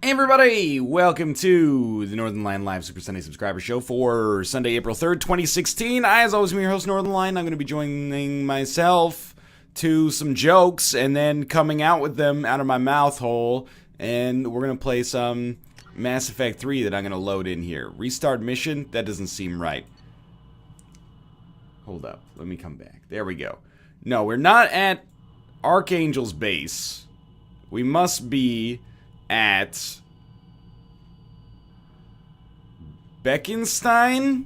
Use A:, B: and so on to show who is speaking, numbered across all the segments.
A: Hey everybody, welcome to the Northernlion Live Super Sunday Subscriber Show for Sunday, April 3rd, 2016. As always, I'm your host, Northernlion. I'm going to be joining myself to some jokes and then coming out with them out of my mouth hole. And we're going to play some Mass Effect 3 that I'm going to load in here. Restart mission? That doesn't seem right. Hold up, let me come back. There we go. No, we're not at Archangel's base. We must be at Beckenstein?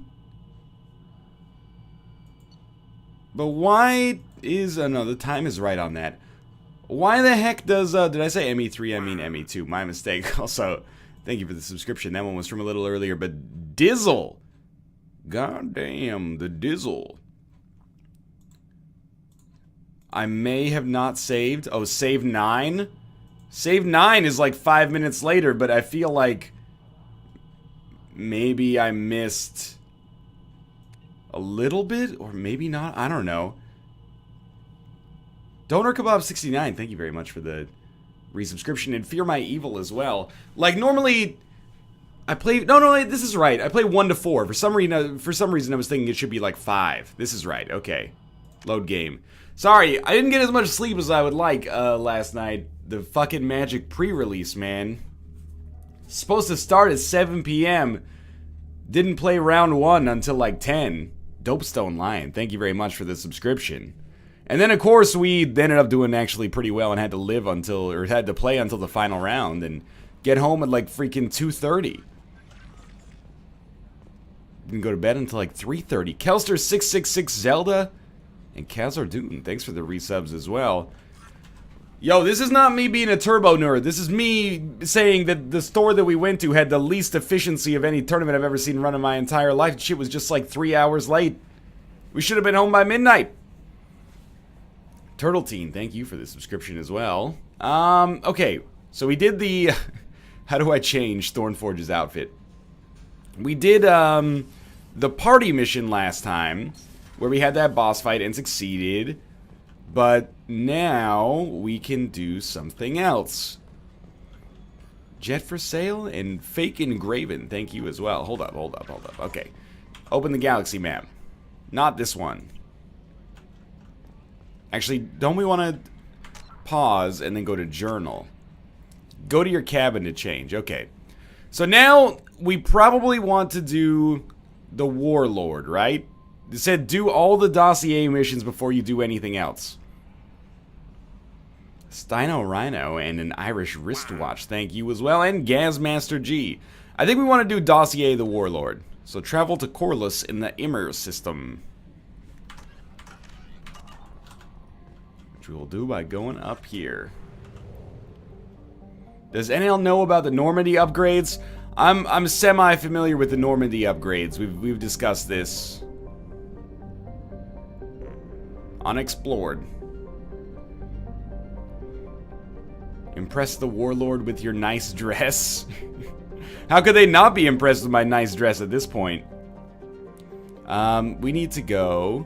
A: But why is... oh no, the time is right on that. Why the heck does... did I say ME3? I mean ME2. My mistake. Also, thank you for the subscription. That one was from a little earlier. But Dizzle. God damn, the Dizzle. I may have not saved. Oh, save 9? Save 9 is like 5 minutes later, but I feel like maybe I missed a little bit, or maybe not. I don't know. Donor Kebab 69, thank you very much for the resubscription, and Fear My Evil as well. Like normally, I play. No, this is right. I play 1 to 4. For some reason, I was thinking it should be like 5. This is right. Okay, load game. Sorry, I didn't get as much sleep as I would like last night. The fucking Magic pre-release, man. Supposed to start at 7 p.m. Didn't play round 1 until like 10. Dopestone Lion, thank you very much for the subscription. And then, of course, we ended up doing actually pretty well and had to live until, or had to play until the final round and get home at like freaking 2:30. Didn't go to bed until like 3:30. Kelster666 Zelda and Kazar Dooten, thanks for the resubs as well. Yo, this is not me being a turbo nerd. This is me saying that the store that we went to had the least efficiency of any tournament I've ever seen run in my entire life. Shit was just like 3 hours late. We should have been home by midnight. Turtle Teen, thank you for the subscription as well. Okay, so we did the... how do I change Thornforge's outfit? We did, the party mission last time, where we had that boss fight and succeeded. But now we can do something else. Jet for sale and fake engraven. Thank you as well. Hold up. Okay. Open the galaxy map. Not this one. Actually, don't we want to pause and then go to journal? Go to your cabin to change. Okay. So now we probably want to do the Warlord, right? It said do all the dossier missions before you do anything else. Steino Rhino and an Irish wristwatch, thank you as well, and Gazmaster G. I think we want to do Dossier the Warlord. So travel to Corlus in the Immer system. Which we will do by going up here. Does NL know about the Normandy upgrades? I'm semi-familiar with the Normandy upgrades. We've discussed this. Unexplored. Impress the Warlord with your nice dress. How could they not be impressed with my nice dress at this point? We need to go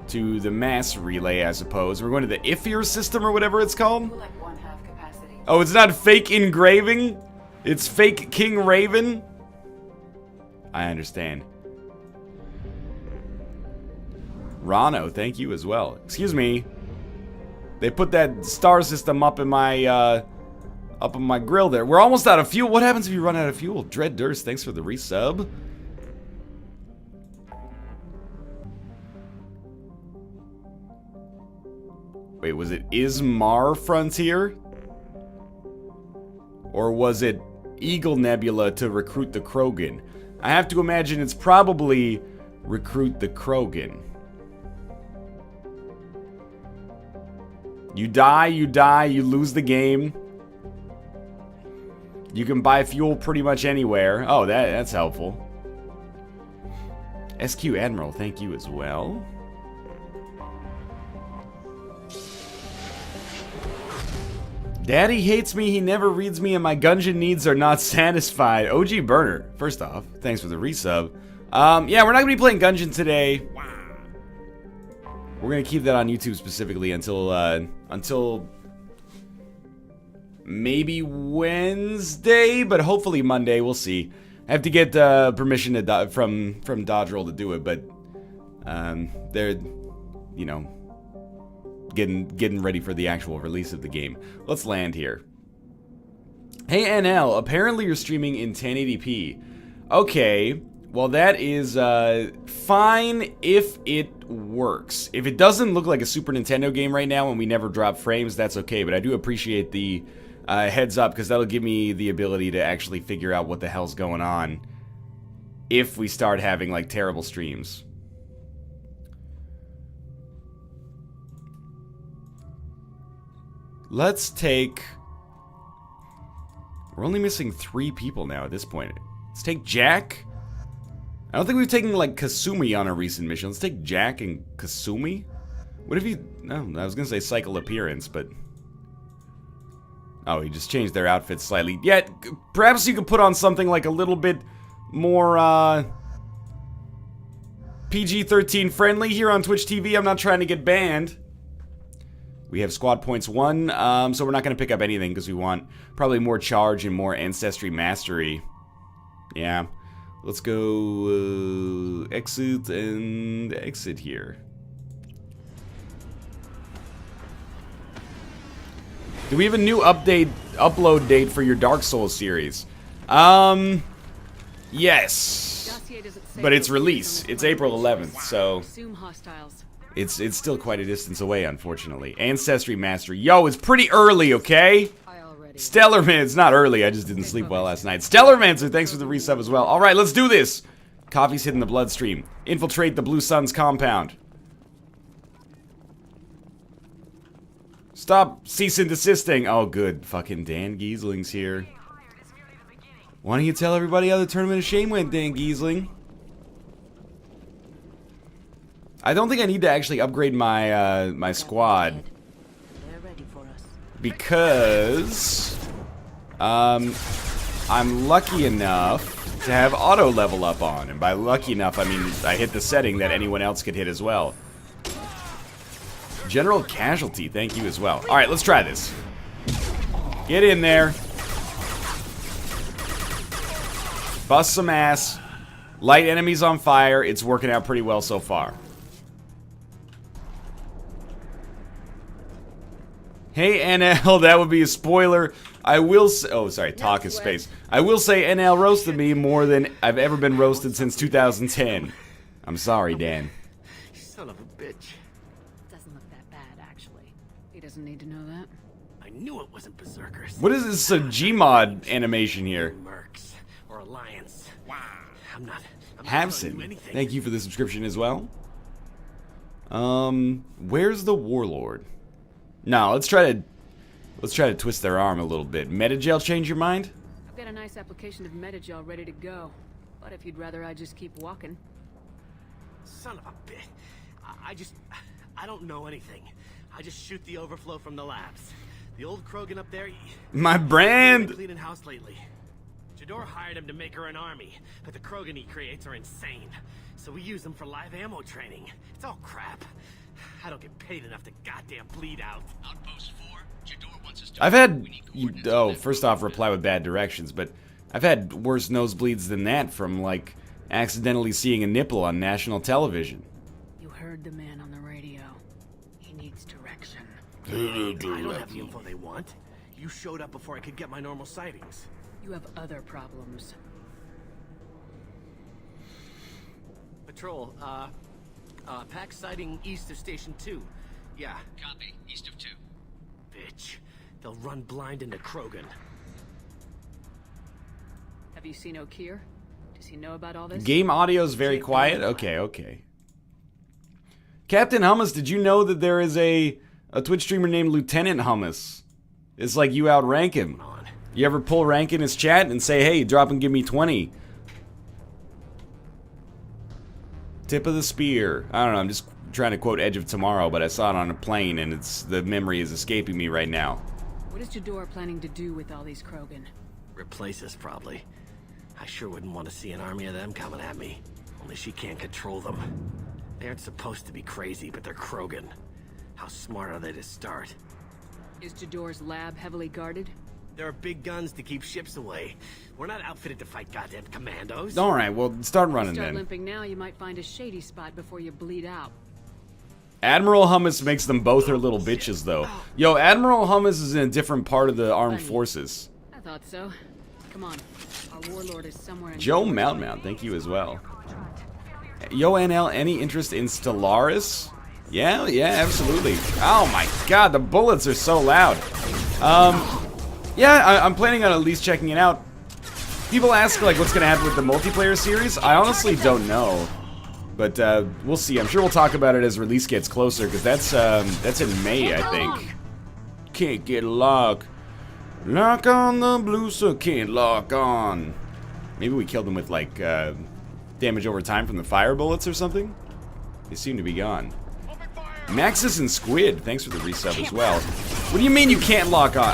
A: to the mass relay, I suppose. We're going to the Ifir system or whatever it's called. Oh, it's not fake engraving? It's fake King Raven? I understand. Rano, thank you as well. Excuse me. They put that star system up in my grill there. We're almost out of fuel. What happens if you run out of fuel? Dread Durst, thanks for the resub. Wait, was it Ismar Frontier? Or was it Eagle Nebula to recruit the Krogan? I have to imagine it's probably recruit the Krogan. You die, you lose the game. You can buy fuel pretty much anywhere. Oh, that's helpful. SQ Admiral, thank you as well. Daddy hates me, he never reads me, and my Gungeon needs are not satisfied. OG Burner, first off, thanks for the resub. Yeah, we're not gonna be playing Gungeon today. We're gonna keep that on YouTube specifically until maybe Wednesday, but hopefully Monday. We'll see. I have to get permission from Dodgerel to do it, but they're, you know, getting ready for the actual release of the game. Let's land here. Hey NL, apparently you're streaming in 1080p. Okay, well that is fine if it works. If it doesn't look like a Super Nintendo game right now and we never drop frames, that's okay. But I do appreciate the heads up, because that'll give me the ability to actually figure out what the hell's going on if we start having like terrible streams. Let's take... We're only missing 3 people now at this point. Let's take Jack. I don't think we've taken, like, Kasumi on a recent mission. Let's take Jack and Kasumi. What if you... No, I was gonna say cycle appearance, but... Oh, he just changed their outfits slightly. Yeah, perhaps you could put on something, like, a little bit more, PG-13 friendly here on Twitch TV. I'm not trying to get banned. We have squad points 1, so we're not going to pick up anything because we want probably more charge and more ancestry mastery. Yeah. Let's go exit and exit here. Do we have a new upload date for your Dark Souls series? Yes. But it's release. It's April 11th, so... It's still quite a distance away, unfortunately. Ancestry Mastery. Yo, it's pretty early, okay? Stellarman, it's not early, I just didn't sleep well last night. Stellarmancer, thanks for the resub as well. Alright, let's do this! Coffee's hitting the bloodstream. Infiltrate the Blue Sun's compound. Stop cease and desisting. Oh, good. Fucking Dan Giesling's here. Why don't you tell everybody how the Tournament of Shame went, Dan Giesling? I don't think I need to actually upgrade my my squad, because I'm lucky enough to have auto level up on, and by lucky enough I mean I hit the setting that anyone else could hit as well. General Casualty, thank you as well. All right, let's try this. Get in there, bust some ass, light enemies on fire. It's working out pretty well so far. Hey NL, that would be a spoiler. I will say, oh sorry, talk is space. I will say NL roasted me more than I've ever been roasted since 2010. I'm sorry, Dan.
B: You son of a bitch.
C: Doesn't look that bad, actually. He doesn't need to know that.
B: I knew it wasn't berserkers.
A: What is this Gmod animation here?
B: Mercs or Alliance. Wow. I'm not
A: Habson, thank you for the subscription as well. Where's the Warlord? No, let's try to twist their arm a little bit. Metagel change your mind?
C: I've got a nice application of Metagel ready to go. But if you'd rather I just keep walking.
B: Son of a bitch. I don't know anything. I just shoot the overflow from the labs. The old Krogan up there,
A: my brand!
B: Cleaning house lately. Jador hired him to make her an army, but the Krogan he creates are insane. So we use them for live ammo training. It's all crap. I don't get paid enough to goddamn bleed out. Outpost 4, Jador wants us to...
A: I've had... Oh, first off, reply with bad directions, but I've had worse nosebleeds than that from, like, accidentally seeing a nipple on national television.
C: You heard the man on the radio. He needs direction.
B: I don't have the info they want. You showed up before I could get my normal sightings.
C: You have other problems.
B: Patrol, pack sighting east of Station 2. Yeah.
D: Copy. East of 2.
B: Bitch. They'll run blind into Krogan.
C: Have you seen O'Keir? Does he know about all this?
A: Game audio's very quiet? Okay, okay. Captain Hummus, did you know that there is a Twitch streamer named Lieutenant Hummus? It's like you outrank him. You ever pull rank in his chat and say, hey, drop and give me 20? Tip of the spear. I don't know, I'm just trying to quote Edge of Tomorrow, but I saw it on a plane and the memory is escaping me right now.
C: What is Jador planning to do with all these Krogan?
B: Replace us, probably. I sure wouldn't want to see an army of them coming at me. Only she can't control them. They aren't supposed to be crazy, but they're Krogan. How smart are they to start?
C: Is Jador's lab heavily guarded?
B: There are big guns to keep ships away. We're not outfitted to fight goddamn commandos.
A: All right, well, start running
C: Start
A: then.
C: limping now, you might find a shady spot before you bleed out.
A: Admiral Hummus makes them both her little bitches, though. Yo, Admiral Hummus is in a different part of the armed forces.
C: I thought so. Come on. Our warlord is somewhere in
A: Joe Mountmount, thank you as well. Yo, NL, any interest in Stellaris? Yeah, absolutely. Oh my god, the bullets are so loud. Yeah, I'm planning on at least checking it out. People ask, like, what's gonna happen with the multiplayer series? I honestly don't know. But, we'll see. I'm sure we'll talk about it as release gets closer, because that's in May, I think. Can't get lock. Lock on the blue, so can't lock on. Maybe we killed them with, like, damage over time from the fire bullets or something? They seem to be gone. Maxis and Squid, thanks for the resub as well. What do you mean you can't lock on?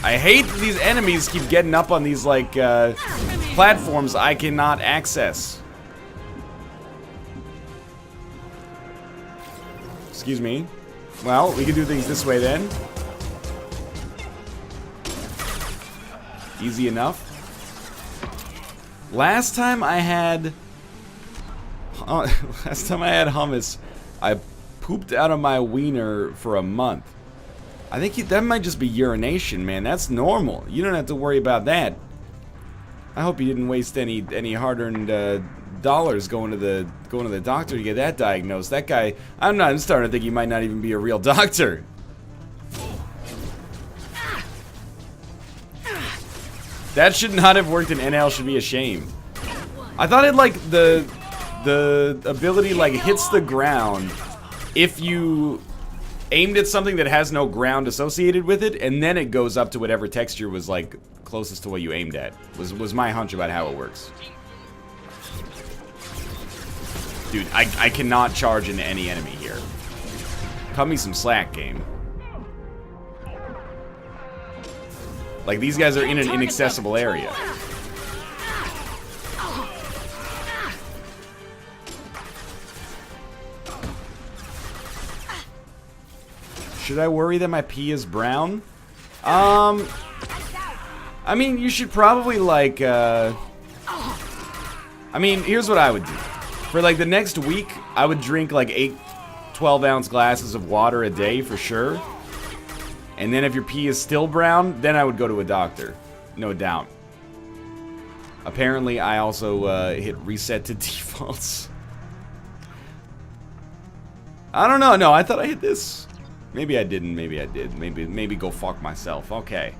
A: I hate that these enemies keep getting up on these, like, platforms I cannot access. Excuse me. Well, we can do things this way then. Easy enough. Last time I had hummus, I pooped out of my wiener for a month. I think that might just be urination, man. That's normal. You don't have to worry about that. I hope you didn't waste any hard-earned dollars going to the doctor to get that diagnosed. That guy, I'm starting to think he might not even be a real doctor. That should not have worked in NL. Should be a shame. I thought it, like, the ability, like, hits the ground if you aimed at something that has no ground associated with it, and then it goes up to whatever texture was, like, closest to what you aimed at. Was my hunch about how it works. Dude, I cannot charge into any enemy here. Cut me some slack, game. Like, these guys are in an inaccessible area. Should I worry that my pee is brown? I mean, you should probably, like, I mean, here's what I would do. For, like, the next week, I would drink, like, 8 12-ounce glasses of water a day for sure. And then if your pee is still brown, then I would go to a doctor. No doubt. Apparently, I also hit reset to defaults. I don't know. No, I thought I hit this. Maybe I didn't. Maybe I did. Maybe go fuck myself. Okay.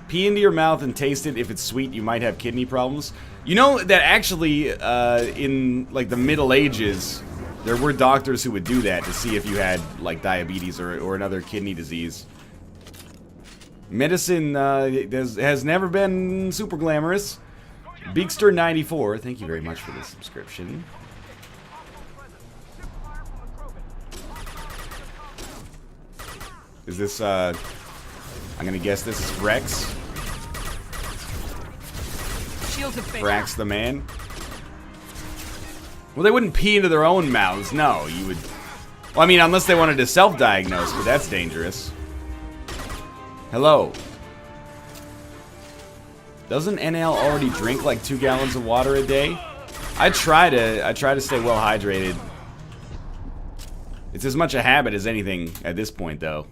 A: Pee into your mouth and taste it. If it's sweet, you might have kidney problems. You know that actually, in, like, the Middle Ages, there were doctors who would do that to see if you had, like, diabetes or another kidney disease. Medicine has never been super glamorous. Beakster94, thank you very much for the subscription. Is this, I'm gonna guess this is Rex. Frax the man. Well, they wouldn't pee into their own mouths. No, you would... Well, I mean, unless they wanted to self-diagnose, but that's dangerous. Hello. Doesn't NL already drink like 2 gallons of water a day? I try to stay well hydrated. It's as much a habit as anything at this point, though.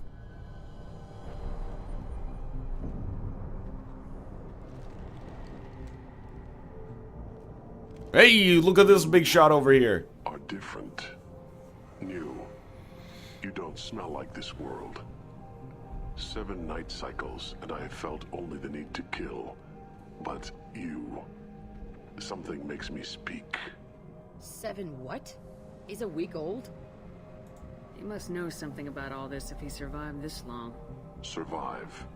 A: Hey, look at this big shot over here.
D: Are different. New. You don't smell like this world. 7 night cycles, and I have felt only the need to kill. But you... Something makes me speak.
E: 7 what? He's a week old?
C: He must know something about all this if he survived this long.
D: Survive.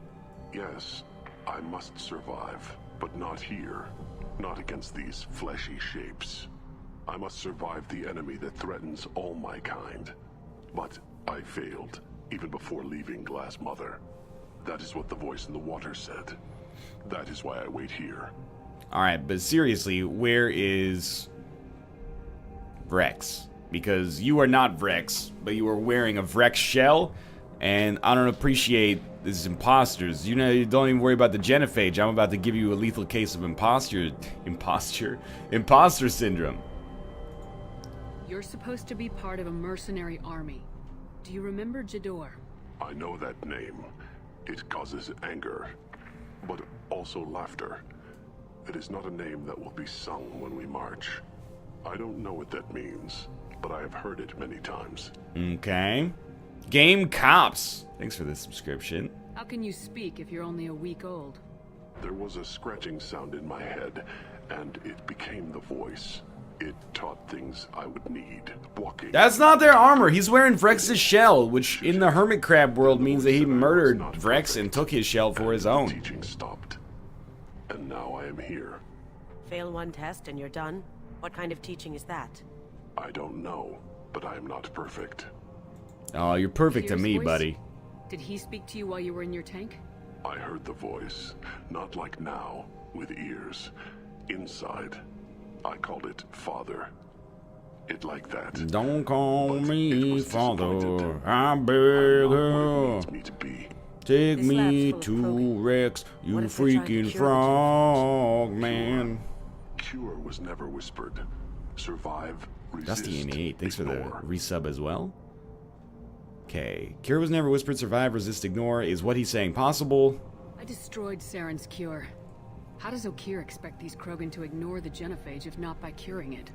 D: Yes, I must survive. But not here. Not against these fleshy shapes. I must survive the enemy that threatens all my kind. But I failed, even before leaving Glass Mother. That is what the voice in the water said. That is why I wait here.
A: Alright, but seriously, where is Vrex? Because you are not Vrex, but you are wearing a Vrex shell, and I don't appreciate These imposters. You know, you don't even worry about the genophage. I'm about to give you a lethal case of imposter syndrome.
C: You're supposed to be part of a mercenary army. Do you remember Jador?
D: I know that name. It causes anger, but also laughter. It is not a name that will be sung when we march. I don't know what that means, but I have heard it many times.
A: Okay. Game Cops. Thanks for the subscription.
C: How can you speak if you're only a week old?
D: There was a scratching sound in my head, and it became the voice. It taught things I would need. Walking.
A: That's not their armor. He's wearing Vrex's shell, which in the hermit crab world means that he murdered Vrex and took his shell for his own.
D: Teaching stopped, and now I am here.
F: Fail one test and you're done? What kind of teaching is that?
D: I don't know, but I am not perfect.
A: Oh, you're perfect to
C: Pierce
A: me,
C: voice?
A: buddy.
C: Did he speak to you while you were in your tank?
D: I heard the voice, not like now, with ears. Inside, I called it Father. It like that.
A: Don't call
D: But it
A: me
D: was
A: father,
D: disappointed.
A: I beg
D: I'm not what it
A: her.
D: needs me to be.
A: Take
F: This
A: me
F: lab's full of
A: to
F: probing.
A: Rex, you
F: What if they're trying to
A: freaking
F: cure the
A: frog, man.
D: Cure was never whispered. Survive, resist,
A: Dusty 88, thanks for the
D: ignore.
A: resub as well. Okay, cure was never whispered, survive, resist, ignore. Is what he's saying possible?
C: I destroyed Saren's cure. How does Okeer expect these Krogan to ignore the genophage if not by curing it?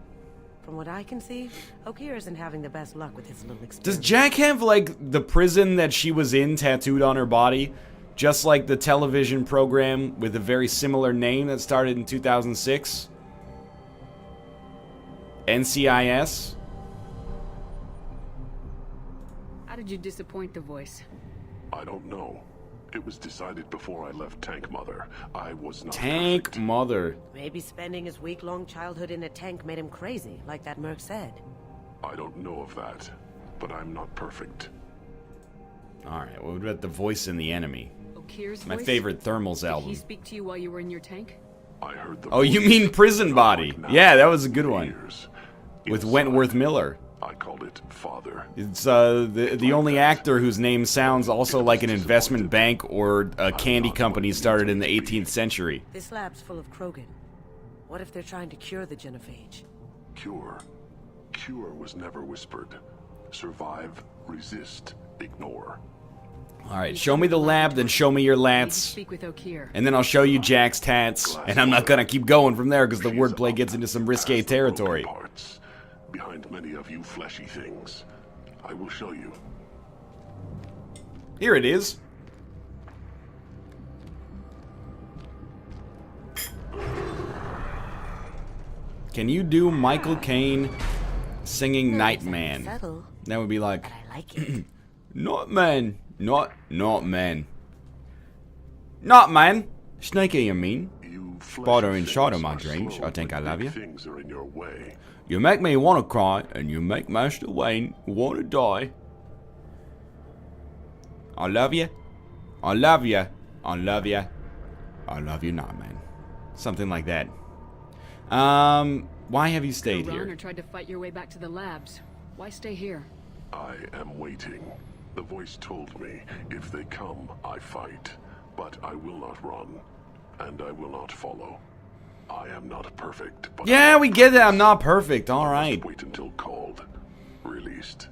F: From what I can see, Okeer isn't having the best luck with his little experiment.
A: Does Jack have, like, the prison that she was in tattooed on her body? Just like the television program with a very similar name that started in 2006? NCIS?
C: How did you disappoint the voice?
D: I don't know. It was decided before I left Tank Mother. I was not
A: Tank
D: perfect.
A: Mother.
F: Maybe spending his week-long childhood in a tank made him crazy, like that merc said.
D: I don't know of that, but I'm not perfect.
A: Alright, what about the voice in the enemy?
C: Okeer's
A: My
C: voice?
A: favorite Thermals
C: Did he
A: album.
C: speak to you while you were in your tank?
D: I heard the
A: Oh, you
D: voice,
A: mean Prison
D: not
A: Body.
D: like now,
A: Yeah, that was a good
D: with
A: one.
D: ears.
A: With
D: Inside,
A: Wentworth Miller.
D: I called it Father.
A: It's the only actor whose name sounds also like an investment bank or a candy company started in the 18th century.
F: This lab's full of Krogan. What if they're trying to cure the genophage?
D: Cure. Cure was never whispered. Survive, resist, ignore.
A: Alright, show me the lab, then show me your
C: I need to
A: lats.
C: speak with Okeer.
A: And then I'll show you Jack's tats. And I'm not gonna keep going from there because the
D: She's
A: wordplay
D: up
A: gets into some risque
D: past the broken
A: territory.
D: parts, behind many of you fleshy things. I will show you.
A: Here it is. Can you do Michael Caine singing Nightman?
F: Subtle,
A: That would be like,
F: but I like it.
A: not man, not man. Not man. Snaky, you mean?
D: You
A: Butter and
D: fleshy
A: shadow,
D: things
A: my
D: are
A: dreams.
D: slow
A: I think
D: when
A: I love
D: big
A: you.
D: Things are in your way.
A: You make me want to cry, and you make Master Wayne want to die. I love you. I love you. I love you. I love you not, man. Something like that. Why have you stayed
C: Run or
A: here?
C: tried to fight your way back to the labs. Why stay here?
D: I am waiting. The voice told me, if they come, I fight. But I will not run, and I will not follow. I am not perfect, but
A: Yeah, we get that. I'm not perfect. All
D: I
A: right.
D: must wait until called, released.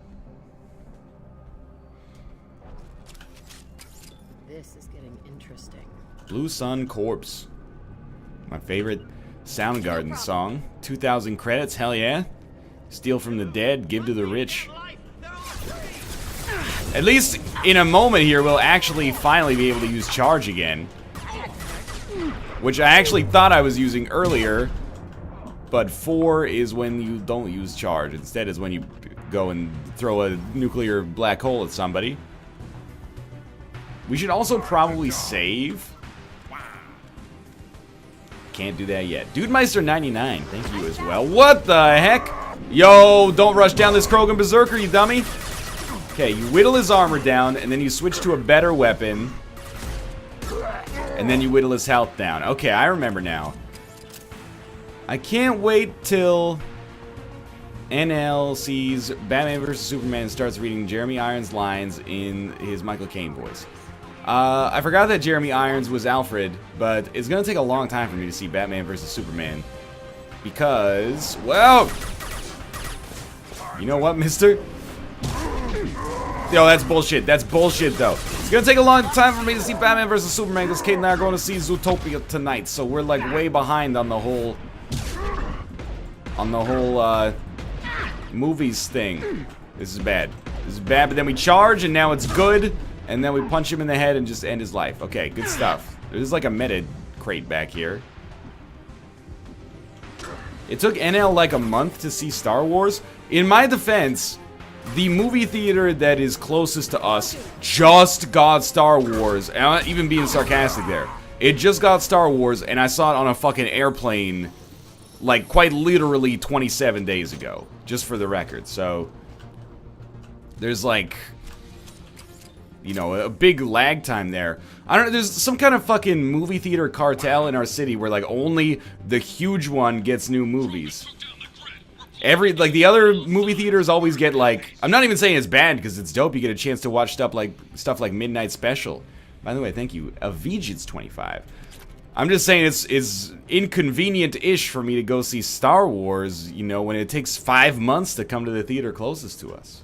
E: This is getting interesting.
A: Blue Sun Corpse. My favorite Soundgarden song. 2,000 credits. Hell yeah. Steal from the dead. Give to the rich. At least in a moment here, we'll actually finally be able to use charge again. Which I actually thought I was using earlier. But 4 is when you don't use charge. Instead is when you go and throw a nuclear black hole at somebody. We should also probably save. Can't do that yet. Dudemeister99, thank you as well. What the heck? Yo, don't rush down this Krogan Berserker, you dummy. Okay, you whittle his armor down, and then you switch to a better weapon. And then you whittle his health down. Okay, I remember now. I can't wait till NL sees Batman vs. Superman and starts reading Jeremy Irons' lines in his Michael Caine voice. I forgot that Jeremy Irons was Alfred, but it's gonna take a long time for me to see Batman vs Superman. Because, well... You know what, mister? Yo, that's bullshit. That's bullshit, though. It's gonna take a long time for me to see Batman vs Superman, because Kate and I are going to see Zootopia tonight, so we're, like, way behind on the whole... movies thing. This is bad. This is bad, but then we charge, and now it's good, and then we punch him in the head and just end his life. Okay, good stuff. There's, like, a meta crate back here. It took NL, like, a month to see Star Wars. In my defense... The movie theater that is closest to us just got Star Wars, and I'm not even being sarcastic there. It just got Star Wars, and I saw it on a fucking airplane, like, quite literally 27 days ago, just for the record. So, there's, like, you know, a big lag time there. I don't know, there's some kind of fucking movie theater cartel in our city where, like, only the huge one gets new movies. Like, the other movie theaters always get, like... I'm not even saying it's bad, because it's dope. You get a chance to watch stuff like Midnight Special. By the way, thank you. Avijits25. I'm just saying it's inconvenient-ish for me to go see Star Wars, you know, when it takes 5 months to come to the theater closest to us.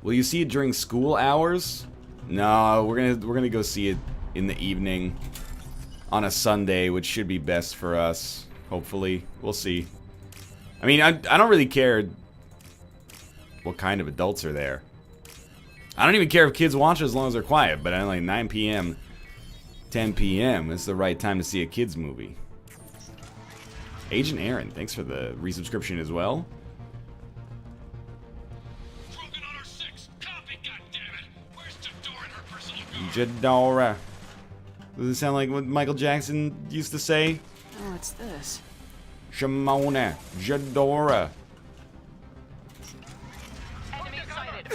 A: Will you see it during school hours? No, we're gonna go see it in the evening. On a Sunday, which should be best for us. Hopefully. We'll see. I mean, I don't really care what kind of adults are there. I don't even care if kids watch it as long as they're quiet, but at like 9 p.m., 10 p.m. is the right time to see a kids movie. Agent Aaron, thanks for the resubscription as well. Jadora. Does it sound like what Michael Jackson used to say?
C: Oh, what's this?
A: Shimona, Jadora.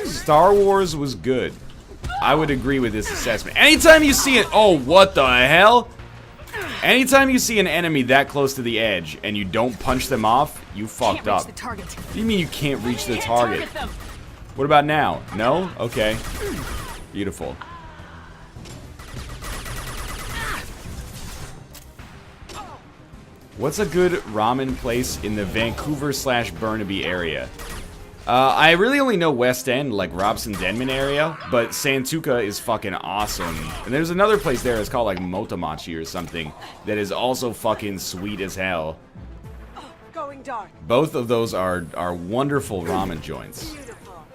A: Star Wars was good. I would agree with this assessment. Anytime you see it, oh, what the hell? Anytime you see an enemy that close to the edge and you don't punch them off, you fucked up. What do you mean you can't reach the target? What about now? No? Okay. Beautiful. What's a good ramen place in the Vancouver/Burnaby area? I really only know West End, like Robson Denman area, but Santuka is fucking awesome. And there's another place there, it's called like Motomachi or something, that is also fucking sweet as hell.
F: Going dark.
A: Both of those are wonderful ramen joints.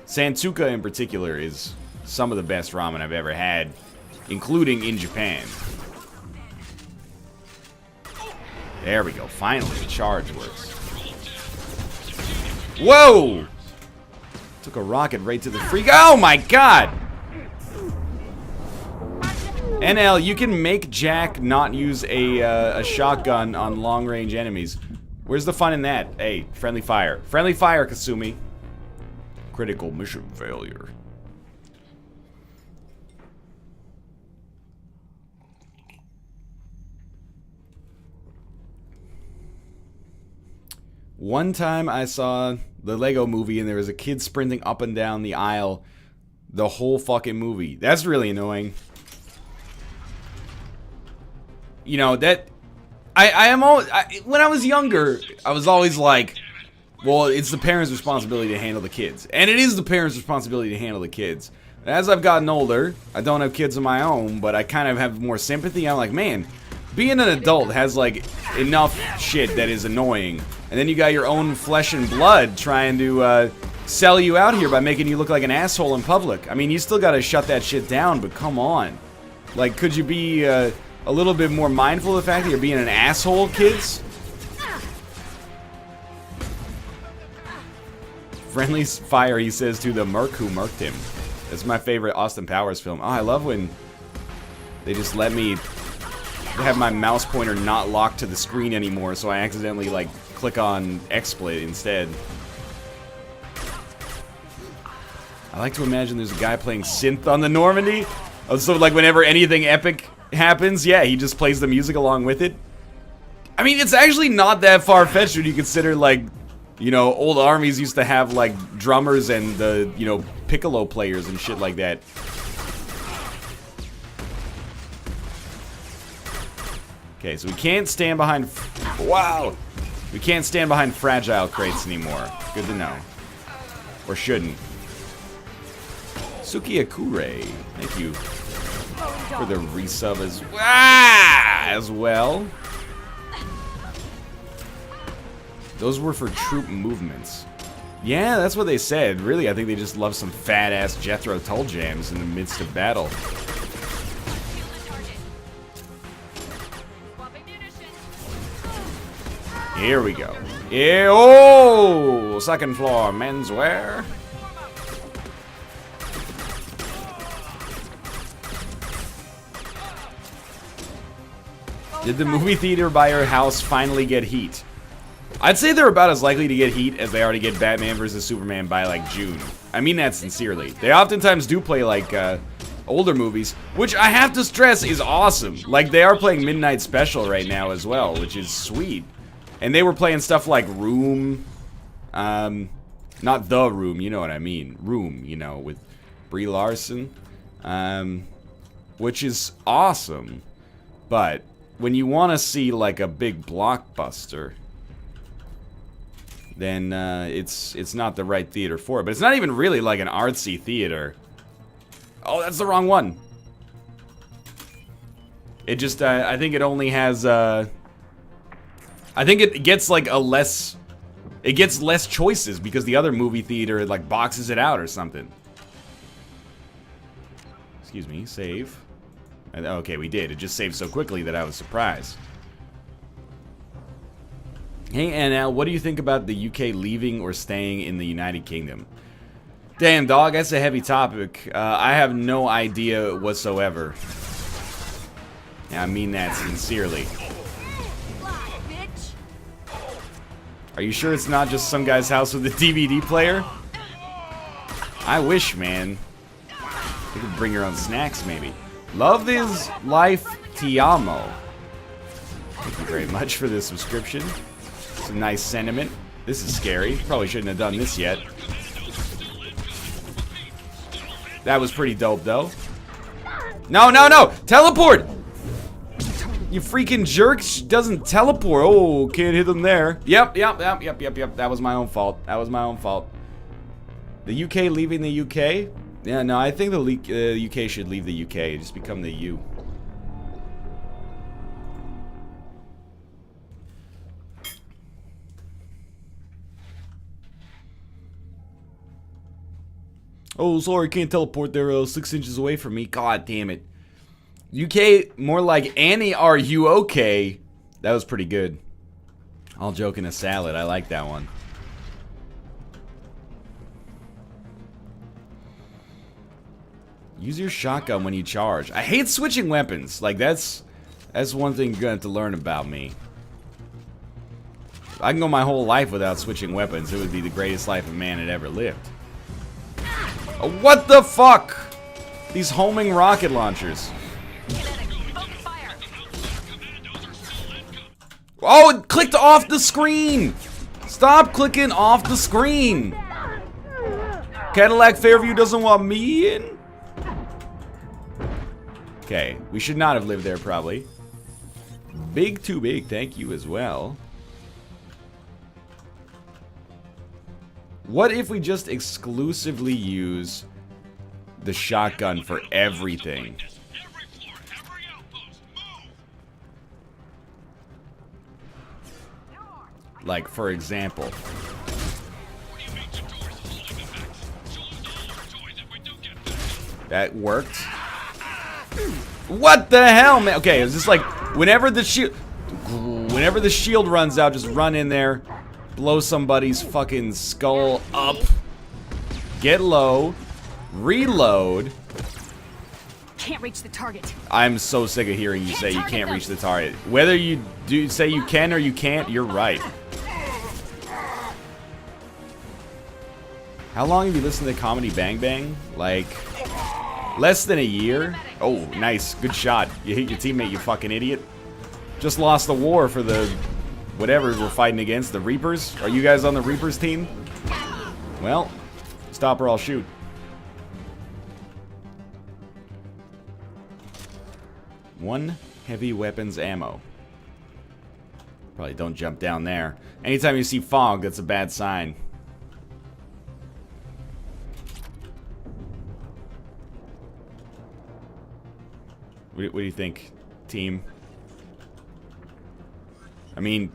A: Santuka in particular is some of the best ramen I've ever had, including in Japan. There we go. Finally, the charge works. Whoa! Took a rocket right to the freak. Oh my god! NL, you can make Jack not use a shotgun on long-range enemies. Where's the fun in that? Hey, friendly fire. Friendly fire, Kasumi. Critical mission failure. One time I saw the Lego movie and there was a kid sprinting up and down the aisle the whole fucking movie. That's really annoying. You know, that... when I was younger, I was always like, well, it's the parents' responsibility to handle the kids. And it is the parents' responsibility to handle the kids. As I've gotten older, I don't have kids of my own, but I kind of have more sympathy. I'm like, man, being an adult has, like, enough shit that is annoying. And then you got your own flesh and blood trying to sell you out here by making you look like an asshole in public. I mean, you still gotta shut that shit down, but come on. Like, could you be a little bit more mindful of the fact that you're being an asshole, kids? Friendly fire, he says to the merc who murked him. That's my favorite Austin Powers film. Oh, I love when they just let me have my mouse pointer not locked to the screen anymore, so I accidentally, like, click on XSplit instead. I like to imagine there's a guy playing synth on the Normandy. Oh, so, like, whenever anything epic happens, yeah, he just plays the music along with it. I mean, it's actually not that far-fetched when you consider, like, You know, old armies used to have, like, drummers and the, you know, piccolo players and shit like that. Okay, so we can't stand behind... Wow! We can't stand behind fragile crates anymore. Good to know. Or shouldn't. Sukiakure, thank you for the resub as well. Those were for troop movements. Yeah, that's what they said. Really, I think they just love some fat-ass Jethro Tull jams in the midst of battle. Here we go. Yeah, oh! Second floor, menswear. Did the movie theater by your house finally get heat? I'd say they're about as likely to get heat as they are to get Batman vs. Superman by, like, June. I mean that sincerely. They oftentimes do play, like, older movies, which I have to stress is awesome. Like, they are playing Midnight Special right now as well, which is sweet. And they were playing stuff like Room. Not The Room, you know what I mean. Room, you know, with Brie Larson. Which is awesome. But when you want to see, like, a big blockbuster, then it's not the right theater for it. But it's not even really like an artsy theater. Oh, that's the wrong one. It just, I think it only has, I think it gets like it gets less choices because the other movie theater like boxes it out or something. Excuse me, save. Okay, we did. It just saved so quickly that I was surprised. Hey, Anna, what do you think about the UK leaving or staying in the United Kingdom? Damn, dog, that's a heavy topic. I have no idea whatsoever. Yeah, I mean that sincerely. Are you sure it's not just some guy's house with a DVD player? I wish, man. You could bring your own snacks, maybe. Love is life, ti amo. Thank you very much for this subscription. It's a nice sentiment. This is scary. Probably shouldn't have done this yet. That was pretty dope, though. No, no, no! Teleport! You freaking jerk doesn't teleport. Oh, can't hit them there. Yep. That was my own fault. That was my own fault. The UK leaving the UK? Yeah, no, I think the UK should leave the UK. Just become the U. Oh, sorry, can't teleport. They're 6 inches away from me. God damn it. UK, more like Annie, are you okay? That was pretty good. All joke in a salad. I like that one. Use your shotgun when you charge. I hate switching weapons. Like, that's one thing you're gonna have to learn about me. If I can go my whole life without switching weapons, it would be the greatest life a man had ever lived. Oh, what the fuck? These homing rocket launchers. Oh, it clicked off the screen! Stop clicking off the screen! Cadillac Fairview doesn't want me in? Okay, we should not have lived there, probably. Big too big, thank you as well. What if we just exclusively use the shotgun for everything? Like, for example. That worked. What the hell, man? Okay, it's just like whenever the shield runs out, just run in there, blow somebody's fucking skull up, get low, reload.
C: Can't reach the target.
A: I'm so sick of hearing you say you can't reach the target. Whether you do say you can or you can't, you're right. How long have you listened to Comedy Bang Bang? Like, less than a year? Oh, nice. Good shot. You hit your teammate, you fucking idiot. Just lost the war for the whatever we're fighting against. The Reapers? Are you guys on the Reapers team? Well, stop or I'll shoot. One heavy weapons ammo. Probably don't jump down there. Anytime you see fog, that's a bad sign. What do you think, team? I mean,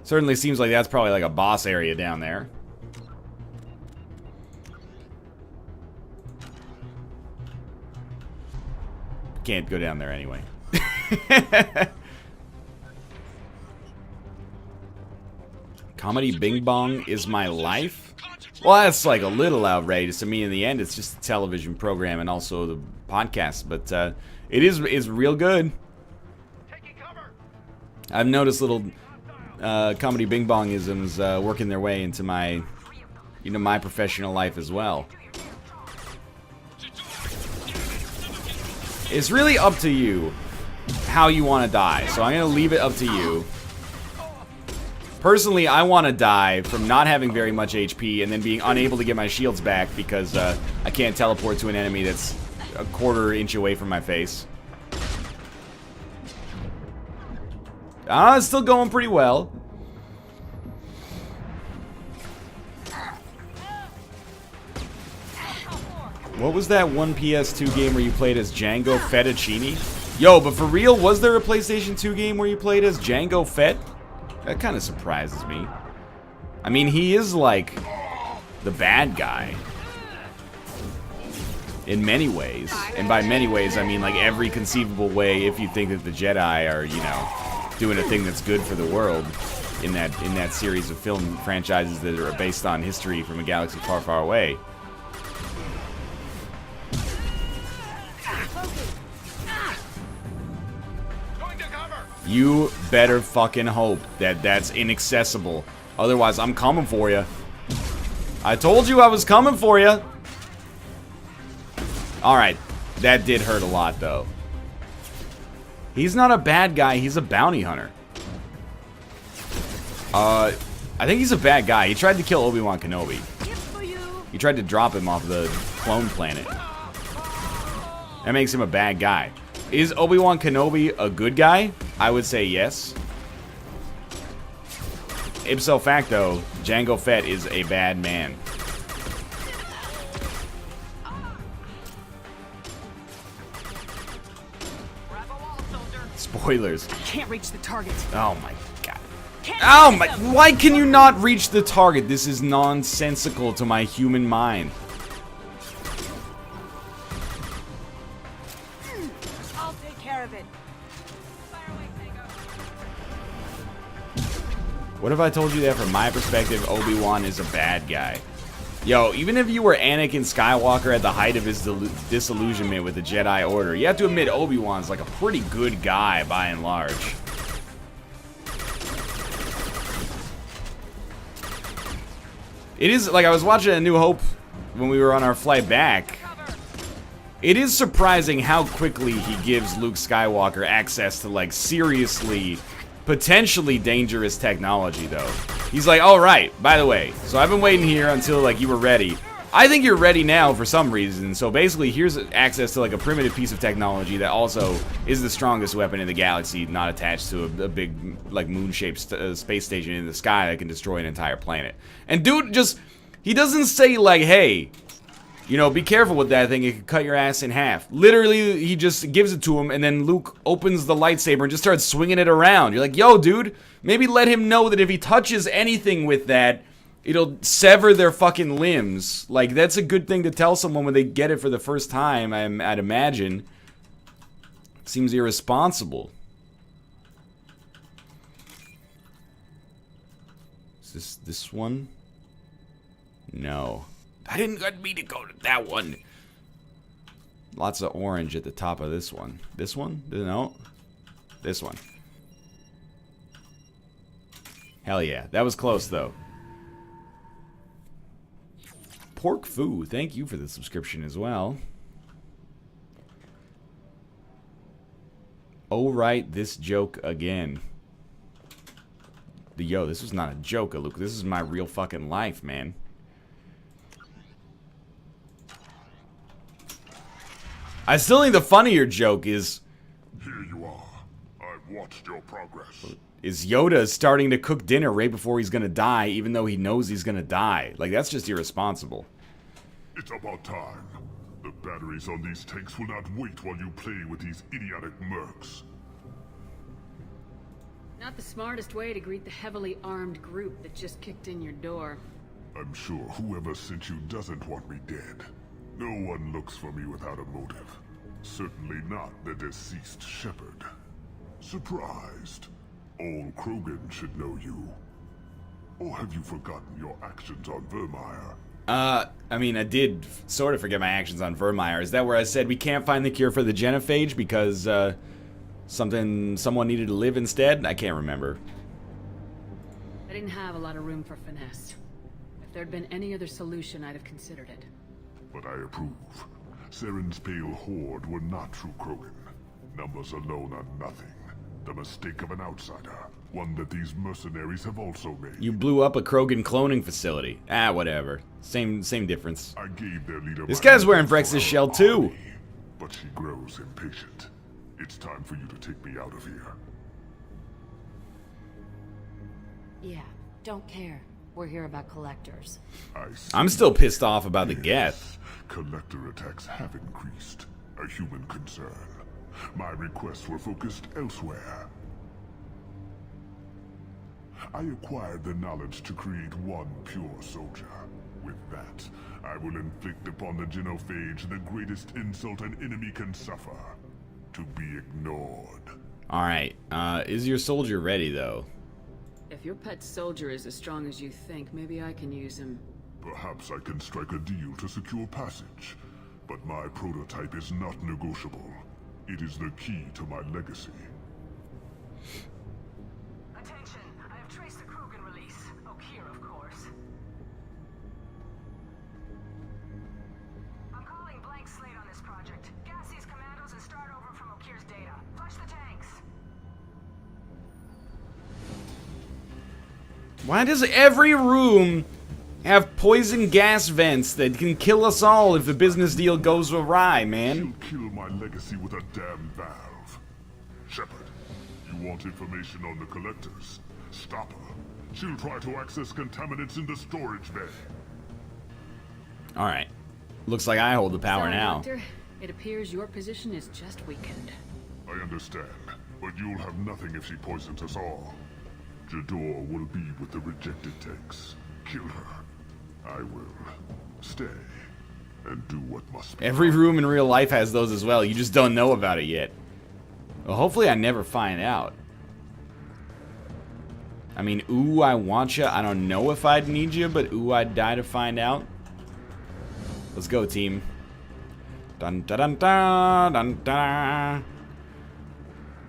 A: certainly seems like that's probably like a boss area down there. Can't go down there anyway. Comedy Bing Bong is my life? Well, that's like a little outrageous. I mean, in the end, it's just a television program and also the podcast, but it's real good. I've noticed little Comedy Bing Bong-isms working their way into my, my professional life as well. It's really up to you how you want to die, so I'm going to leave it up to you. Personally, I want to die from not having very much HP and then being unable to get my shields back because I can't teleport to an enemy that's a quarter inch away from my face. It's still going pretty well. What was that one PS2 game where you played as Django Fettuccine? Yo, but for real, was there a PlayStation 2 game where you played as Django Fett? That kind of surprises me. I mean, he is like the bad guy in many ways. And by many ways, I mean like every conceivable way if you think that the Jedi are, doing a thing that's good for the world in that series of film franchises that are based on history from a galaxy far, far away. You better fucking hope that that's inaccessible. Otherwise, I'm coming for you. I told you I was coming for you. Alright. That did hurt a lot, though. He's not a bad guy. He's a bounty hunter. I think he's a bad guy. He tried to kill Obi-Wan Kenobi. He tried to drop him off the clone planet. That makes him a bad guy. Is Obi-Wan Kenobi a good guy? I would say yes. Ipso facto, Django Fett is a bad man. Spoilers.
C: Can't reach the target.
A: Oh my god. Oh my, why can you not reach the target? This is nonsensical to my human mind.
F: I'll take care of it.
A: What if I told you that from my perspective, Obi-Wan is a bad guy? Yo, even if you were Anakin Skywalker at the height of his disillusionment with the Jedi Order, you have to admit Obi-Wan's like a pretty good guy by and large. It is, like, I was watching A New Hope when we were on our flight back. It is surprising how quickly he gives Luke Skywalker access to, like, seriously, potentially dangerous technology, though. He's like, all right, by the way, so I've been waiting here until, like, you were ready. I think you're ready now for some reason, so basically here's access to, like, a primitive piece of technology that also is the strongest weapon in the galaxy, not attached to a big, like, moon-shaped space station in the sky that can destroy an entire planet. And dude just, he doesn't say, like, hey, you know, be careful with that thing, it could cut your ass in half. Literally, he just gives it to him, and then Luke opens the lightsaber and just starts swinging it around. You're like, yo, dude, maybe let him know that if he touches anything with that, it'll sever their fucking limbs. Like, that's a good thing to tell someone when they get it for the first time, I'd imagine. Seems irresponsible. Is this one? No. I didn't get me to go to that one. Lots of orange at the top of this one. This one? No. This one. Hell yeah. That was close, though. Pork Foo, thank you for the subscription as well. Oh, right, this joke again. Yo, this was not a joke, Luke. This is my real fucking life, man. I still think the funnier joke is...
D: Here you are. I've watched your progress.
A: Is Yoda starting to cook dinner right before he's gonna die, even though he knows he's gonna die. Like, that's just irresponsible.
D: It's about time. The batteries on these tanks will not wait while you play with these idiotic mercs.
C: Not the smartest way to greet the heavily armed group that just kicked in your door.
D: I'm sure whoever sent you doesn't want me dead. No one looks for me without a motive. Certainly not the deceased shepherd. Surprised. All Krogan should know you. Or have you forgotten your actions on Vermeer?
A: I mean, I did sort of forget my actions on Vermeer. Is that where I said we can't find the cure for the genophage because, someone needed to live instead? I can't remember.
C: I didn't have a lot of room for finesse. If there'd been any other solution, I'd have considered it.
D: But I approve. Saren's pale horde were not true Krogan. Numbers alone are nothing. The mistake of an outsider. One that these mercenaries have also made.
A: You blew up a Krogan cloning facility. Ah, whatever. Same difference.
D: I gave their leader
A: This
D: my
A: guy's wearing
D: for
A: Vrex's
D: our
A: shell too.
D: army, but she grows impatient. It's time for you to take me out of here.
E: Yeah, don't care. We're here about collectors.
D: I see.
A: I'm still pissed off about the Geth.
D: Collector attacks have increased. A human concern. My requests were focused elsewhere. I acquired the knowledge to create one pure soldier. With that, I will inflict upon the genophage the greatest insult an enemy can suffer. To be ignored.
A: Alright, is your soldier ready, though?
C: If your pet soldier is as strong as you think, maybe I can use him.
D: Perhaps I can strike a deal to secure passage. But my prototype is not negotiable. It is the key to my legacy.
G: Attention, I have traced the Krogan release. Okeer, of course. I'm calling blank slate on this project. Gas these commandos and start over from Okeer's data. Flush the tanks.
A: Why does every room have poison gas vents that can kill us all if the business deal goes awry, man?
D: She'll kill my legacy with a damn valve. Shepard, you want information on the collectors? Stop her. She'll try to access contaminants in the storage bay.
A: Alright. Looks like I hold the power
C: Sorry,
A: now.
C: Doctor. It appears your position is just weakened.
D: I understand, but you'll have nothing if she poisons us all. Jador will be with the rejected tanks. Kill her. I will stay and do what must be.
A: Every room in real life has those as well. You just don't know about it yet. Well, hopefully I never find out. I mean, ooh, I want ya. I don't know if I'd need you, but ooh, I'd die to find out. Let's go, team. Dun dun dun dun dun dun.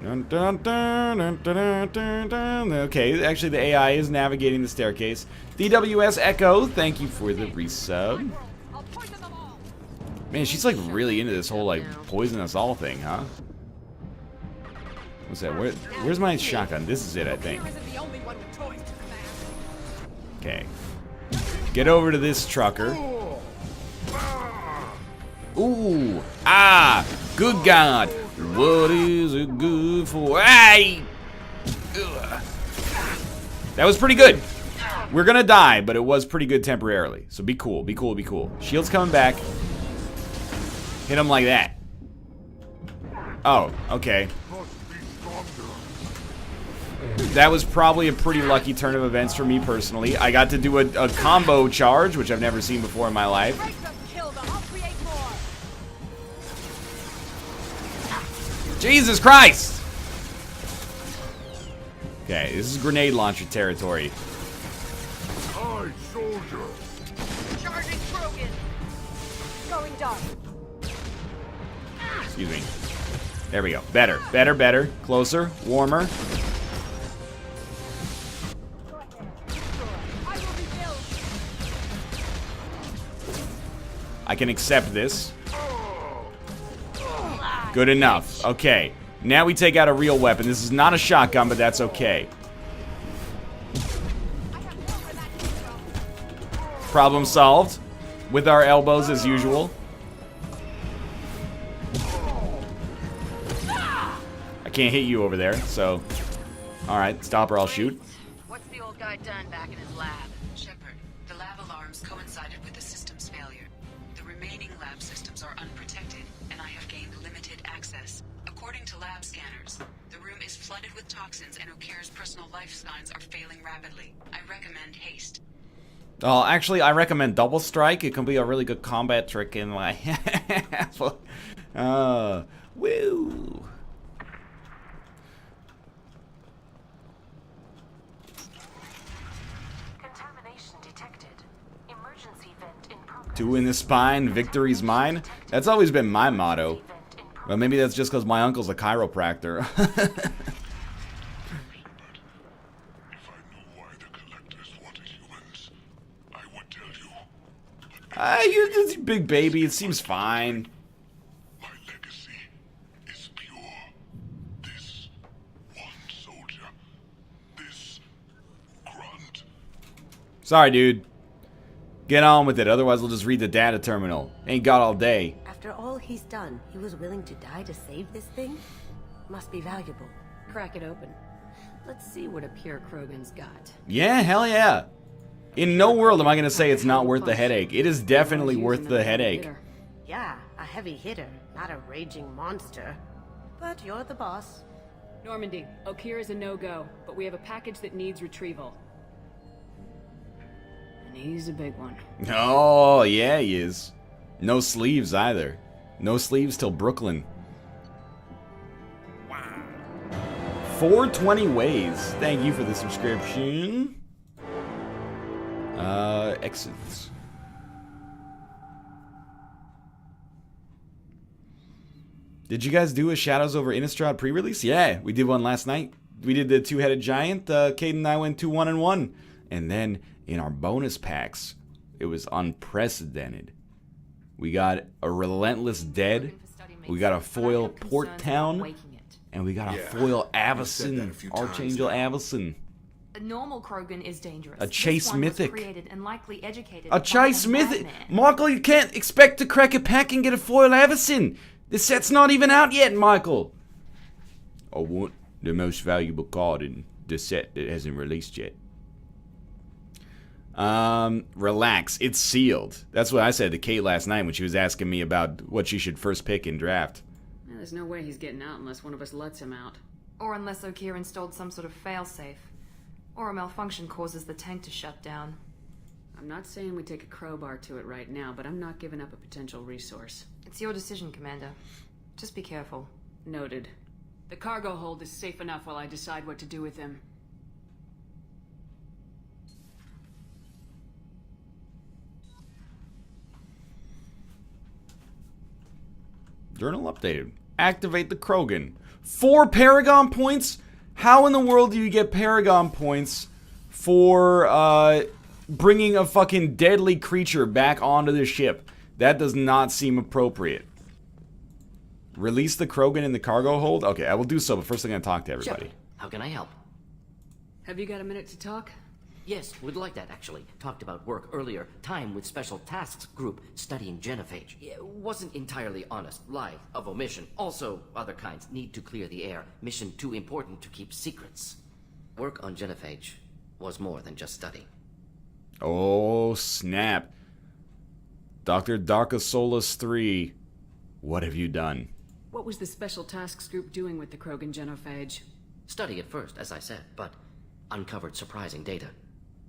A: Dun, dun, dun, dun, dun, dun, dun. Okay, actually the AI is navigating the staircase. DWS Echo, thank you for the resub. Man, she's like really into this whole like poison us all thing, huh? What's that? Where's my shotgun? This is it, I think. Okay. Get over to this trucker. Ooh! Ah! Good God! What is it good for? Ay! Ugh. That was pretty good. We're gonna die, but it was pretty good temporarily. So be cool, be cool, be cool. Shield's coming back. Hit him like that. Oh, okay. That was probably a pretty lucky turn of events for me personally. I got to do a combo charge, which I've never seen before in my life. Jesus Christ! Okay, this is grenade launcher territory.
D: Aye, soldier.
G: Charging Krogan. Going dark.
A: Excuse me. There we go. Better, better, better. Closer, warmer. I can accept this. Good enough. Okay. Now we take out a real weapon. This is not a shotgun, but that's okay. Problem solved. With our elbows as usual. I can't hit you over there, so... Alright, stop or I'll shoot.
H: What's the old guy done back in his lab? Shepard, the lab alarms coincided with the system's failure. The remaining lab systems are unprotected, and I have gained limited access. According to lab scanners, the room is flooded with toxins and Ukir's personal life signs are failing rapidly. I recommend haste.
A: Oh, actually, I recommend double strike. It can be a really good combat trick in my... woo!
G: Contamination detected. Emergency vent in progress.
A: 2 in the spine, victory's mine. That's always been my motto.
G: Vent in progress.
A: But maybe that's just because my uncle's a chiropractor.
D: If I knew why the collectors wanted humans, I would tell you.
A: You're just a big baby. It seems fine.
D: My legacy is pure. This one soldier, this grunt.
A: Sorry, dude. Get on with it. Otherwise, we'll just read the data terminal. Ain't got all day.
F: After all he's done, he was willing to die to save this thing? Must be valuable.
E: Crack it open. Let's see what a pure Krogan's got.
A: Yeah, hell yeah. In no world am I going to say it's not worth the headache. It is definitely worth the headache.
F: Yeah, a heavy hitter, not a raging monster. But you're the boss.
C: Normandy, Okir is a no-go, but we have a package that needs retrieval. And he's a big one.
A: Oh, yeah, he is. No sleeves either. No sleeves till Brooklyn. 420 ways. Thank you for the subscription. Exits. Did you guys do a Shadows over Innistrad pre-release? Yeah, we did one last night. We did the two-headed giant. Caden and I went 2-1-1. And then in our bonus packs, it was unprecedented. We got a Relentless Dead. We got a foil Port Town. And we got a foil Avacyn, Archangel Avacyn.
I: A normal Krogan is dangerous.
A: A Chase
I: This one was
A: Mythic.
I: created and likely educated
A: A
I: by
A: Chase
I: madman.
A: Mythic. Michael, you can't expect to crack a pack and get a foil Avacyn. This set's not even out yet, Michael. I want the most valuable card in the set that hasn't released yet. Relax. It's sealed. That's what I said to Kate last night when she was asking me about what she should first pick in draft.
C: Yeah, there's no way he's getting out unless one of us lets him out.
I: Or unless Okir installed some sort of failsafe. Or a malfunction causes the tank to shut down.
C: I'm not saying we take a crowbar to it right now, but I'm not giving up a potential resource.
I: It's your decision, Commander. Just be careful.
C: Noted. The cargo hold is safe enough while I decide what to do with him.
A: Journal updated. Activate the Krogan. 4 Paragon points? How in the world do you get Paragon points for bringing a fucking deadly creature back onto the ship? That does not seem appropriate. Release the Krogan in the cargo hold? Okay, I will do so, but first I'm going to talk to everybody.
J: Shepard, how can I help?
C: Have you got a minute to talk?
J: Yes, would like that, actually. Talked about work earlier. Time with Special Tasks Group studying genophage. Yeah, wasn't entirely honest. Lie of omission. Also, other kinds. Need to clear the air. Mission too important to keep secrets. Work on genophage was more than just study.
A: Oh, snap. Dr. Darkosolus 3, what have you done?
C: What was the Special Tasks Group doing with the Krogan genophage?
J: Study at first, as I said, but uncovered surprising data.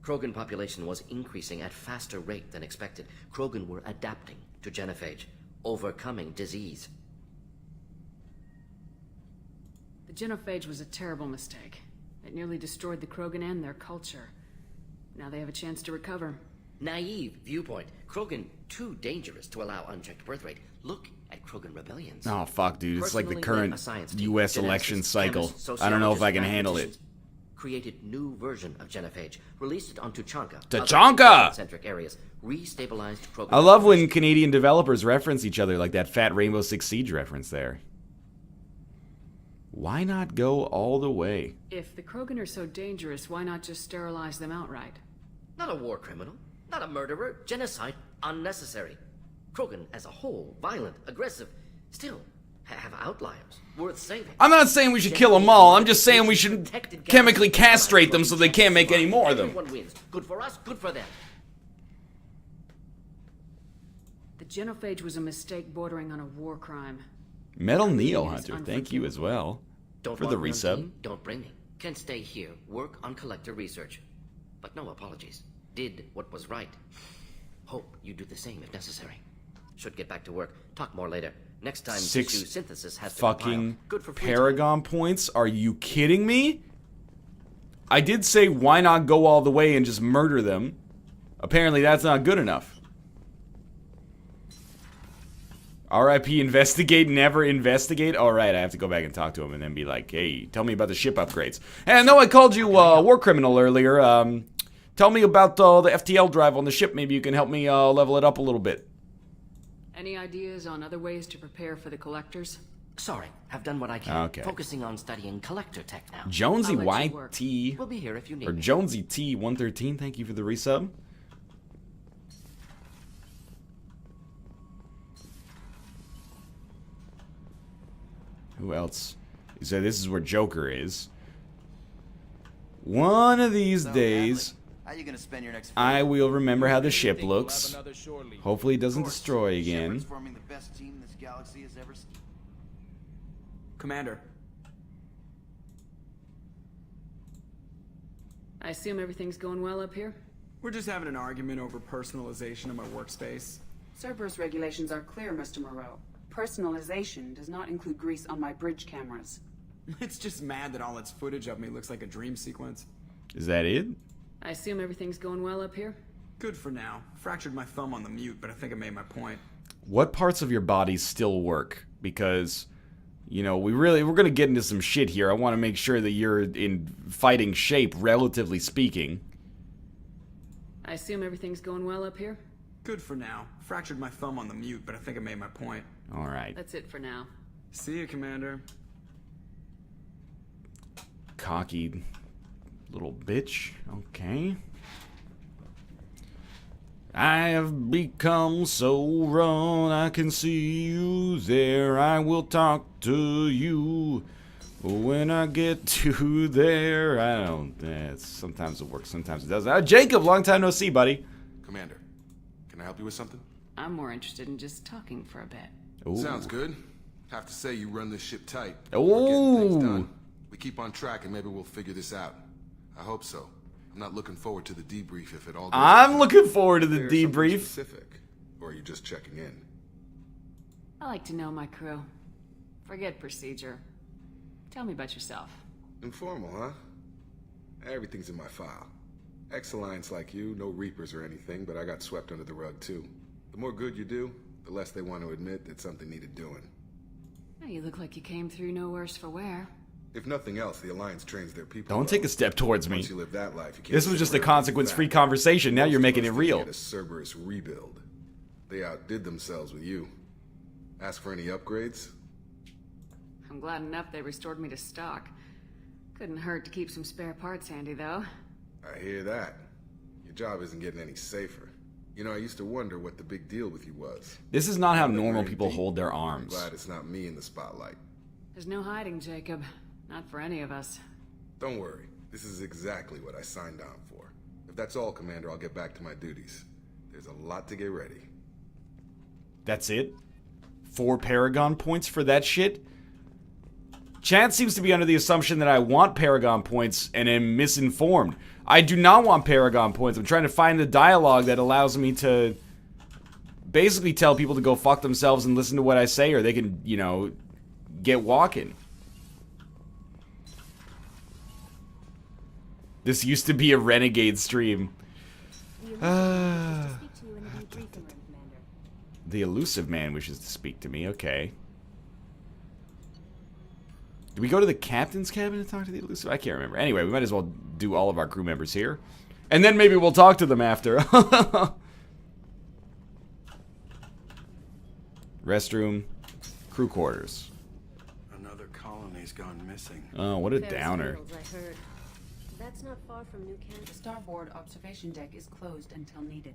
J: Krogan population was increasing at faster rate than expected. Krogan were adapting to genophage, overcoming disease.
C: The genophage was a terrible mistake. It nearly destroyed the Krogan and their culture. Now they have a chance to recover.
J: Naive viewpoint. Krogan too dangerous to allow unchecked birth rate. Look at Krogan rebellions.
A: Oh, fuck, dude. It's like the
J: Personally led
A: current
J: a science team,
A: U.S.
J: geneticists,
A: election cycle.
J: chemists,
A: I don't know if I can
J: sociologists,
A: handle it.
J: mathematicians. Created new version of genophage, released it on Tuchanka.
A: Tuchanka!
J: Centric areas, restabilized Krogan.
A: I love when Canadian developers reference each other like that fat Rainbow Six Siege reference there. Why not go all the way?
C: If the Krogan are so dangerous, why not just sterilize them outright?
J: Not a war criminal. Not a murderer. Genocide, unnecessary. Krogan as a whole, violent, aggressive, still have outliers worth saving.
A: I'm not saying we should kill them all. I'm just saying we should chemically castrate them so they can't make any more of them.
J: Everyone wins. Good for us, good for them.
C: The genophage was a mistake bordering on a war crime.
A: Metal Neo Hunter, thank you as well.
J: Don't
A: for the
J: want me on
A: resub.
J: team? Don't bring me. Can stay here, work on collector research. But no apologies. Did what was right. Hope you do the same if necessary. Should get back to work. Talk more later. Next time, tissue synthesis has to
A: fucking
J: good for
A: Paragon points? Are you kidding me? I did say why not go all the way and just murder them. Apparently that's not good enough. RIP investigate, never investigate? Alright, I have to go back and talk to him and then be like, hey, tell me about the ship upgrades. And I know I called you war criminal earlier. Tell me about the FTL drive on the ship. Maybe you can help me level it up a little bit.
C: Any ideas on other ways to prepare for the collectors?
J: Sorry, have done what I can.
A: Okay.
J: Focusing on studying collector tech now.
A: Jonesy
C: I'll let you work.
A: YT
J: We'll be here if you need
A: or
J: me.
A: Jonesy T113, thank you for the resub. Who else? So this is where Joker is. One of these days,
K: how you gonna spend your next
A: I will remember how the ship looks. Hopefully it doesn't destroy again.
K: forming the best team this galaxy has ever seen.
L: Commander.
C: I assume everything's going well up here?
L: We're just having an argument over personalization of my workspace.
M: Cerberus regulations are clear, Mr. Moreau. Personalization does not include grease on my bridge cameras.
L: It's just mad that all its footage of me looks like a dream sequence.
A: Is that it?
C: I assume everything's going well up here?
L: Good for now. Fractured my thumb on the mute, but I think I made my point.
A: What parts of your body still work? Because, you know, we're gonna get into some shit here. I want to make sure that you're in fighting shape, relatively speaking.
C: I assume everything's going well up here?
L: Good for now. Fractured my thumb on the mute, but I think I made my point.
A: Alright.
C: That's it for now.
L: See you, Commander.
A: Cocky little bitch. Okay. I have become so wrong, I can see you there. I will talk to you when I get to there. I don't. Sometimes it works, sometimes it doesn't. Jacob, long time no see, buddy.
N: Commander, can I help you with something?
C: I'm more interested in just talking for a bit.
A: Ooh.
N: Sounds good. Have to say you run this ship tight.
A: Ooh.
N: We're getting things done. We keep on track and maybe we'll figure this out. I hope so. I'm not looking forward to the debrief if it all goes
A: I'm looking forward to the debrief.
N: Specific, or are you just checking in?
C: I like to know my crew. Forget procedure. Tell me about yourself.
N: Informal, huh? Everything's in my file. Ex-Alliance like you, no Reapers or anything, but I got swept under the rug too. The more good you do, the less they want to admit that something needed doing.
C: Oh, you look like you came through no worse for wear.
N: If nothing else, the Alliance trains their people.
A: Don't take a step towards me.
N: Once you live that life, you can't
A: This was just a consequence-free conversation. Now you're making it real.
N: Get a Cerberus rebuild. They outdid themselves with you. Ask for any upgrades?
C: I'm glad enough they restored me to stock. Couldn't hurt to keep some spare parts handy, though.
N: I hear that. Your job isn't getting any safer. You know, I used to wonder what the big deal with you was.
A: This is not how normal people hold their arms.
N: I'm glad it's not me in the spotlight.
C: There's no hiding, Jacob. Not for any of us.
N: Don't worry. This is exactly what I signed on for. If that's all, Commander, I'll get back to my duties. There's a lot to get ready.
A: That's it? 4 Paragon points for that shit? Chad seems to be under the assumption that I want Paragon points and am misinformed. I do not want Paragon points. I'm trying to find the dialogue that allows me to basically tell people to go fuck themselves and listen to what I say, or they can, you know, get walking. This used to be a Renegade stream. The elusive man wishes to speak to me. Okay. Do we go to the captain's cabin to talk to the elusive? I can't remember. Anyway, we might as well do all of our crew members here. And then maybe we'll talk to them after. Restroom. Crew quarters.
K: Another colony's gone missing.
A: Oh, what a downer.
F: That's not far from New Camp.
M: The starboard observation deck is closed until needed.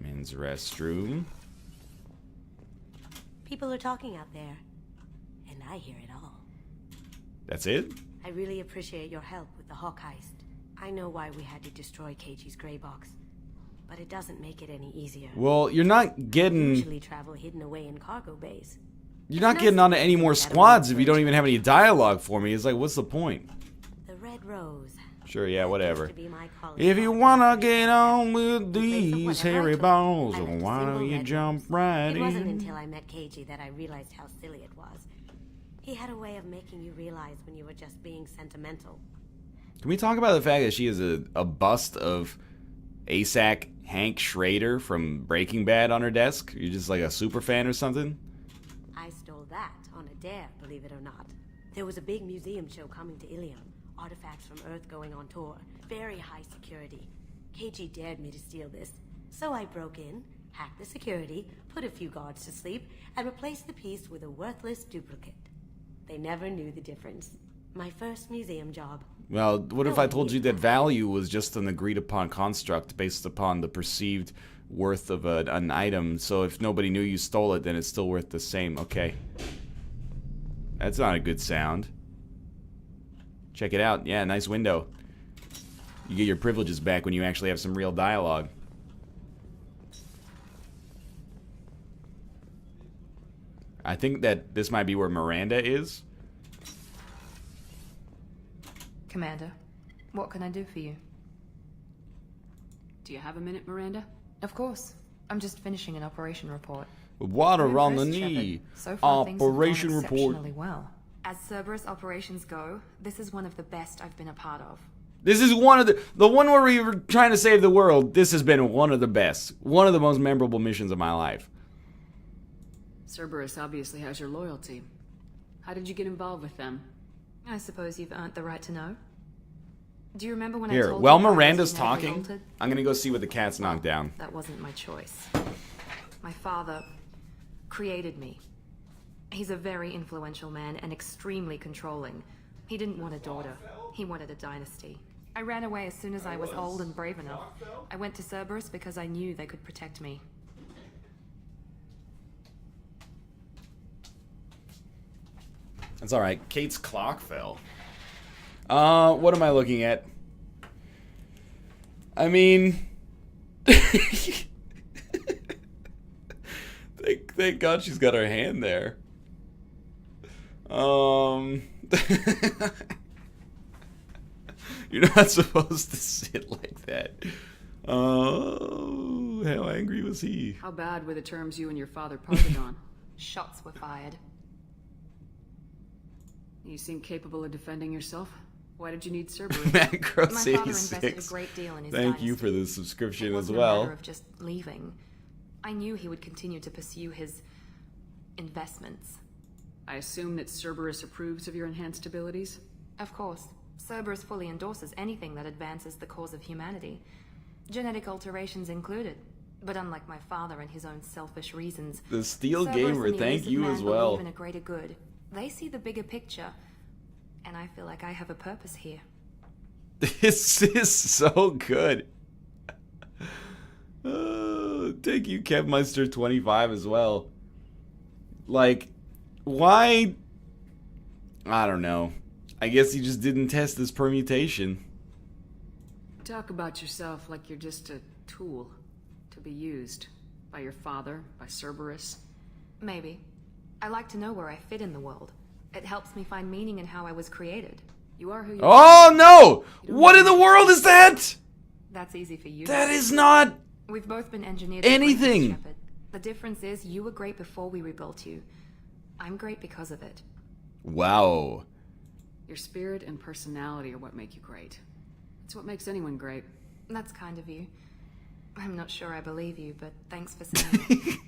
A: Men's restroom.
F: People are talking out there, and I hear it all.
A: That's it?
F: I really appreciate your help with the Hawk heist. I know why we had to destroy Keiji's gray box, but it doesn't make it any easier.
A: Well, you're not getting...
F: We usually travel hidden away in cargo bays.
A: You're not getting onto any more squads if you don't even have any dialogue for me. It's like, what's the point?
F: The Red Rose.
A: Sure, yeah, whatever. If you wanna get on with these hairy balls, why don't you jump right in?
F: It wasn't until I met Keiji that I realized how silly it was. He had a way of making you realize when you were just being sentimental.
A: Can we talk about the fact that she is a bust of ASAC Hank Schrader from Breaking Bad on her desk? You're just like a super fan or something?
F: I stole that on a dare, believe it or not. There was a big museum show coming to Ilium. Artifacts from Earth going on tour. Very high security. Keiji dared me to steal this. So I broke in, hacked the security, put a few guards to sleep, and replaced the piece with a worthless duplicate. They never knew the difference. My first museum job.
A: Well, what if I told you that value was just an agreed-upon construct based upon the perceived worth of an item, so if nobody knew you stole it, then it's still worth the same. Okay. That's not a good sound. Check it out. Yeah, nice window. You get your privileges back when you actually have some real dialogue. I think that this might be where Miranda is.
I: Commander, what can I do for you?
C: Do you have a minute, Miranda?
I: Of course. I'm just finishing an operation report.
A: Water on the
I: Shepard.
A: knee.
I: So far, things have gone
A: Operation report.
I: exceptionally well. As Cerberus operations go, this is one of the best I've been a part of.
A: This is one of the one where we were trying to save the world. This has been one of the best. One of the most memorable missions of my life.
C: Cerberus obviously has your loyalty. How did you get involved with them?
I: I suppose you've earned the right to know. Do you remember when I
A: Here,
I: told
A: while
I: you I was
A: Miranda's
I: genetically
A: talking,
I: altered?
A: I'm gonna go see what the cat's knocked down.
I: That wasn't my choice. My father created me. He's a very influential man and extremely controlling. He didn't want a daughter. He wanted a dynasty. I ran away as soon as I was old and brave enough. I went to Cerberus because I knew they could protect me.
A: That's alright. Kate's clock fell. What am I looking at? I mean... Thank God she's got her hand there. You're not supposed to sit like that. Oh, how angry was he?
C: How bad were the terms you and your father parted on?
I: Shots were fired.
C: You seem capable of defending yourself. Why did you need Cerberus?
A: Macros
I: My father
A: 86.
I: invested a great deal in his
A: Thank
I: dynasty.
A: you for the subscription
I: It
A: as
I: wasn't a
A: well.
I: matter of just leaving. I knew he would continue to pursue his investments.
C: I assume that Cerberus approves of your enhanced abilities?
I: Of course. Cerberus fully endorses anything that advances the cause of humanity. Genetic alterations included. But unlike my father and his own selfish reasons,
A: The Steel
I: Cerberus
A: Gamer,
I: and the
A: thank
I: Illicit
A: you
I: Man
A: as well.
I: believe in a greater good. They see the bigger picture. And I feel like I have a purpose here.
A: This is so good. Thank you, KevMeister25 as well. Like, why? I don't know. I guess he just didn't test this permutation.
C: Talk about yourself like you're just a tool to be used by your father, by Cerberus.
I: Maybe. I like to know where I fit in the world. It helps me find meaning in how I was created.
C: You are who you
A: Oh no! What in the world is that?
I: That's easy for you.
A: That is not
I: We've both been engineered
A: anything.
I: for greatness, Shepard. The difference is you were great before we rebuilt you. I'm great because of it.
A: Wow.
C: Your spirit and personality are what make you great. It's what makes anyone great.
I: That's kind of you. I'm not sure I believe you, but thanks for saying it.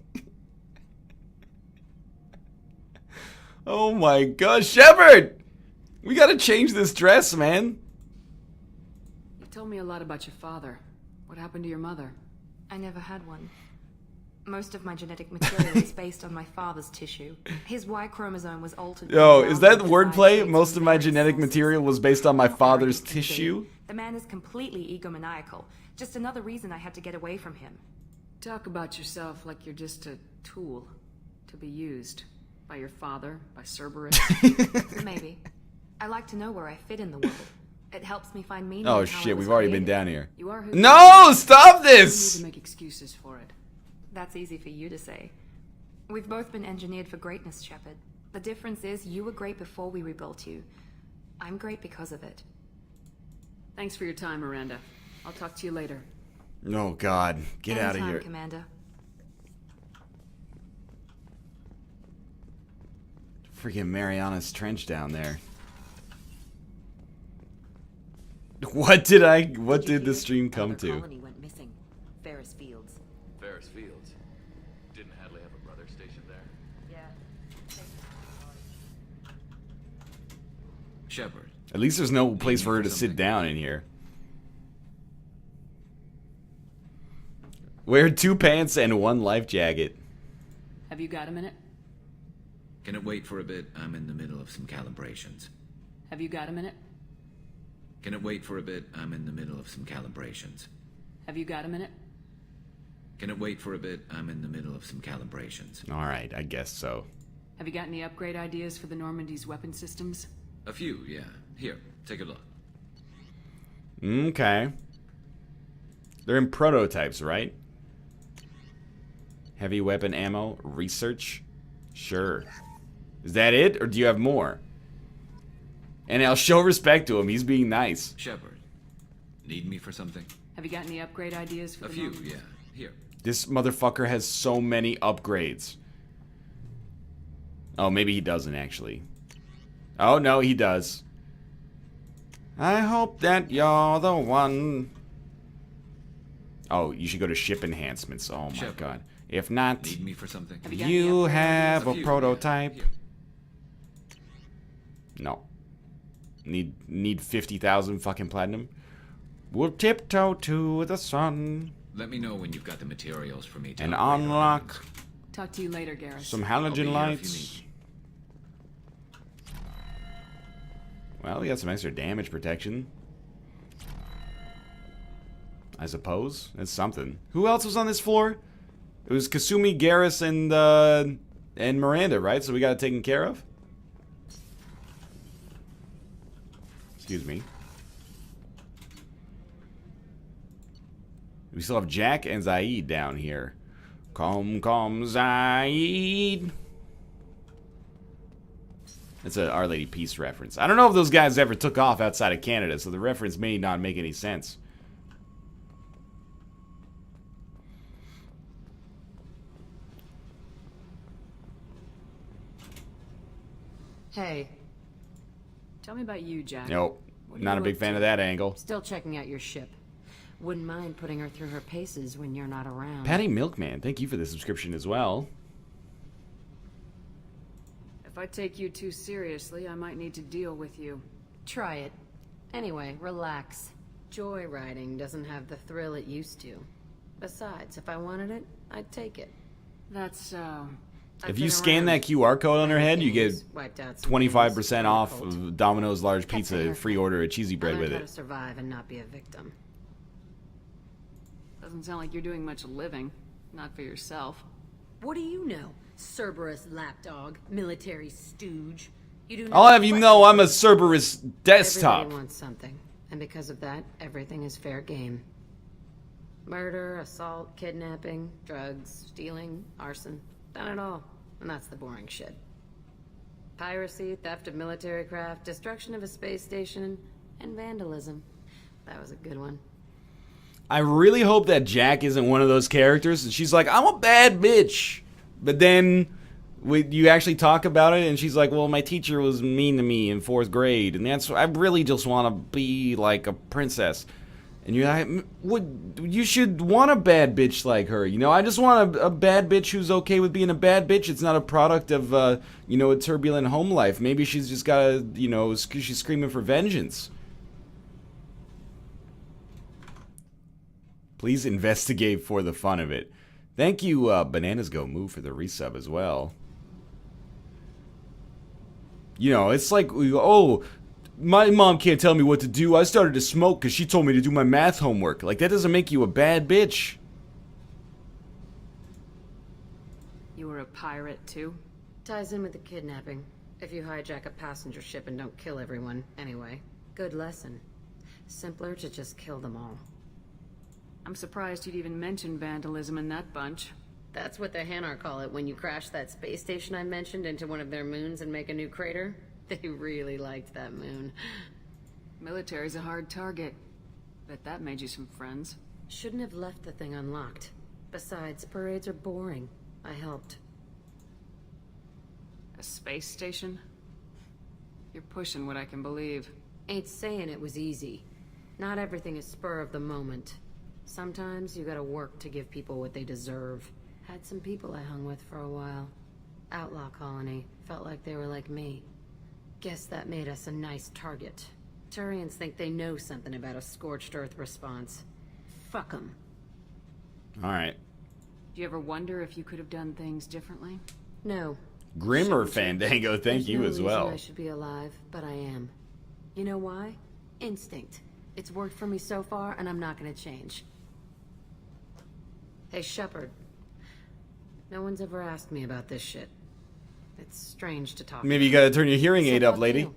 A: Oh my gosh, Shepard! We gotta change this dress, man.
C: You told me a lot about your father. What happened to your mother?
I: I never had one. Most of my genetic material is based on my father's tissue. His Y chromosome was altered.
A: Yo, is that wordplay? Most of my genetic material was based on my father's tissue?
I: The man is completely egomaniacal. Just another reason I had to get away from him.
C: Talk about yourself like you're just a tool to be used by your father, by Cerberus.
I: Maybe. I like to know where I fit in the world. It helps me find meaning.
A: Oh shit, we've already been down here.
C: You are who
A: No, stop this!
C: You need to make excuses for it.
I: That's easy for you to say. We've both been engineered for greatness, Shepard. The difference is you were great before we rebuilt you. I'm great because of it.
C: Thanks for your time, Miranda. I'll talk to you later.
A: Oh god, get out of here.
I: Commander.
A: Freaking Mariana's Trench down there. What did the stream come to?
E: Colony went missing. Ferris Fields.
O: Ferris Fields? Didn't Hadley have a brother stationed there?
E: Yeah.
O: Shepard.
A: At least there's no place for her to sit down in here. Wear 2 pants and 1 life jacket.
C: Have you got a minute?
O: Can it wait for a bit? I'm in the middle of some calibrations.
C: Have you got a minute?
O: Can it wait for a bit? I'm in the middle of some calibrations.
C: Have you got a minute?
O: Can it wait for a bit? I'm in the middle of some calibrations.
A: Alright, I guess so.
C: Have you got any upgrade ideas for the Normandy's weapon systems?
O: A few, yeah. Here, take a look.
A: Okay. They're in prototypes, right? Heavy weapon ammo, research? Sure. Is that it, or do you have more? And I'll show respect to him, he's being nice.
O: Shepard, need me for something?
C: Have you got any upgrade ideas for
O: a
C: the
O: few,
C: Normandy?
O: yeah. Here.
A: This motherfucker has so many upgrades. Oh, maybe he doesn't actually. Oh, no, he does. I hope that you're the one. Oh, you should go to ship enhancements. Oh my god. If not,
O: need me for something?
A: You have a prototype. No. Need 50,000 fucking platinum. We'll tiptoe to the sun.
O: Let me know when you've got the materials for me to
A: and unlock.
C: Talk to you later, Garrus.
A: Some halogen lights. Well, we got some extra damage protection. I suppose. That's something. Who else was on this floor? It was Kasumi, Garrus, and Miranda, right? So we got it taken care of? Excuse me. We still have Jack and Zaid down here. Come, Zaid. That's a Our Lady Peace reference. I don't know if those guys ever took off outside of Canada, so the reference may not make any sense.
E: Hey.
C: Tell me about you, Jack.
A: Nope. Not a big fan of that angle.
E: Still checking out your ship. Wouldn't mind putting her through her paces when you're not around.
A: Patty Milkman, thank you for the subscription as well.
C: If I take you too seriously, I might need to deal with you.
E: Try it. Anyway, relax. Joyriding doesn't have the thrill it used to. Besides, if I wanted it, I'd take it.
C: That's,
A: If you scan that QR code on her head, you get 25% off of Domino's large pizza, free order a cheesy bread with
E: How to
A: it.
E: survive and not be a victim.
C: Doesn't sound like you're doing much living. Not for yourself.
E: What do you know? Cerberus lapdog, military stooge. You do.
A: I'll have you know I'm a Cerberus desktop.
E: Everybody wants something, and because of that, everything is fair game. Murder, assault, kidnapping, drugs, stealing, arson. Done it all. And that's the boring shit. Piracy, theft of military craft, destruction of a space station, and vandalism. That was a good one.
A: I really hope that Jack isn't one of those characters and she's like, I'm a bad bitch. But then you actually talk about it and she's like, well, my teacher was mean to me in 4th grade. And I really just want to be like a princess. And you're like, you should want a bad bitch like her. You know, I just want a bad bitch who's okay with being a bad bitch. It's not a product of, you know, a turbulent home life. Maybe she's just got to, you know, she's screaming for vengeance. Please investigate for the fun of it. Thank you, Bananas Go Move, for the resub as well. You know, it's like, oh, my mom can't tell me what to do. I started to smoke because she told me to do my math homework. Like, that doesn't make you a bad bitch.
C: You were a pirate, too?
E: Ties in with the kidnapping. If you hijack a passenger ship and don't kill everyone, anyway. Good lesson. Simpler to just kill them all.
C: I'm surprised you'd even mention vandalism in that bunch.
E: That's what the Hanar call it when you crash that space station I mentioned into one of their moons and make a new crater. They really liked that moon.
C: Military's a hard target. Bet that made you some friends.
E: Shouldn't have left the thing unlocked. Besides, parades are boring. I helped.
C: A space station? You're pushing what I can believe.
E: Ain't saying it was easy. Not everything is spur of the moment. Sometimes you gotta work to give people what they deserve. Had some people I hung with for a while. Outlaw colony. Felt like they were like me. Guess that made us a nice target. Turians think they know something about a scorched earth response. Fuck them.
A: Alright.
C: Do you ever wonder if you could have done things differently?
E: No.
A: Grimmer Fandango, thank you as well.
E: I should be alive, but I am. You know why? Instinct. It's worked for me so far, and I'm not gonna change. Hey, Shepard. No one's ever asked me about this shit. It's strange to talk
A: Maybe you gotta turn your hearing aid up, lady.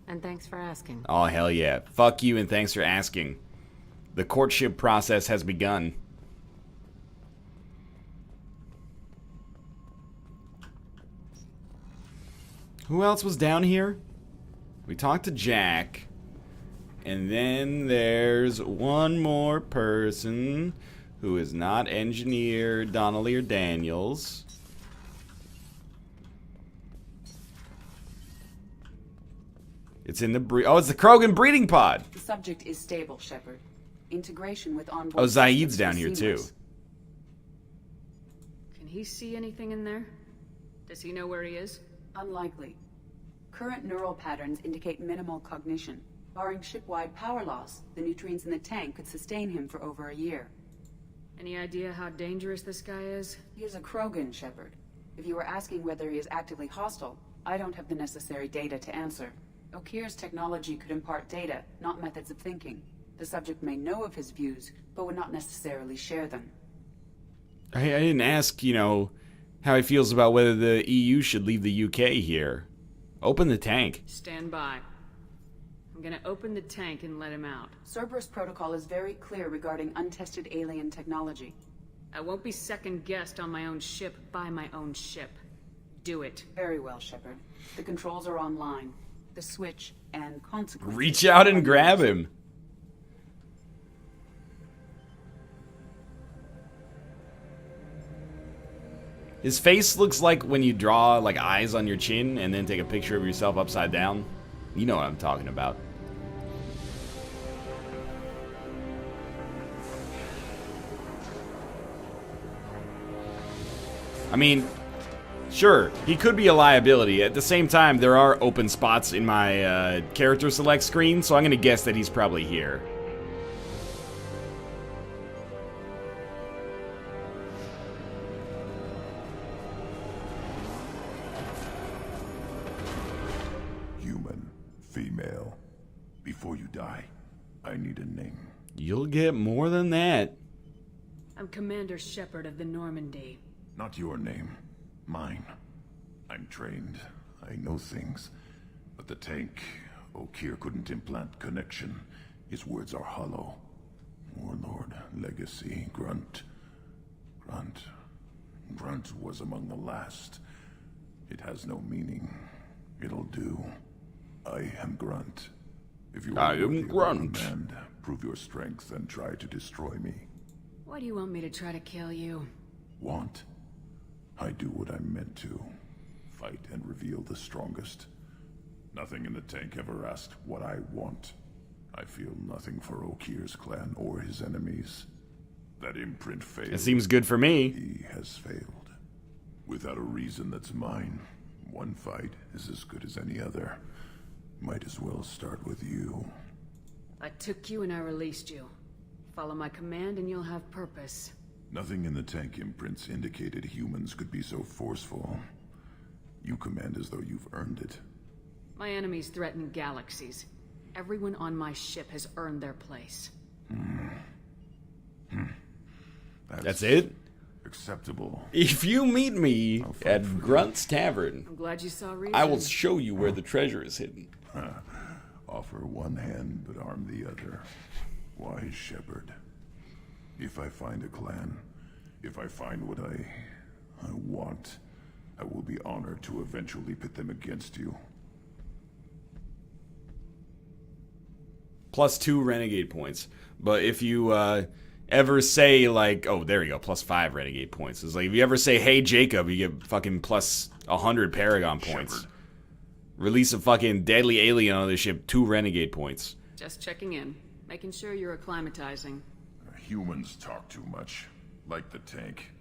E: And thanks for asking.
A: Oh, hell yeah. Fuck you and thanks for asking. The courtship process has begun. Who else was down here? We talked to Jack. And then there's one more person who is not Engineer Donnelly or Daniels. It's in the it's the Krogan breeding pod.
M: The subject is stable, Shepard. Integration with onboard.
A: Oh, Zaid's down here too.
C: Can he see anything in there? Does he know where he is?
M: Unlikely. Current neural patterns indicate minimal cognition. Barring ship-wide power loss, the nutrients in the tank could sustain him for over a year.
C: Any idea how dangerous this guy is?
M: He is a Krogan, Shepard. If you were asking whether he is actively hostile, I don't have the necessary data to answer. Okeer's technology could impart data, not methods of thinking. The subject may know of his views, but would not necessarily share them.
A: I didn't ask, you know, how he feels about whether the EU should leave the UK here. Open the tank.
C: Stand by. I'm gonna open the tank and let him out.
M: Cerberus protocol is very clear regarding untested alien technology.
C: I won't be second-guessed on my own ship by my own ship. Do it.
M: Very well, Shepard. The controls are online. The switch and consequences.
A: Reach out and grab him. His face looks like when you draw like eyes on your chin and then take a picture of yourself upside down. You know what I'm talking about. I mean, sure, he could be a liability. At the same time, there are open spots in my character select screen, so I'm going to guess that he's probably here.
D: Human, female. Before you die, I need a name.
A: You'll get more than that.
C: I'm Commander Shepard of the Normandy.
D: Not your name. Mine. I'm trained. I know things. But the tank, Okeer couldn't implant connection. His words are hollow. Warlord, legacy, Grunt. Grunt was among the last. It has no meaning. It'll do. I am Grunt. If you are worthy of command, prove your strength and try to destroy me.
C: Why do you want me to try to kill you?
D: Want? I do what I'm meant to. Fight and reveal the strongest. Nothing in the tank ever asked what I want. I feel nothing for Okeer's clan or his enemies. That imprint failed.
A: It seems good for me.
D: He has failed. Without a reason that's mine. One fight is as good as any other. Might as well start with you.
C: I took you and I released you. Follow my command and you'll have purpose.
P: Nothing in the tank imprints indicated humans could be so forceful. You command as though you've earned it.
C: My enemies threaten galaxies. Everyone on my ship has earned their place.
A: That's it?
P: Acceptable.
A: If you meet me at Grunt's Tavern,
C: I'm glad you saw reason.
A: I will show you where the treasure is hidden.
P: Offer one hand, but arm the other. Wise shepherd. If I find a clan, if I find what I want, I will be honored to eventually pit them against you.
A: +2 renegade points. But if you ever say, like, oh, there you go, +5 renegade points. It's like, if you ever say, hey, Jacob, you get fucking +100 paragon points.
P: Shepherd.
A: Release a fucking deadly alien on the ship, 2 renegade points.
C: Just checking in. Making sure you're acclimatizing.
P: Humans talk too much. Like the tank.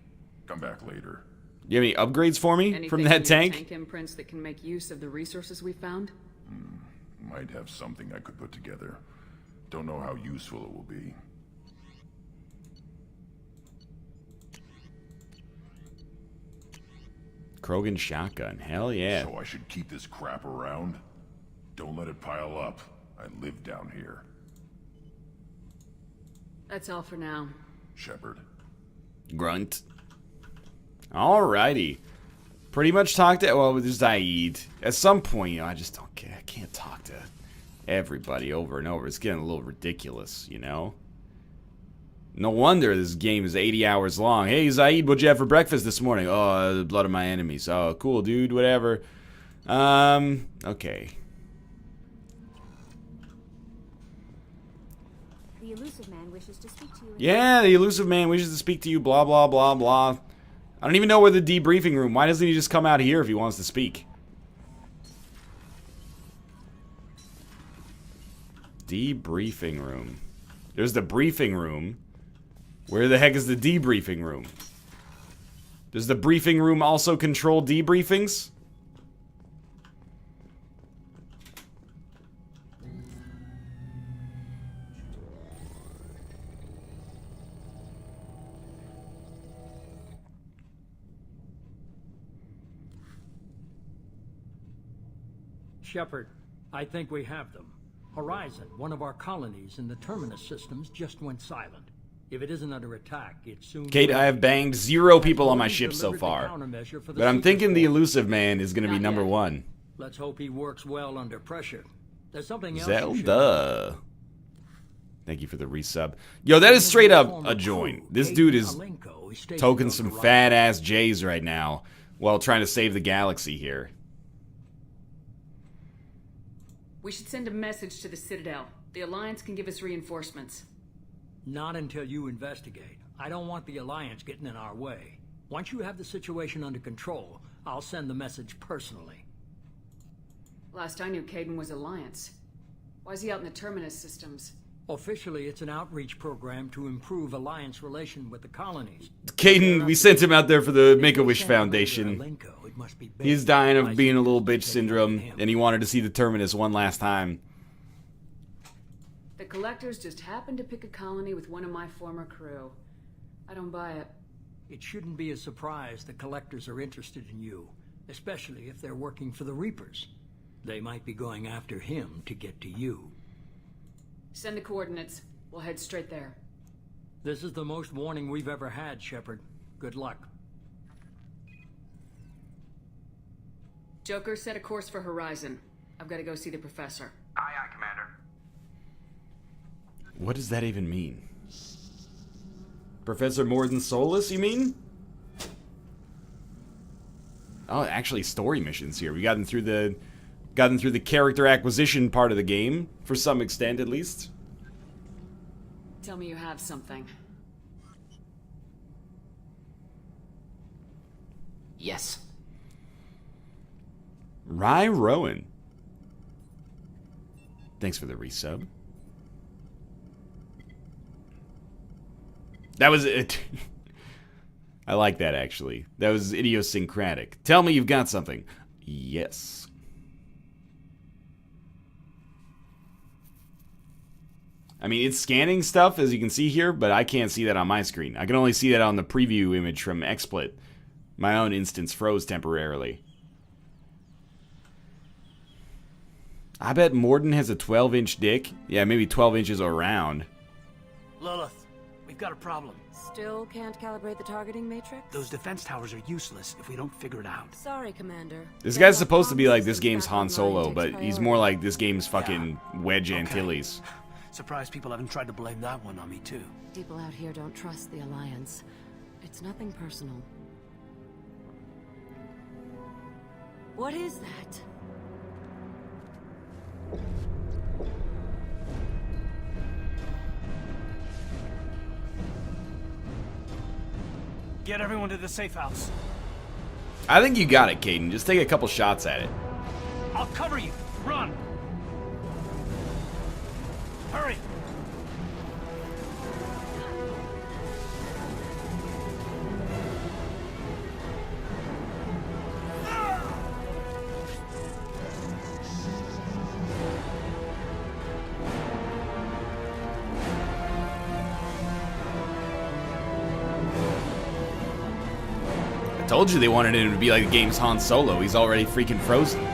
P: Come back later.
A: You have any upgrades for me
C: Anything
A: from that
C: in your
A: tank?
C: tank imprints that can make use of the resources we found?
P: Might have something I could put together. Don't know how useful it will be.
A: Krogan shotgun. Hell yeah.
P: So I should keep this crap around? Don't let it pile up. I live down here.
C: That's all for now.
P: Shepherd.
A: Grunt. Alrighty. Pretty much talked to, well, with Zaid. At some point, you know, I just don't care. I can't talk to everybody over and over. It's getting a little ridiculous, you know? No wonder this game is 80 hours long. Hey, Zaid, what'd you have for breakfast this morning? Oh, the blood of my enemies. Oh, cool, dude, whatever. Okay.
Q: The elusive man wishes to speak to you.
A: Yeah, the elusive man wishes to speak to you, blah, blah, blah, blah. I don't even know where the debriefing room. Why doesn't he just come out here if he wants to speak? Debriefing room. There's the briefing room. Where the heck is the debriefing room? Does the briefing room also control debriefings?
R: Shepard, I think we have them. Horizon, one of our colonies in the Terminus systems, just went silent. If it isn't under attack, it soon...
A: Kate, I have banged 0 people on my ship so far. But I'm thinking the elusive man is going to be number 1.
R: Let's hope he works well under pressure. There's something else.
A: Zelda. Thank you for the resub. Yo, that is straight up a join. This dude is toking some fat ass J's right now while trying to save the galaxy here.
C: We should send a message to the Citadel. The Alliance can give us reinforcements.
R: Not until you investigate. I don't want the Alliance getting in our way. Once you have the situation under control, I'll send the message personally.
C: Last I knew, Caden was Alliance. Why is he out in the Terminus systems?
R: Officially, it's an outreach program to improve Alliance relation with the colonies.
A: Caden, we sent him out there for the Make-A-Wish Foundation. He's dying of being a little bitch syndrome, and he wanted to see the Terminus one last time.
C: The Collectors just happened to pick a colony with one of my former crew. I don't buy it.
R: It shouldn't be a surprise the Collectors are interested in you, especially if they're working for the Reapers. They might be going after him to get to you.
C: Send the coordinates. We'll head straight there.
R: This is the most warning we've ever had, Shepard. Good luck.
C: Joker, set a course for Horizon. I've got to go see the professor.
S: Aye, aye, Commander.
A: What does that even mean? Professor Morden Solus, you mean? Oh, actually story missions here. We got them through the character acquisition part of the game, for some extent at least.
C: Tell me you have something.
J: Yes.
A: Rye Rowan. Thanks for the resub. That was it. I like that, actually. That was idiosyncratic. Tell me you've got something. Yes. I mean, it's scanning stuff, as you can see here, but I can't see that on my screen. I can only see that on the preview image from XSplit. My own instance froze temporarily. I bet Morden has a 12-inch dick. Yeah, maybe 12 inches around.
B: Lilith, we've got a problem.
E: Still can't calibrate the targeting matrix?
B: Those defense towers are useless if we don't figure it out.
E: Sorry, Commander.
A: This guy's supposed to be like this game's Han Solo, but he's more like this game's fucking Wedge Antilles.
B: Surprised people haven't tried to blame that one on me, too.
E: People out here don't trust the Alliance. It's nothing personal. What is that?
B: Get everyone to the safe house.
A: I think you got it, Caden. Just take a couple shots at it.
B: I'll cover you. Run. Hurry.
A: I told you they wanted him to be like the game's Han Solo. He's already freaking frozen.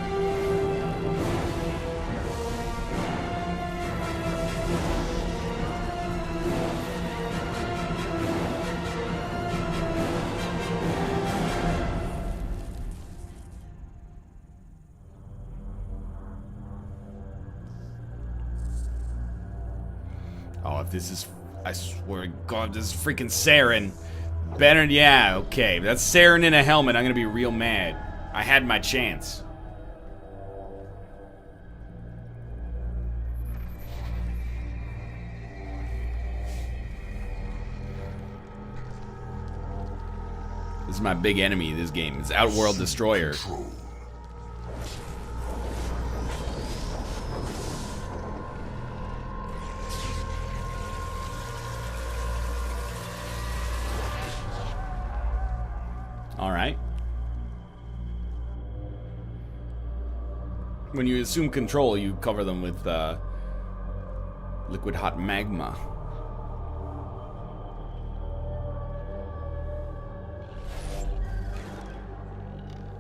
A: Oh, if this is... I swear to God, this is freaking Saren. Better, yeah, okay. But that's Saren in a helmet. I'm gonna be real mad. I had my chance. This is my big enemy in this game. It's Outworld Destroyer. Alright. When you assume control, you cover them with liquid hot magma.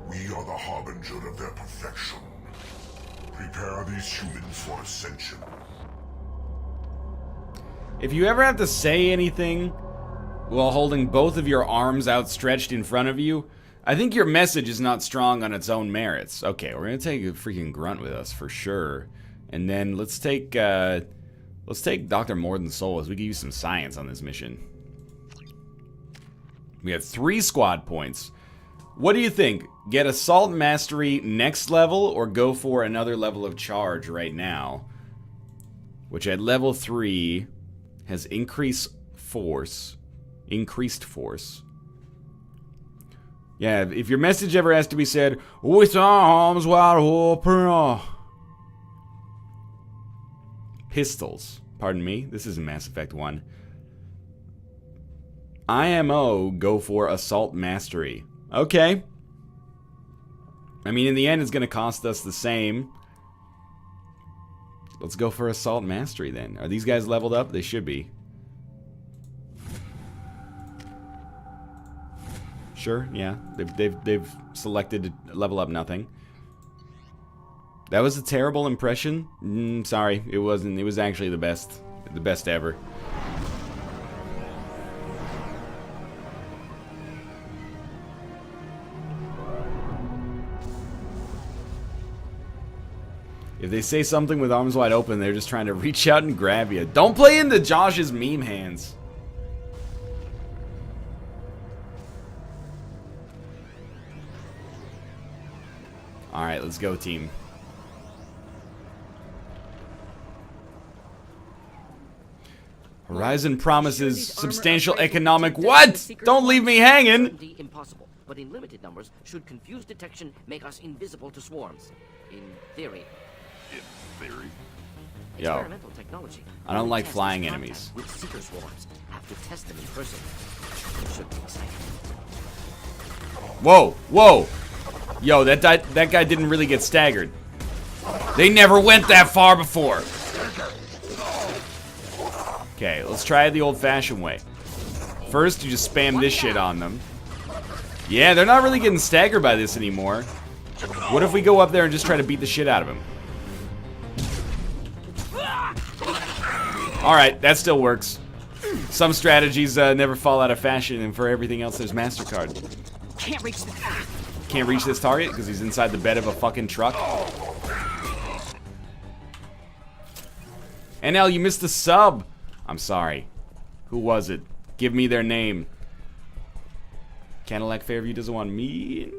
P: We are the harbinger of their perfection. Prepare these humans for ascension.
A: If you ever have to say anything while holding both of your arms outstretched in front of you, I think your message is not strong on its own merits. Okay, we're gonna take a freaking grunt with us for sure, and then let's take Dr. Morden's soul as we can use some science on this mission. We have 3 squad points. What do you think? Get Assault Mastery next level, or go for another level of charge right now? Which at level 3 has increased force. Yeah, if your message ever has to be said, with arms wide open. Pistols. Pardon me, this is Mass Effect 1. IMO, go for Assault Mastery. Okay. I mean, in the end, it's going to cost us the same. Let's go for Assault Mastery then. Are these guys leveled up? They should be. Sure, yeah. They've selected level up nothing. That was a terrible impression. Sorry, it wasn't. It was actually the best ever. If they say something with arms wide open, they're just trying to reach out and grab you. Don't play into Josh's meme hands. Alright, let's go, team. Horizon promises substantial economic... What? Don't leave me hanging!
J: Impossible, but in limited numbers, should confused detection make us invisible to swarms. In theory.
P: In theory?
A: Yo,
J: Experimental technology.
A: I don't like
J: Test
A: flying
J: contact
A: enemies.
J: With seeker swarms. Have to test them in person. It should be exciting.
A: Whoa, whoa! Yo, that guy didn't really get staggered. They never went that far before. Okay, let's try it the old-fashioned way. First, you just spam this shit on them. Yeah, they're not really getting staggered by this anymore. What if we go up there and just try to beat the shit out of him? Alright, that still works. Some strategies never fall out of fashion, and for everything else, there's MasterCard.
C: Can't reach the...
A: Can't reach this target because he's inside the bed of a fucking truck. NL, you missed the sub. I'm sorry. Who was it? Give me their name. Cadillac Fairview doesn't want me in.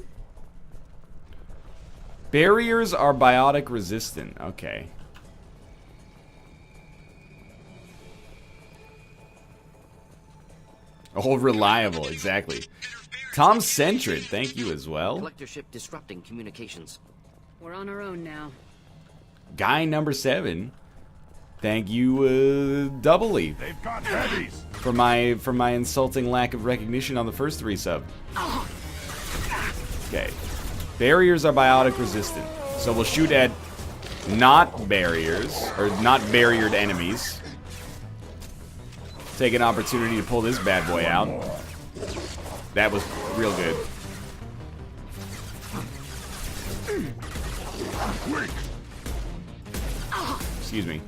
A: Barriers are biotic resistant. Okay. Oh, reliable, exactly. Tom Centrid, thank you as well.
J: Collector ship disrupting communications.
C: We're on our own now.
A: Guy number 7, thank you doubly.
P: They've got heavies.
A: For my insulting lack of recognition on the first 3 sub. Okay. Barriers are biotic resistant. So we'll shoot at not barriers, or not barriered enemies. Take an opportunity to pull this bad boy out. That was real good. Excuse me.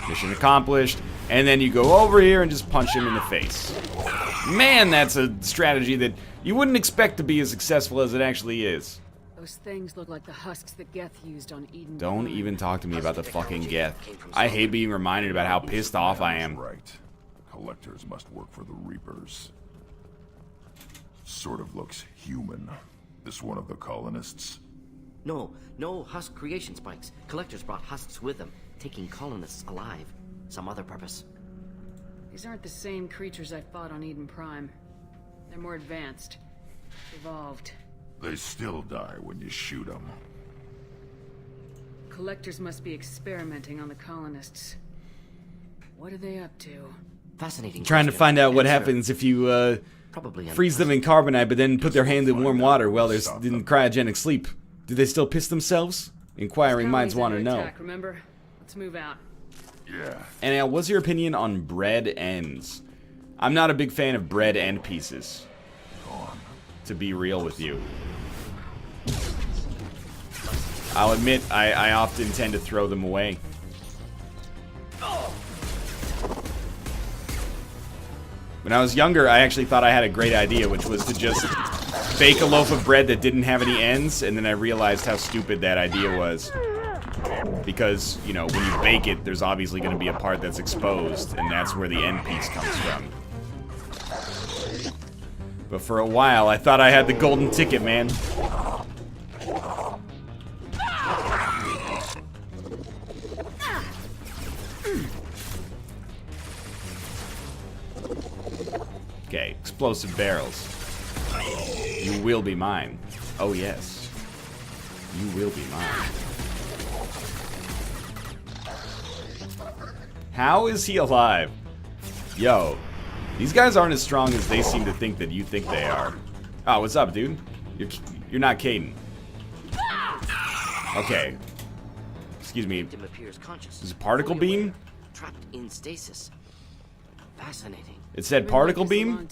A: Mission accomplished. And then you go over here and just punch him in the face. Man, that's a strategy that you wouldn't expect to be as successful as it actually is.
C: Those things look like the husks that Geth used on Eden.
A: Don't even talk to me about the fucking Geth. I hate being reminded about how pissed off I am.
P: Right. Collectors must work for the Reapers. Sort of looks human. This one of the colonists?
J: No husk creation spikes. Collectors brought husks with them, taking colonists alive. Some other purpose.
C: These aren't the same creatures I fought on Eden Prime. They're more advanced. Evolved.
P: They still die when you shoot them.
C: Collectors must be experimenting on the colonists. What are they up to?
J: Fascinating.
A: Trying to find out what happens if you freeze them in carbonite, but then put their hands in warm water while they're in cryogenic sleep. Do they still piss themselves? Inquiring minds want to know.
C: Attack, remember? Let's move out.
P: Yeah.
A: And now, what's your opinion on bread ends? I'm not a big fan of bread end pieces. To be real with you. I'll admit, I often tend to throw them away. When I was younger, I actually thought I had a great idea, which was to just bake a loaf of bread that didn't have any ends, and then I realized how stupid that idea was. Because, you know, when you bake it, there's obviously going to be a part that's exposed, and that's where the end piece comes from. But for a while, I thought I had the golden ticket, man. Okay, explosive barrels. You will be mine. Oh, yes. You will be mine. How is he alive? Yo, these guys aren't as strong as they seem to think that you think they are. Oh, what's up, dude? You're not Caden. Okay. Excuse me. Is it particle beam?
J: Trapped in stasis. Fascinating.
A: It said particle beam?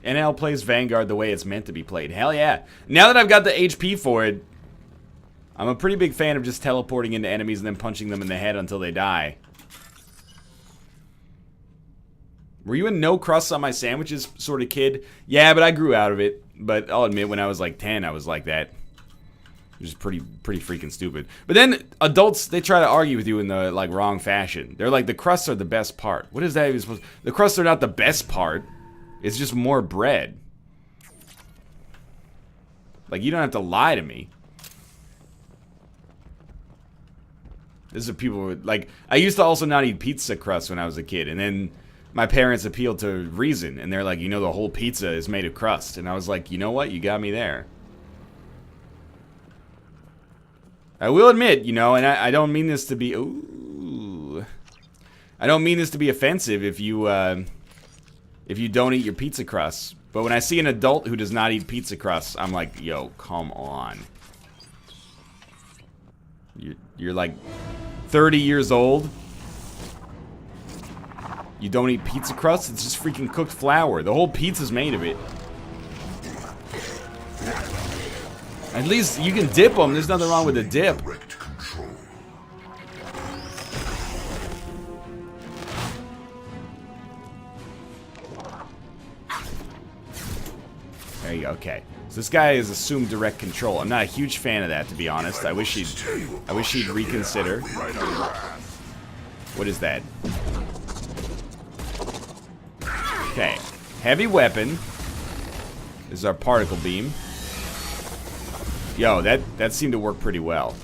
A: NL plays Vanguard the way it's meant to be played. Hell yeah. Now that I've got the HP for it, I'm a pretty big fan of just teleporting into enemies and then punching them in the head until they die. Were you a no crusts on my sandwiches sort of kid? Yeah, but I grew out of it. But I'll admit, when I was like 10, I was like that. It was pretty freaking stupid. But then adults, they try to argue with you in the like wrong fashion. They're like, the crusts are the best part. What is that even supposed to? The crusts are not the best part. It's just more bread. Like, you don't have to lie to me. This is what people would like. I used to also not eat pizza crust when I was a kid, and then my parents appealed to reason, and they're like, you know, the whole pizza is made of crust, and I was like, you know what, you got me there. I will admit, you know, and I don't mean this to be, ooh, I don't mean this to be offensive if you if you don't eat your pizza crusts. But when I see an adult who does not eat pizza crusts, I'm like, yo, come on. You're like 30 years old. You don't eat pizza crust? It's just freaking cooked flour. The whole pizza's made of it. At least you can dip them. There's nothing wrong with a dip. There you go. Okay. So this guy is assumed direct control. I'm not a huge fan of that, to be honest. I wish he'd reconsider. What is that? Okay. Heavy weapon. This is our particle beam. Yo, that seemed to work pretty well.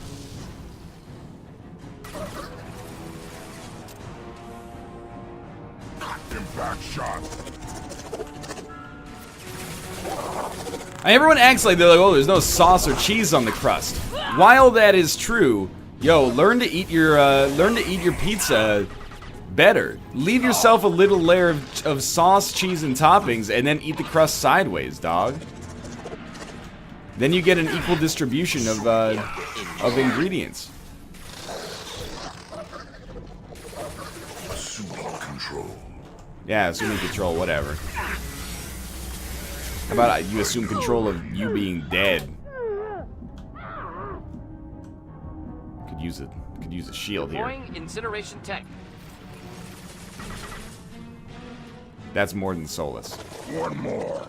P: Impact shot.
A: Everyone acts like they're like, oh, there's no sauce or cheese on the crust. While that is true, yo, learn to eat your pizza better. Leave yourself a little layer of sauce, cheese, and toppings, and then eat the crust sideways, dog. Then you get an equal distribution of ingredients.
P: Assuming control.
A: Yeah, assuming control, whatever. How about you assume control of you being dead? Could use a shield here.
J: Deploying incineration tech.
A: That's more than soulless.
P: One more.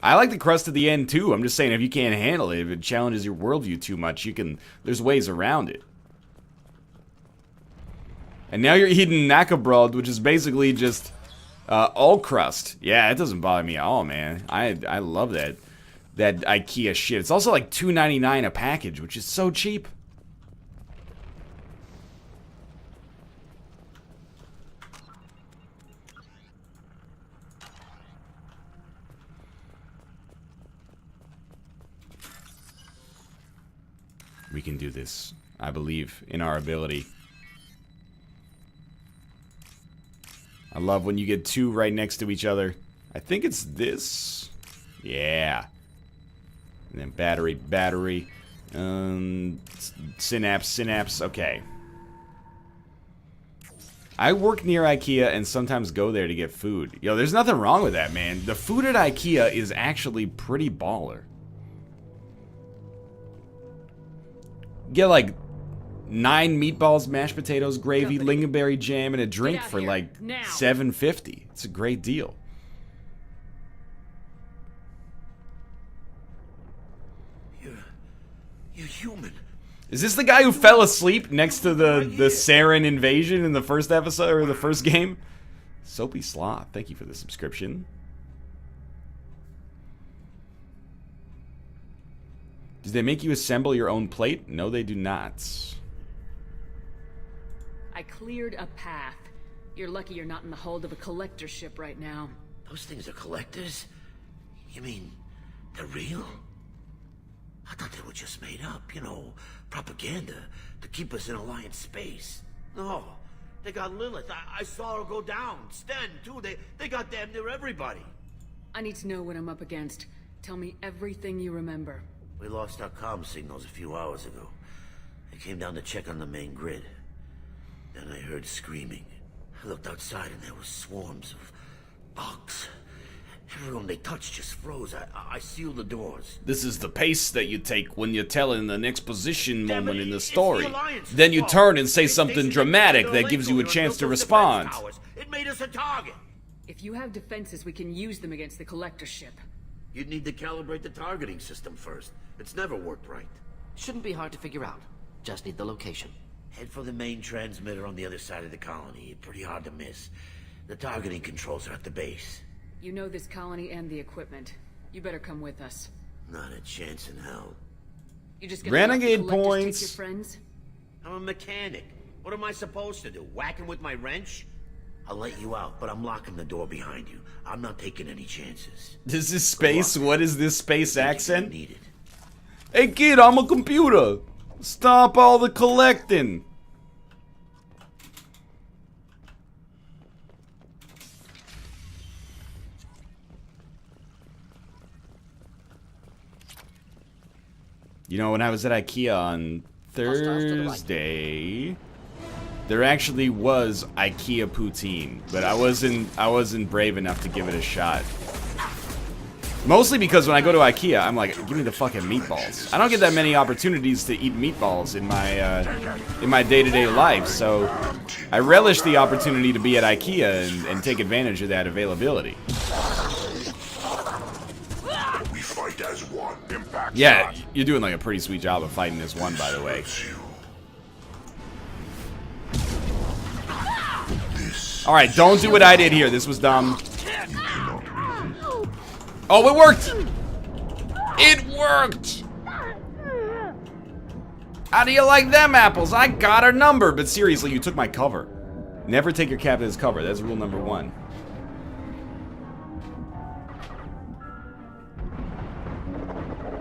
A: I like the crust at the end too. I'm just saying, if you can't handle it, if it challenges your worldview too much, there's ways around it. And now you're eating nakabrod, which is basically just all crust. Yeah, it doesn't bother me at all, man. I love that IKEA shit. It's also like $2.99 a package, which is so cheap. We can do this. I believe in our ability. I love when you get two right next to each other. I think it's this. Yeah. And then battery. Synapse. Okay. I work near IKEA and sometimes go there to get food. Yo, there's nothing wrong with that, man. The food at IKEA is actually pretty baller. Get like 9 meatballs, mashed potatoes, gravy, lingonberry jam, and a drink for like $7.50. It's a great deal.
S: You're human.
A: Is this the guy who fell asleep next to the Saren invasion in the first episode or the first game? Soapy Sloth, thank you for the subscription. Did they make you assemble your own plate? No, they do not.
C: I cleared a path. You're lucky you're not in the hold of a collector ship right now.
S: Those things are collectors? You mean they're real? I thought they were just made up, you know, propaganda to keep us in Alliance space. No, they got Lilith. I saw her go down. Sten, too. They got damn near everybody.
C: I need to know what I'm up against. Tell me everything you remember.
S: We lost our comm signals a few hours ago. I came down to check on the main grid. Then I heard screaming. I looked outside and there were swarms of bugs. Everyone they touched just froze. I sealed the doors.
A: This is the pace that you take when you're telling an exposition moment in the story. Then you turn and say something dramatic that gives you a chance to respond.
S: It made us a target.
C: If you have defenses, we can use them against the collector ship.
S: You'd need to calibrate the targeting system first. It's never worked right.
J: Shouldn't be hard to figure out. Just need the location.
S: Head for the main transmitter on the other side of the colony. Pretty hard to miss. The targeting controls are at the base.
C: You know this colony and the equipment. You better come with us.
S: Not a chance in hell.
C: You just gonna
A: renegade
C: let the collectors
A: points.
C: Take your friends?
S: I'm a mechanic. What am I supposed to do? Whack him with my wrench? I'll let you out, but I'm locking the door behind you. I'm not taking any chances.
A: This is space? What is this space accent? Hey kid, I'm a computer. Stop all the collecting. You know, when I was at IKEA on Thursday, there actually was IKEA poutine, but I wasn't brave enough to give it a shot. Mostly because when I go to IKEA, I'm like, give me the fucking meatballs. I don't get that many opportunities to eat meatballs in my day-to-day life, so I relish the opportunity to be at IKEA and take advantage of that availability.
D: We fight as one. Impact.
A: Yeah, you're doing like a pretty sweet job of fighting this one, by the way. Alright, don't do what I did here. This was dumb. Oh, it worked! It worked! How do you like them apples? I got her number, but seriously, you took my cover. Never take your captain's cover. That's rule number 1.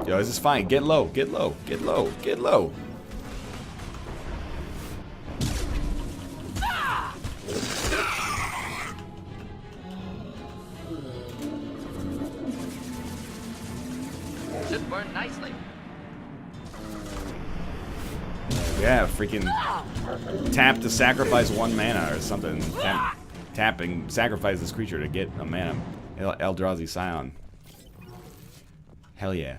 A: Yo, this is fine. Get low, get low, get low, get low.
J: Should burn nicely.
A: Yeah, freaking tap to sacrifice 1 mana or something. Tapping, sacrifice this creature to get a mana. Eldrazi Scion. Hell yeah.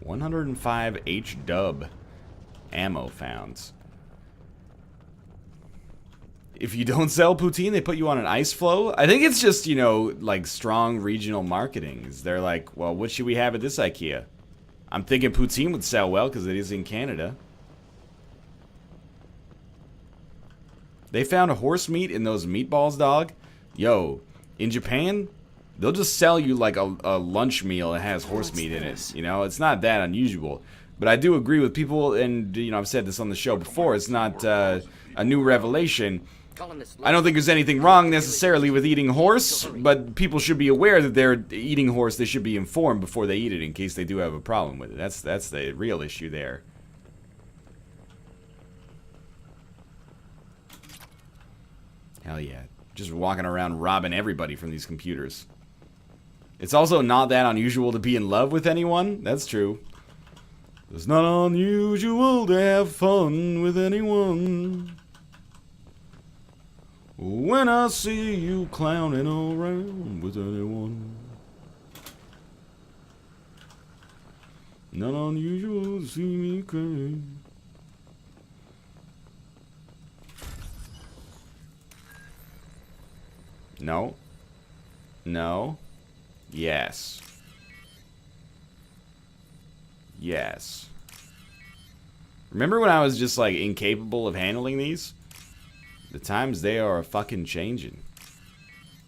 A: $105 H-dub ammo found. If you don't sell poutine, they put you on an ice floe? I think it's just, you know, like strong regional marketing. They're like, well, what should we have at this IKEA? I'm thinking poutine would sell well because it is in Canada. They found a horse meat in those meatballs, dog. Yo, in Japan, they'll just sell you like a lunch meal that has horse meat in it. You know, it's not that unusual. But I do agree with people, and, you know, I've said this on the show before, it's not a new revelation. I don't think there's anything wrong necessarily with eating horse, but people should be aware that they're eating horse. They should be informed before they eat it in case they do have a problem with it. That's the real issue there. Hell yeah. Just walking around robbing everybody from these computers. It's also not that unusual to be in love with anyone. That's true. It's not unusual to have fun with anyone. When I see you clowning around with anyone. Not unusual to see me cry. No. No. Yes. Yes. Remember when I was just like incapable of handling these? The times they are fucking changing.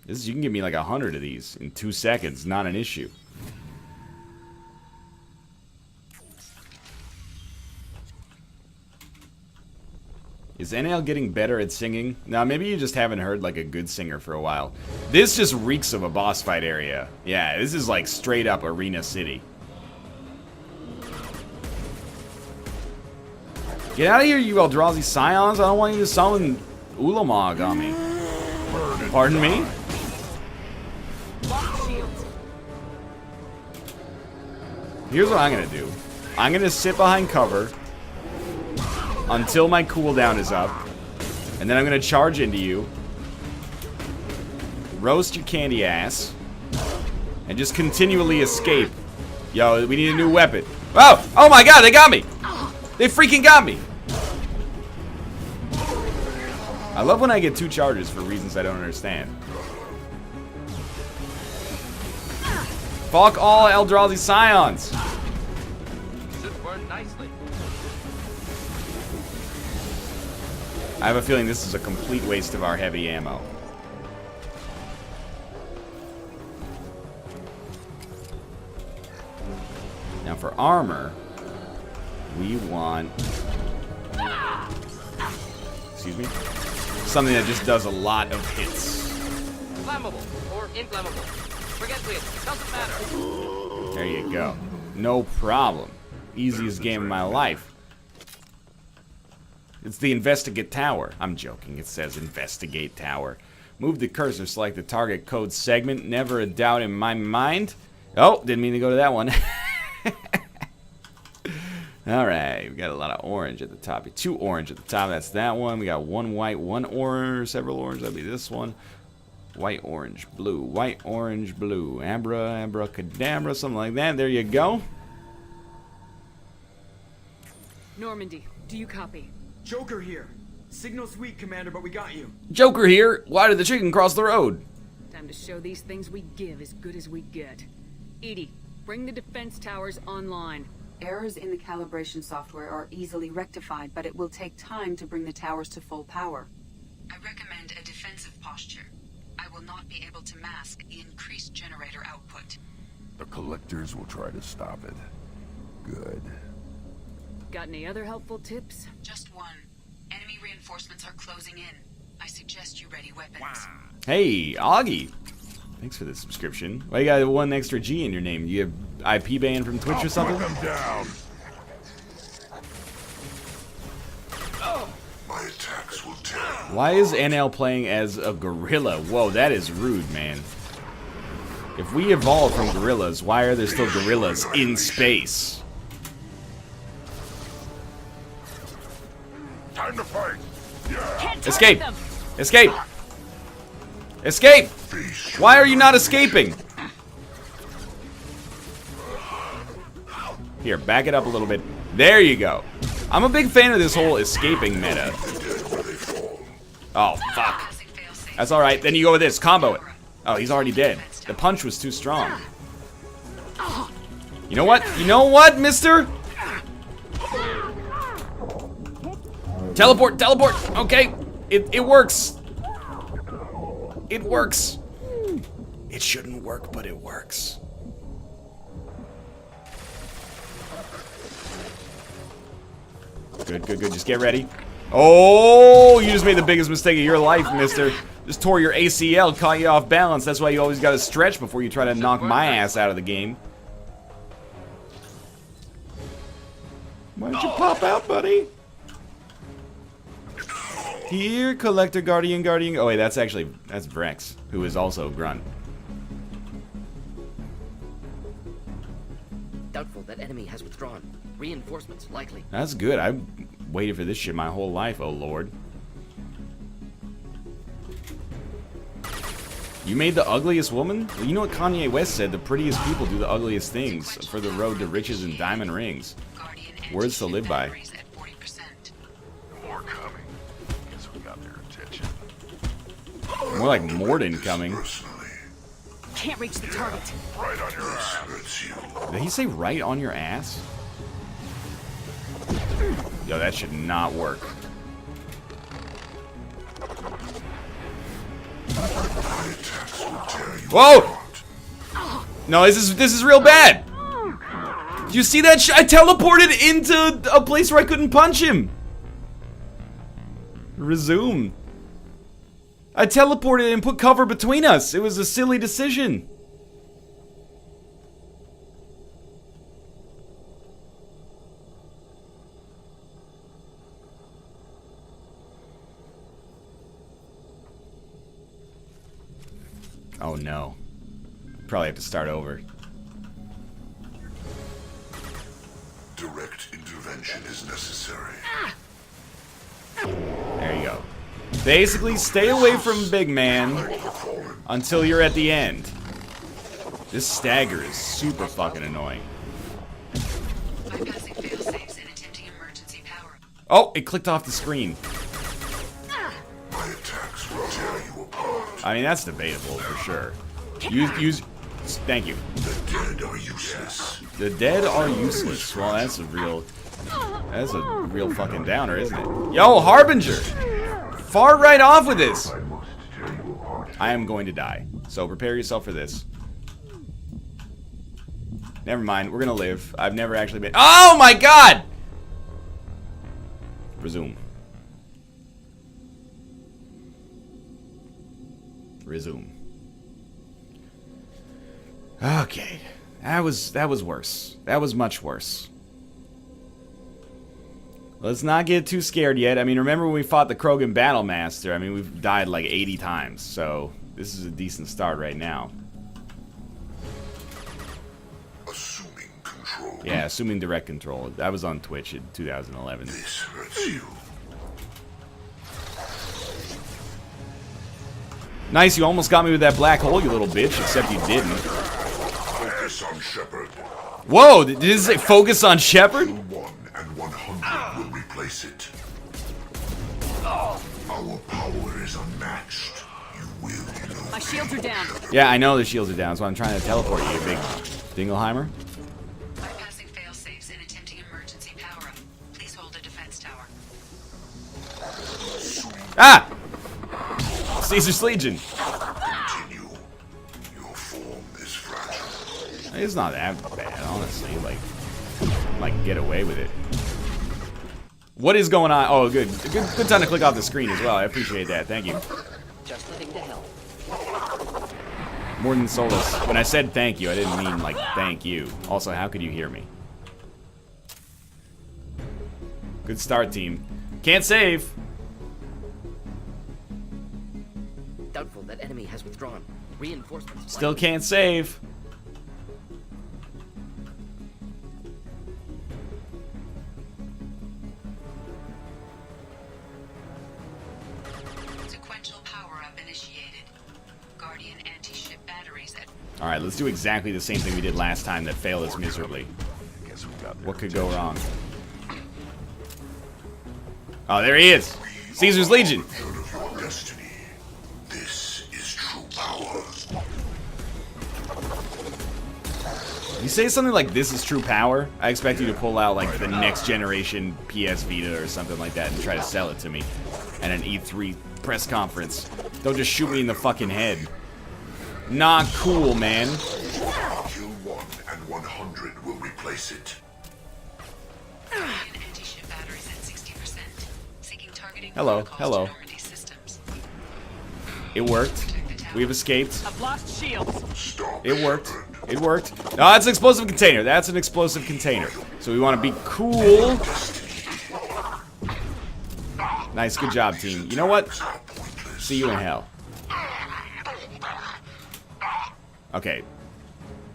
A: You can give me like 100 of these in 2 seconds, not an issue. Is NL getting better at singing? Now, maybe you just haven't heard like a good singer for a while. This just reeks of a boss fight area. Yeah, this is like straight up Arena City. Get out of here, you Eldrazi Scions. I don't want you to summon Ulamog on me. Pardon me? Here's what I'm gonna do. I'm gonna sit behind cover until my cooldown is up, and then I'm gonna charge into you, roast your candy ass, and just continually escape. Yo, we need a new weapon. Oh! Oh my god, they got me! They freaking got me! I love when I get 2 charges for reasons I don't understand. Fuck all Eldrazi Scions!
J: Should burn nicely.
A: I have a feeling this is a complete waste of our heavy ammo. Now for armor, we want... Excuse me? Something that just does a lot of hits.
J: Flammable or inflammable. Forget it. Doesn't matter.
A: There you go. No problem. Easiest game of my life. It's the Investigate Tower. I'm joking. It says Investigate Tower. Move the cursor, select the target code segment. Never a doubt in my mind. Oh, didn't mean to go to that one. Alright, we got a lot of orange at the top. 2 orange at the top, that's that one. We got 1 white, 1 orange, several orange, that'd be this one. White, orange, blue, white, orange, blue. Abracadabra, something like that. There you go.
C: Normandy, do you copy?
L: Joker here. Signal's weak, Commander, but we got you.
A: Joker here. Why did the chicken cross the road?
C: Time to show these things we give as good as we get. Edie, bring the defense towers online.
M: Errors in the calibration software are easily rectified, but it will take time to bring the towers to full power.
H: I recommend a defensive posture. I will not be able to mask the increased generator output.
P: The collectors will try to stop it. Good.
C: Got any other helpful tips?
H: Just one. Enemy reinforcements are closing in. I suggest you ready weapons.
A: Hey, Augie. Thanks for the subscription. Why you got 1 extra G in your name? You have IP ban from Twitch or something?
P: Them down.
D: My attacks will tear you.
A: Why is NL playing as a gorilla? Whoa, that is rude, man. If we evolved from gorillas, why are there still gorillas in space?
P: Time to fight. Yeah.
A: Escape! Escape! Escape! Why are you not escaping? Here, back it up a little bit. There you go. I'm a big fan of this whole escaping meta. Oh, fuck. That's alright. Then you go with this. Combo it. Oh, he's already dead. The punch was too strong. You know what? You know what, mister? Teleport, teleport. Okay. It works. It works. It shouldn't work, but it works. Good, good, good. Just get ready. Oh, you just made the biggest mistake of your life, mister. Just tore your ACL, caught you off balance. That's why you always gotta stretch before you try to knock my ass out of the game. Why don't you pop out, buddy? Here, Collector, Guardian, Guardian. Oh, wait, that's Vrex, who is also Grunt.
J: Doubtful that enemy has withdrawn. Reinforcements likely.
A: That's good. I've waited for this shit my whole life, oh lord. You made the ugliest woman? Well, you know what Kanye West said, the prettiest people do the ugliest things for the road to riches and diamond rings. Words to live by.
P: More coming. Guess we got their attention.
A: More like Morden coming.
C: Can't reach the target.
P: Right on your ass.
A: Did he say right on your ass? Yo, that should not work. Whoa! No, this is real bad. Did you see that? I teleported into a place where I couldn't punch him. Resume. I teleported and put cover between us. It was a silly decision. Oh no. Probably have to start over.
D: Direct intervention is necessary.
A: There you go. Basically, stay away from Big Man until you're at the end. This stagger is super fucking annoying. Oh, it clicked off the screen. I mean, that's debatable for sure. Use. Thank you.
D: The dead are useless.
A: The dead are useless. Well, that's a real fucking downer, isn't it? Yo, Harbinger! Far right off with this! I am going to die. So prepare yourself for this. Never mind, we're gonna live. I've never actually been. Oh my god! Resume. Resume. Okay. That was worse. That was much worse. Let's not get too scared yet. I mean, remember when we fought the Krogan Battlemaster? I mean, we've died like 80 times, so this is a decent start right now.
P: Assuming control.
A: Yeah, assuming direct control. That was on Twitch in 2011.
P: This hurts you.
A: Nice, you almost got me with that black hole, you little bitch, except you didn't.
P: Focus on Shepard.
A: Whoa, did it say focus on Shepard?
P: 1 and 100 will replace it. Our power is unmatched. You will know.
C: My shields are down.
A: Yeah, I know the shields are down, so I'm trying to teleport you, big Dingleheimer.
H: Bypassing fail-safes and attempting emergency power-up. Please hold a defense tower.
A: Ah! Caesar's Legion.
P: Continue. Your form is fragile.
A: It's not that bad, honestly. Like get away with it. What is going on? Oh, good time to click off the screen as well. I appreciate that. Thank you.
J: Just living to help.
A: More than Solus. When I said thank you, I didn't mean like thank you. Also, how could you hear me? Good start, team. Can't save.
J: Doubtful that enemy has withdrawn. Reinforcements.
A: Still can't save.
H: Sequential power-up initiated. Guardian anti-ship batteries at...
A: Alright, let's do exactly the same thing we did last time that failed us miserably. What could go wrong? Oh, there he is! Caesar's Legion!
P: This is true power.
A: You say something like this is true power, I expect you to pull out like the next generation PS Vita or something like that and try to sell it to me at an E3 press conference. Don't just shoot me in the fucking head. Not cool, man.
P: Kill 1 and 100 will replace it.
H: Guardian anti-ship batteries at 60%. Seeking targeting
A: Hello,
H: protocols
A: hello.
H: to Normandy systems.
A: It worked. We've escaped.
C: I've lost shields.
A: It worked. It worked. No, that's an explosive container. That's an explosive container. So we want to be cool. Nice, good job, team. You know what? See you in hell. Okay.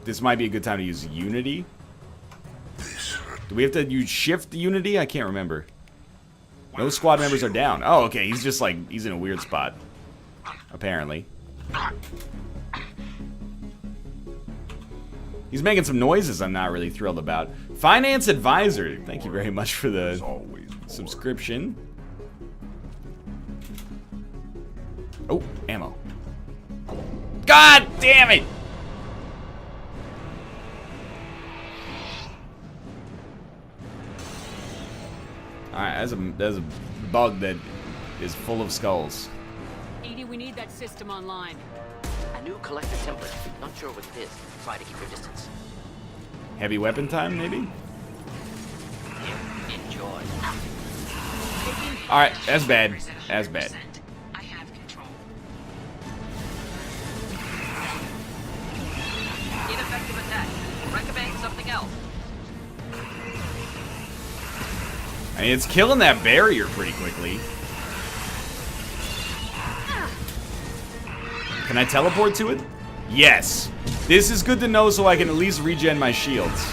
A: This might be a good time to use Unity. Do we have to use Shift Unity? I can't remember. No squad members are down. Oh, okay. He's just like, he's in a weird spot. Apparently. He's making some noises I'm not really thrilled about. Finance Advisor. Thank you very much for the subscription. Oh, ammo. God damn it! Alright, that's a bug that is full of skulls.
C: Edie, we need that system online.
J: A new collector template. Not sure what it is. Try to keep your distance.
A: Heavy weapon time, maybe?
J: Enjoy.
A: Alright, that's bad. That's bad.
H: I have control.
J: Ineffective attack. Recommend something else.
A: I mean, it's killing that barrier pretty quickly. Can I teleport to it? Yes. This is good to know so I can at least regen my shields.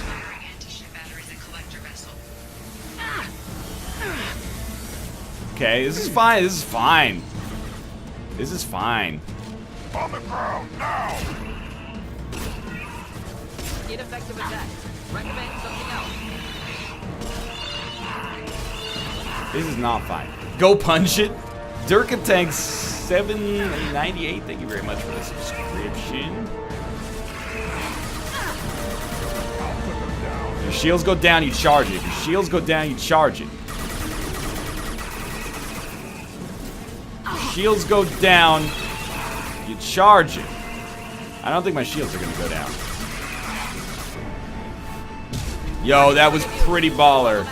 A: Okay, this is fine. This is fine. This is fine.
P: On the ground now.
J: Ineffective attack. Recommend something else.
A: This is not fine. Go punch it. Durka Tank 798. Thank you very much for the subscription. If your shields go down, you charge it. If your shields go down, you charge it. If your shields go down, you charge it. I don't think my shields are gonna go down. Yo, that was pretty baller.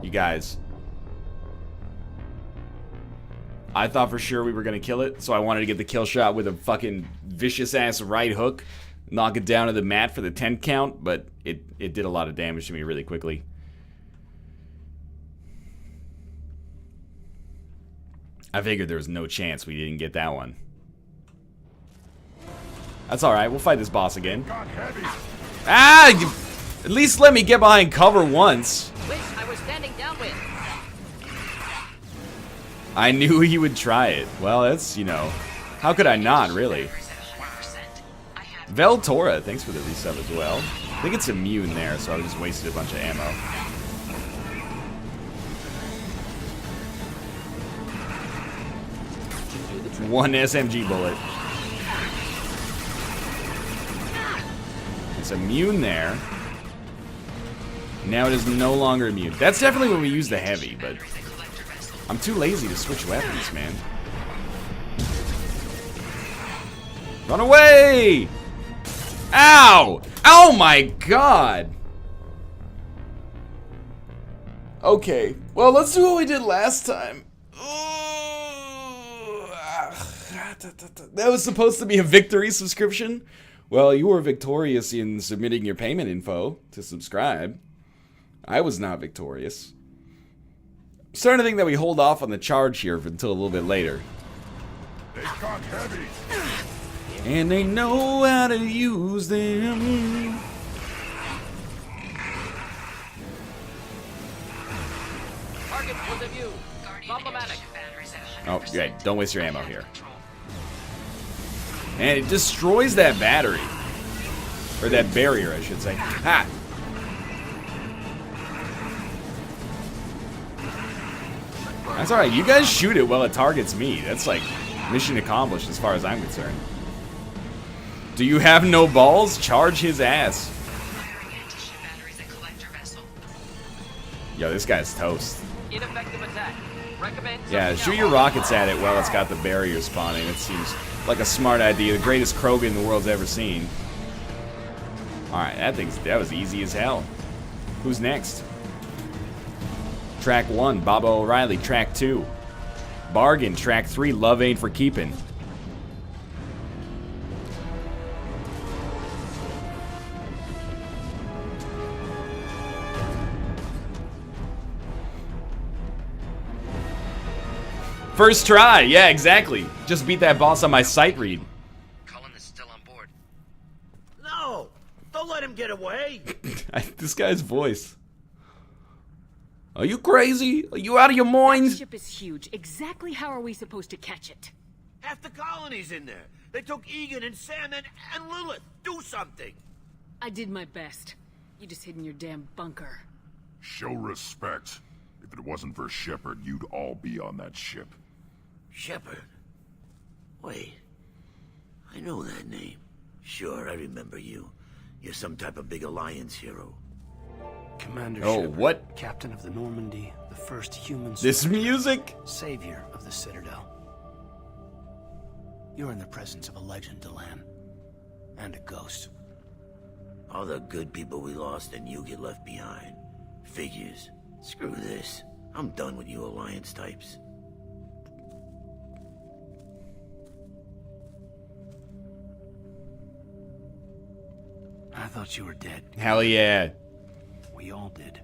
A: You guys. I thought for sure we were gonna kill it, so I wanted to get the kill shot with a fucking vicious ass right hook. knock it down to the mat for the 10 count, but it did a lot of damage to me really quickly. I figured there was no chance we didn't get that one. That's alright, we'll fight this boss again. Ah! At least let me get behind cover once.
J: Wish I was standing downwind.
A: I knew he would try it. Well, that's, you know, how could I not, really? Veltora, thanks for the resub as well. I think it's immune there, so I just wasted a bunch of ammo. One SMG bullet. It's immune there. Now it is no longer immune. That's definitely when we use the heavy, but I'm too lazy to switch weapons, man. Run away! Ow! Oh my god! Okay, well, let's do what we did last time. That was supposed to be a victory subscription? Well, you were victorious in submitting your payment info to subscribe. I was not victorious. I'm starting to think that we hold off on the charge here until a little bit later.
P: They cock heavy.
A: And they know how to use them.
J: Target point of view. Problematic.
A: Oh, great. Don't waste your ammo here. And it destroys that battery. Or that barrier, I should say. Ha! That's alright. You guys shoot it while it targets me. That's like mission accomplished as far as I'm concerned. Do you have no balls? Charge his ass. Yo, this guy's toast.
J: Ineffective attack. Recommend
A: Yeah, shoot your rockets at it while it's got the barrier spawning. It seems like a smart idea. The greatest Krogan the world's ever seen. Alright, that was easy as hell. Who's next? Track 1, Bobo O'Reilly. Track 2, Bargain. Track 3, Love Ain't for Keeping. First try, yeah, exactly. Just beat that boss on my sight read.
S: Cullen is still on board.
B: No! Don't let him get away!
A: This guy's voice. Are you crazy? Are you out of your mind?
C: That ship is huge. Exactly how are we supposed to catch it?
B: Half the colony's in there. They took Egan and Sam and Lilith. Do something!
C: I did my best. You just hid in your damn bunker.
P: Show respect. If it wasn't for Shepard, you'd all be on that ship.
S: Shepard? Wait. I know that name. Sure, I remember you. You're some type of big Alliance hero.
T: Commander
A: Shepard, what?
T: Captain of the Normandy, the first human...
A: This music?
T: Savior of the Citadel. You're in the presence of a legend, Delan. And a ghost.
S: All the good people we lost and you get left behind. Figures. Screw this. I'm done with you Alliance types.
T: I thought you were dead.
A: Hell yeah.
T: We all did.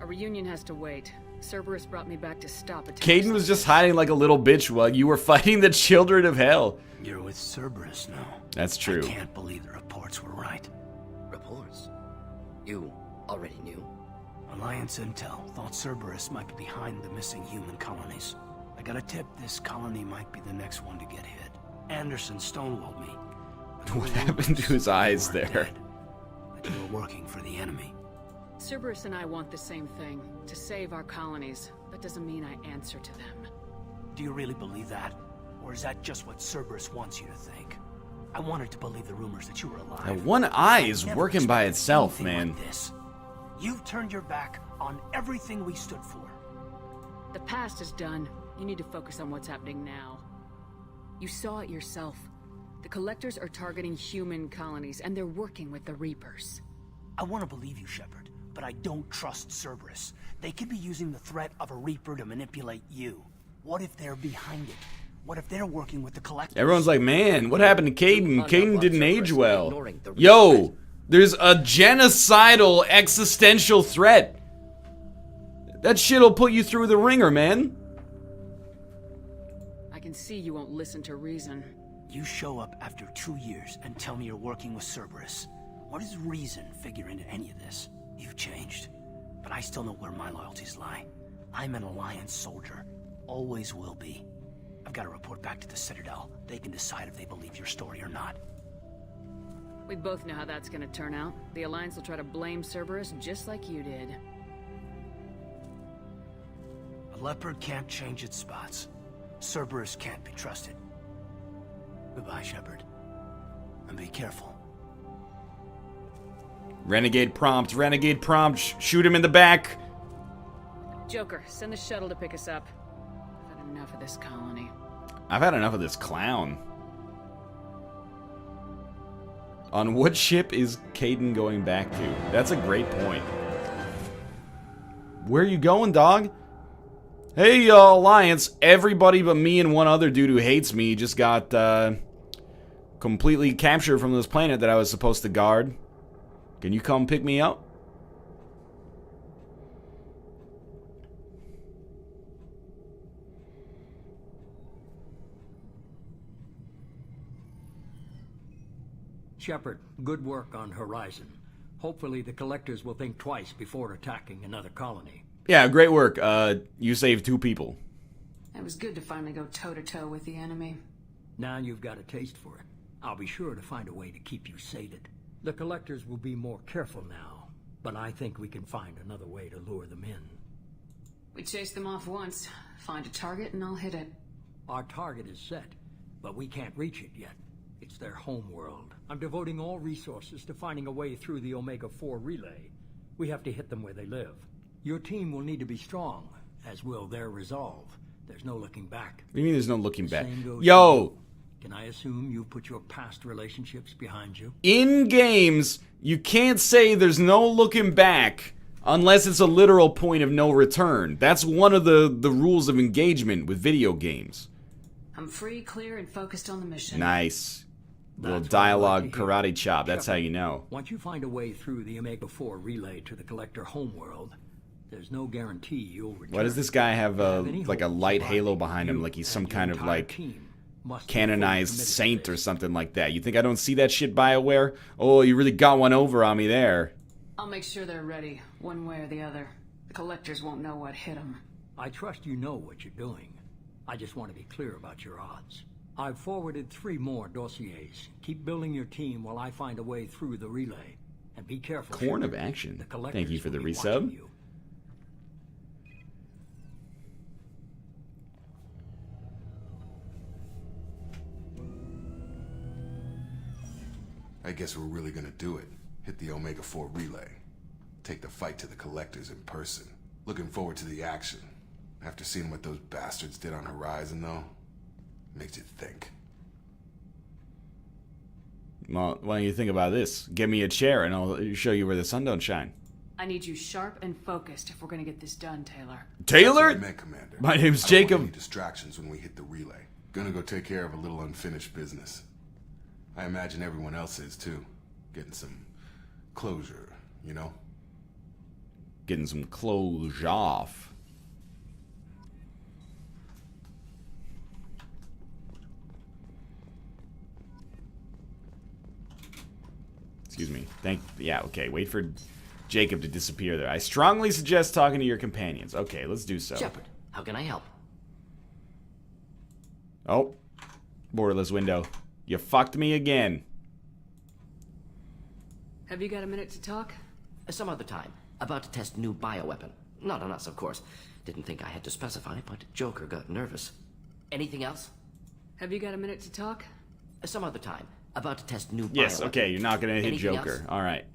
C: A reunion has to wait. Cerberus brought me back to stop it.
A: Caden was just hiding like a little bitch while you were fighting the children of hell.
T: You're with Cerberus now.
A: That's true.
T: I can't believe the reports were right.
J: Reports? You already knew?
T: Alliance Intel thought Cerberus might be behind the missing human colonies. I got a tip this colony might be the next one to get hit. Anderson stonewalled me.
A: What happened to his eyes there?
T: But you were working for the enemy.
C: Cerberus and I want the same thing. To save our colonies. That doesn't mean I answer to them.
T: Do you really believe that? Or is that just what Cerberus wants you to think? I wanted to believe the rumors that you were alive.
A: That one eye is working by itself, man.
T: Like this. You've turned your back on everything we stood for.
C: The past is done. You need to focus on what's happening now. You saw it yourself. The Collectors are targeting human colonies, and they're working with the Reapers.
T: I want to believe you, Shepard, but I don't trust Cerberus. They could be using the threat of a Reaper to manipulate you. What if they're behind it? What if they're working with the Collectors?
A: Everyone's like, man, what happened to Caden? Caden didn't age well.
J: ignoring the
A: Yo, there's a genocidal existential threat. That shit'll put you through the ringer, man.
C: I can see you won't listen to reason.
T: You show up after 2 years and tell me you're working with Cerberus. What does reason figure into any of this? You've changed. But I still know where my loyalties lie. I'm an Alliance soldier. Always will be. I've got to report back to the Citadel. They can decide if they believe your story or not.
C: We both know how that's gonna turn out. The Alliance will try to blame Cerberus just like you did.
T: A leopard can't change its spots. Cerberus can't be trusted. Goodbye, Shepard. And be careful.
A: Renegade prompt, shoot him in the back.
C: Joker, send the shuttle to pick us up. I've had enough of this colony.
A: I've had enough of this clown. On what ship is Caden going back to? That's a great point. Where are you going, dog? Hey, Alliance. Everybody but me and one other dude who hates me just got completely captured from this planet that I was supposed to guard. Can you come pick me up?
R: Shepard, good work on Horizon. Hopefully the Collectors will think twice before attacking another colony.
A: Yeah, great work. You saved 2 people.
C: It was good to finally go toe-to-toe with the enemy.
R: Now you've got a taste for it. I'll be sure to find a way to keep you sated. The Collectors will be more careful now, but I think we can find another way to lure them in.
C: We chased them off once. Find a target and I'll hit it.
R: Our target is set, but we can't reach it yet. It's their home world. I'm devoting all resources to finding a way through the Omega-4 relay. We have to hit them where they live. Your team will need to be strong, as will their resolve. There's no looking back.
A: What do you mean there's no looking back?
R: Yo! Can I assume you've put your past relationships behind you?
A: In games, you can't say there's no looking back unless it's a literal point of no return. That's one of the rules of engagement with video games.
C: I'm free, clear, and focused on the mission.
A: Nice. Little dialogue karate chop. That's how you know.
R: Once you find a way through the Omega-4 relay to the Collector homeworld, there's no guarantee you'll return.
A: Why does this guy have like a light halo behind him, like he's some kind of like canonized saint or something like that? You think I don't see that shit, BioWare? Oh, you really got one over on me there.
C: I'll make sure they're ready, one way or the other. The Collectors won't know what hit them.
R: I trust you know what you're doing. I just want to be clear about your odds. I've forwarded 3 more dossiers. Keep building your team while I find a way through the relay. And be careful.
A: Corn of action. Thank you for the resub.
N: I guess we're really gonna do it. Hit the Omega-4 relay. Take the fight to the Collectors in person. Looking forward to the action. After seeing what those bastards did on Horizon, though, makes you think.
A: Well, why don't you think about this? Give me a chair and I'll show you where the sun don't shine.
C: I need you sharp and focused if we're gonna get this done, Taylor.
A: Taylor?
N: That's what I meant, Commander.
A: My name's
N: I don't
A: Jacob.
N: want any distractions when we hit the relay. Gonna go take care of a little unfinished business. I imagine everyone else is too. Getting some closure, you know?
A: Getting some clothes off. Excuse me. Yeah, okay. Wait for Jacob to disappear there. I strongly suggest talking to your companions. Okay, let's do so.
J: Shepard, how can I help?
A: Oh. Borderless window. You fucked me again.
C: Have you got a minute to talk?
J: Some other time. About to test new bioweapon. Not on us, of course. Didn't think I had to specify, but Joker got nervous. Anything else?
C: Have you got a minute to talk?
J: Some other time. About to test new bioweapon.
A: Yes, okay, you're not gonna hit
J: Anything
A: Joker.
J: else?
A: Alright.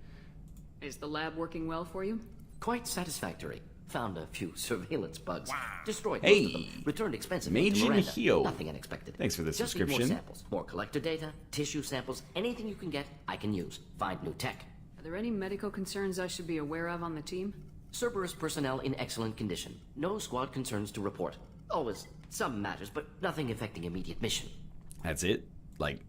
C: Is the lab working well for you?
J: Quite satisfactory. Found a few surveillance bugs. Destroyed
A: Hey.
J: most of them. Returned expensively
A: Meiji
J: to Miranda.
A: Nihio.
J: Nothing unexpected.
A: Thanks for the
J: Just need
A: subscription.
J: more samples. More collector data, tissue samples, anything you can get, I can use. Find new tech.
C: Are there any medical concerns I should be aware of on the team?
J: Cerberus personnel in excellent condition. No squad concerns to report. Always Some matters, but nothing affecting immediate mission.
A: That's it? Like...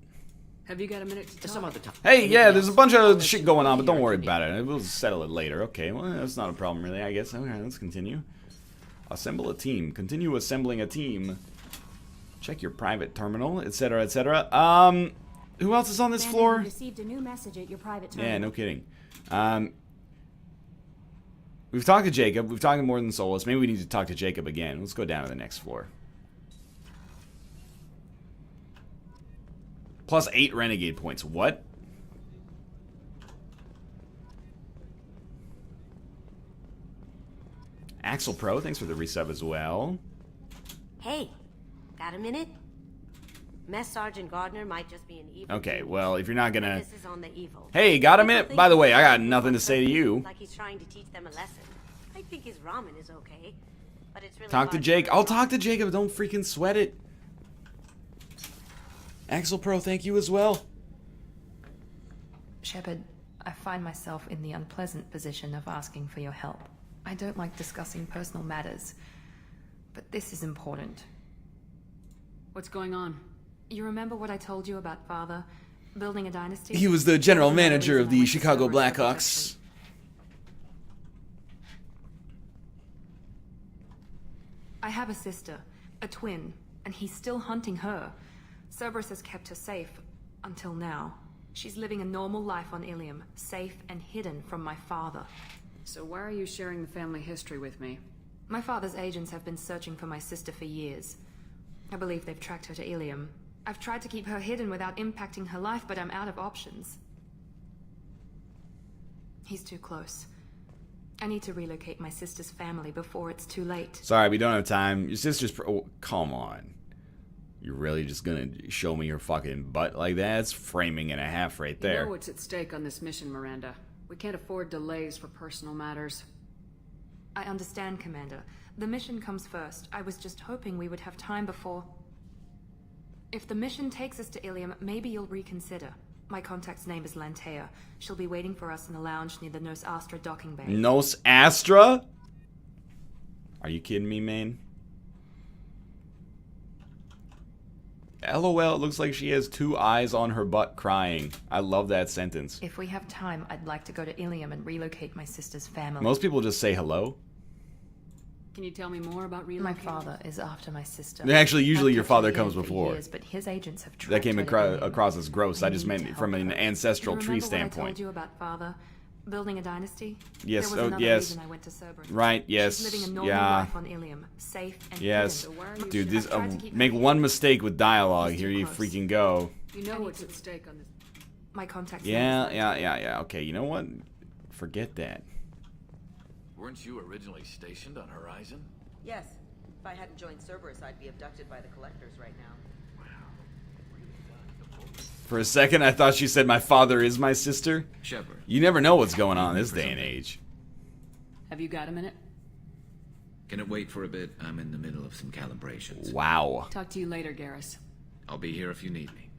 C: Have you got a minute to talk?
J: Some other time.
A: Hey, yeah, there's a bunch of shit going on, but don't worry about it. We'll settle it later. Okay, well, that's not a problem, really, I guess. Okay, let's continue. Assemble a team. Continue assembling a team. Check your private terminal, etc., etc. Who else is on this floor?
Q: Received a new message at your private terminal.
A: Yeah, no kidding. We've talked to Jacob. We've talked to more than Solus. Maybe we need to talk to Jacob again. Let's go down to the next floor. Plus 8 renegade points. What? Axel Pro, thanks for the resub as well.
F: Hey, got a minute? Mess Sergeant Gardner might just be an evil.
A: Okay, well, if you're not gonna...
F: This is on the evil.
A: Hey, got a minute? By the way, I got nothing to say to you.
F: Like he's trying to teach them a lesson. I think his ramen is okay, but it's really
A: Talk to Jake. I'll talk to Jacob. Don't freaking sweat it. Axel Pro, thank you as well.
I: Shepard, I find myself in the unpleasant position of asking for your help. I don't like discussing personal matters, but this is important.
C: What's going on?
I: You remember what I told you about Father? Building a dynasty?
A: He was the general manager of the Chicago Blackhawks.
I: I have a sister, a twin, and he's still hunting her. Cerberus has kept her safe, until now. She's living a normal life on Ilium, safe and hidden from my father.
C: So why are you sharing the family history with me?
I: My father's agents have been searching for my sister for years. I believe they've tracked her to Ilium. I've tried to keep her hidden without impacting her life, but I'm out of options. He's too close. I need to relocate my sister's family before it's too late.
A: Sorry, we don't have time. Your sister's... Oh, come on. You're really just gonna show me your fucking butt like that? That's framing and a half right there.
C: You know what's at stake on this mission, Miranda. We can't afford delays for personal matters.
I: I understand, Commander. The mission comes first. I was just hoping we would have time before... If the mission takes us to Ilium, maybe you'll reconsider. My contact's name is Lantea. She'll be waiting for us in a lounge near the Nos Astra docking bay.
A: Nos Astra? Are you kidding me, man? LOL, it looks like she has 2 eyes on her butt crying. I love that sentence.
I: If we have time, I'd like to go to Ilium and relocate my sister's family.
A: Most people just say hello.
C: Can you tell me more about relocating?
I: My father is after my sister.
A: Actually, usually your father comes before.
I: Years, but his agents have
A: that came across as gross. I just meant from an ancestral tree standpoint.
I: What I told you about Father? Building a dynasty?
A: Yes,
I: there was another reason I went to Cerberus.
A: Right, yes,
I: She's living a normal life on Ilium, safe and
A: yes.
I: hidden.
A: Dude, this make one mistake with dialogue, here you freaking go.
C: You know what's at stake on this.
I: My contact.
A: Yeah. Okay, you know what? Forget that.
U: Weren't you originally stationed on Horizon?
V: Yes. If I hadn't joined Cerberus, I'd be abducted by the Collectors right now.
A: For a second, I thought she said my father is my sister.
U: Shepard.
A: You never know what's going on this day and age.
C: Have you got a minute?
O: Can it wait for a bit? I'm in the middle of some calibrations.
A: Wow.
C: Talk to you later, Garrus.
O: I'll be here if you need me.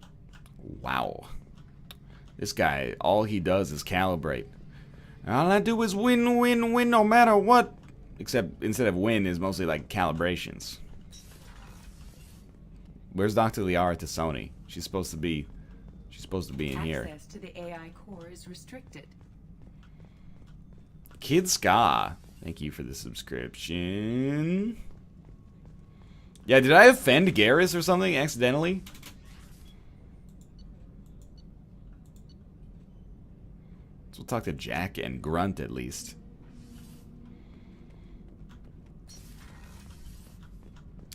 A: Wow. This guy, all he does is calibrate. All I do is win, no matter what. Except instead of win is mostly like calibrations. Where's Dr. Liara to Sony? She's supposed to be in here.
M: Access to the AI core is restricted.
A: Kid Ska, thank you for the subscription. Yeah, did I offend Garrus or something accidentally? So we'll talk to Jack and Grunt at least.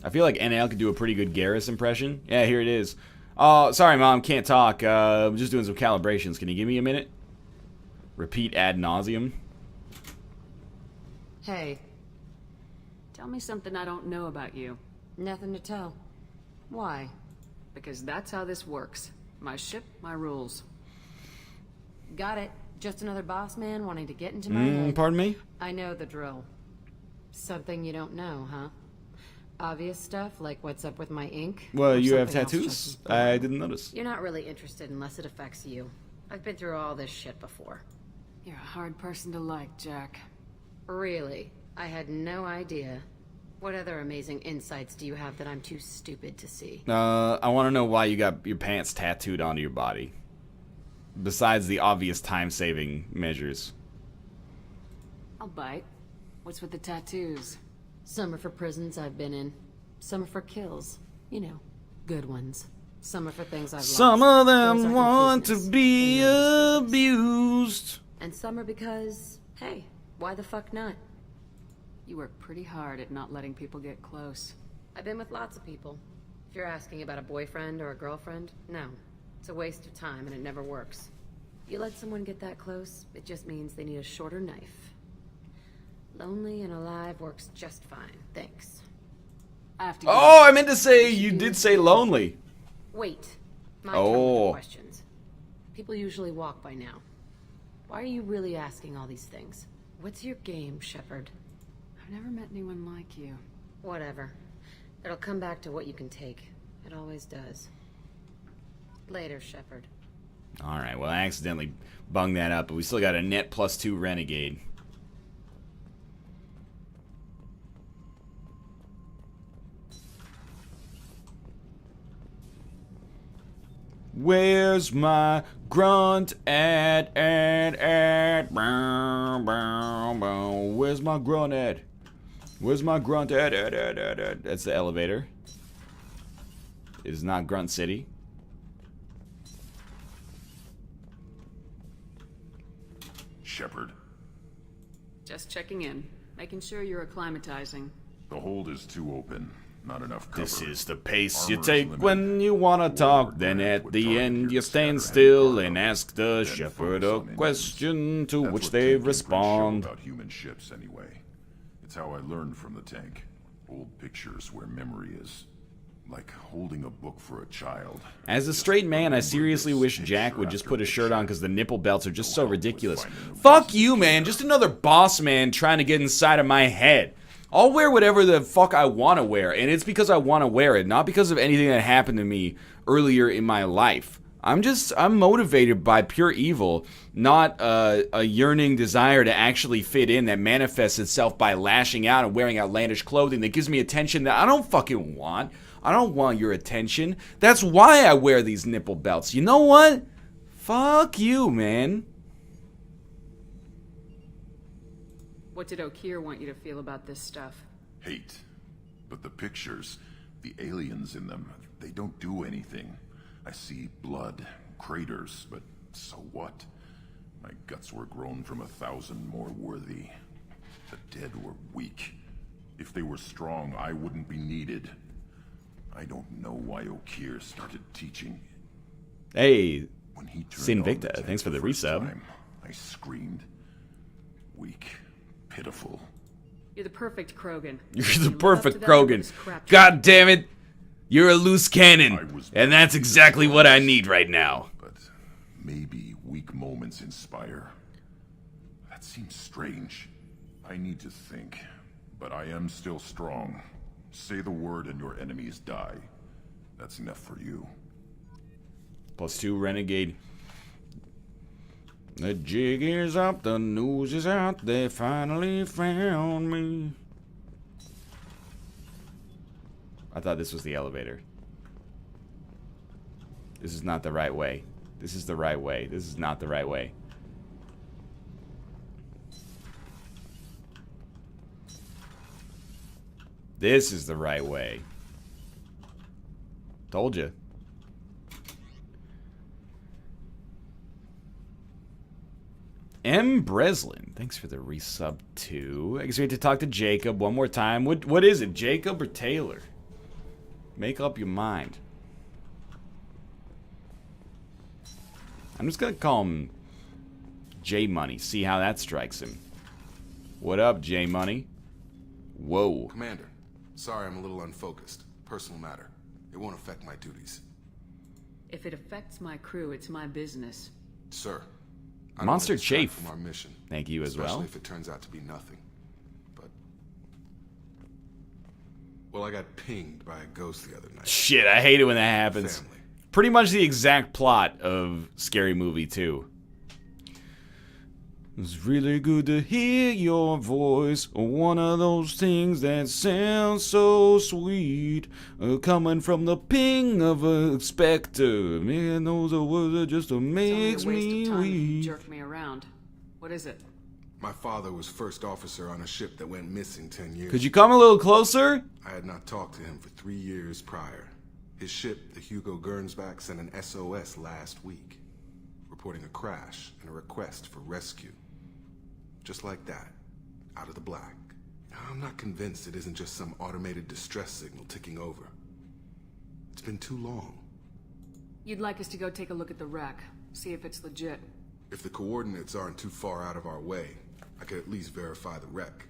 A: I feel like NL could do a pretty good Garrus impression. Yeah, here it is. Oh, sorry, Mom, can't talk. I'm just doing some calibrations. Can you give me a minute? Repeat ad nauseum.
C: Hey. Tell me something I don't know about you.
E: Nothing to tell. Why?
C: Because that's how this works. My ship, my rules.
E: Got it. Just another boss man wanting to get into my head.
A: Pardon me?
E: I know the drill. Something you don't know, huh? Obvious stuff, like what's up with my ink?
A: Well, you have tattoos? I didn't notice.
E: You're not really interested unless it affects you. I've been through all this shit before.
C: You're a hard person to like, Jack.
E: Really? I had no idea. What other amazing insights do you have that I'm too stupid to see?
A: I want to know why you got your pants tattooed onto your body. Besides the obvious time-saving measures.
C: I'll bite. What's with the tattoos?
E: Some are for prisons I've been in. Some are for kills. You know, good ones. Some are for things I've lost.
A: Some of
E: Those
A: them
E: aren't
A: want to
E: business.
A: be
E: They know this business.
A: abused.
E: And some are because, hey, why the fuck not?
C: You work pretty hard at not letting people get close.
E: I've been with lots of people. If you're asking about a boyfriend or a girlfriend, no. It's a waste of time and it never works. You let someone get that close, it just means they need a shorter knife. Lonely and alive works just fine, thanks.
A: Oh, I meant to say, you did say lonely.
E: Wait. My turn with the
A: Oh.
E: questions. People usually walk by now. Why are you really asking all these things? What's your game, Shepard?
C: I've never met anyone like you.
E: Whatever. It'll come back to what you can take. It always does. Later, Shepard.
A: Alright, well, I accidentally bunged that up, but we still got a net +2 renegade. Where's my grunt at? Bow, bow, bow. Where's my grunt at? Where's my grunt at? That's the elevator. It is not Grunt City.
P: Shepard,
C: Just checking in. Making sure you're acclimatizing.
P: the hold is too open. Not enough cover.
A: This is the pace you
P: Armor's
A: take
P: limited.
A: when you wanna talk. Then at the end you stand still and ask the shepherd a question to
P: That's
A: which
P: what
A: they
P: tank blueprints show
A: respond.
P: about human ships anyway. It's how I learned from the tank. Old pictures where memory is. Like holding a book for a child.
A: As a straight man, I seriously wish Jack would just put a shirt on because the nipple belts are just so ridiculous. Fuck you, man. Just another boss man trying to get inside of my head. I'll wear whatever the fuck I want to wear, and it's because I want to wear it, not because of anything that happened to me earlier in my life. I'm motivated by pure evil, not a yearning desire to actually fit in that manifests itself by lashing out and wearing outlandish clothing that gives me attention that I don't fucking want. I don't want your attention. That's why I wear these nipple belts. You know what? Fuck you, man.
C: What did Okeer want you to feel about this stuff?
P: Hate. But the pictures, the aliens in them, they don't do anything. I see blood, craters, but so what? My guts were grown from 1,000 more worthy. The dead were weak. If they were strong, I wouldn't be needed. I don't know why Okeer started teaching.
A: Hey,
P: When he turned
A: Sin
P: on the
A: Victa,
P: tank
A: thanks for the
P: first
A: resub.
P: time, I screamed. Weak. Pitiful.
C: You're the perfect Krogan.
A: You're
C: You
A: the
C: live up
A: perfect
C: to that with
A: Krogan.
C: this crap
A: God damn it. You're a loose cannon. And that's exactly what I need right now.
P: Maybe weak moments inspire. That seems strange. I need to think. But I am still strong. Say the word and your enemies die. That's enough for you.
A: +2 renegade. The jig is up, the news is out, they finally found me. I thought this was the elevator. This is not the right way. This is the right way. This is not the right way. This is the right way. Told you. M. Breslin, thanks for the resub too. I guess we have to talk to Jacob one more time. What is it, Jacob or Taylor? Make up your mind. I'm just gonna call him J Money. See how that strikes him. What up, J Money? Whoa.
N: Commander, sorry I'm a little unfocused. Personal matter. It won't affect my duties.
C: If it affects my crew, it's my business.
N: Sir. I don't
A: Monster
N: wanna distract
A: Chafe.
N: from our mission.
A: Thank you as well.
N: Especially if it turns out to be nothing. But well, I got pinged by a ghost the other night.
A: Shit, I hate it when that happens.
N: Family.
A: Pretty much the exact plot of Scary Movie 2. It's really good to hear your voice. One of those things that sounds so sweet. Coming from the ping of a specter. Man, those are words that just makes me weep.
C: Jerk me around. What is it?
N: My father was first officer on a ship that went missing 10 years.
A: Could you come a little closer?
N: I had not talked to him for 3 years prior. His ship, the Hugo Gernsback, sent an SOS last week, reporting a crash and a request for rescue. Just like that, out of the black. I'm not convinced it isn't just some automated distress signal ticking over. It's been too long.
C: You'd like us to go take a look at the wreck, see if it's legit.
N: If the coordinates aren't too far out of our way, I could at least verify the wreck.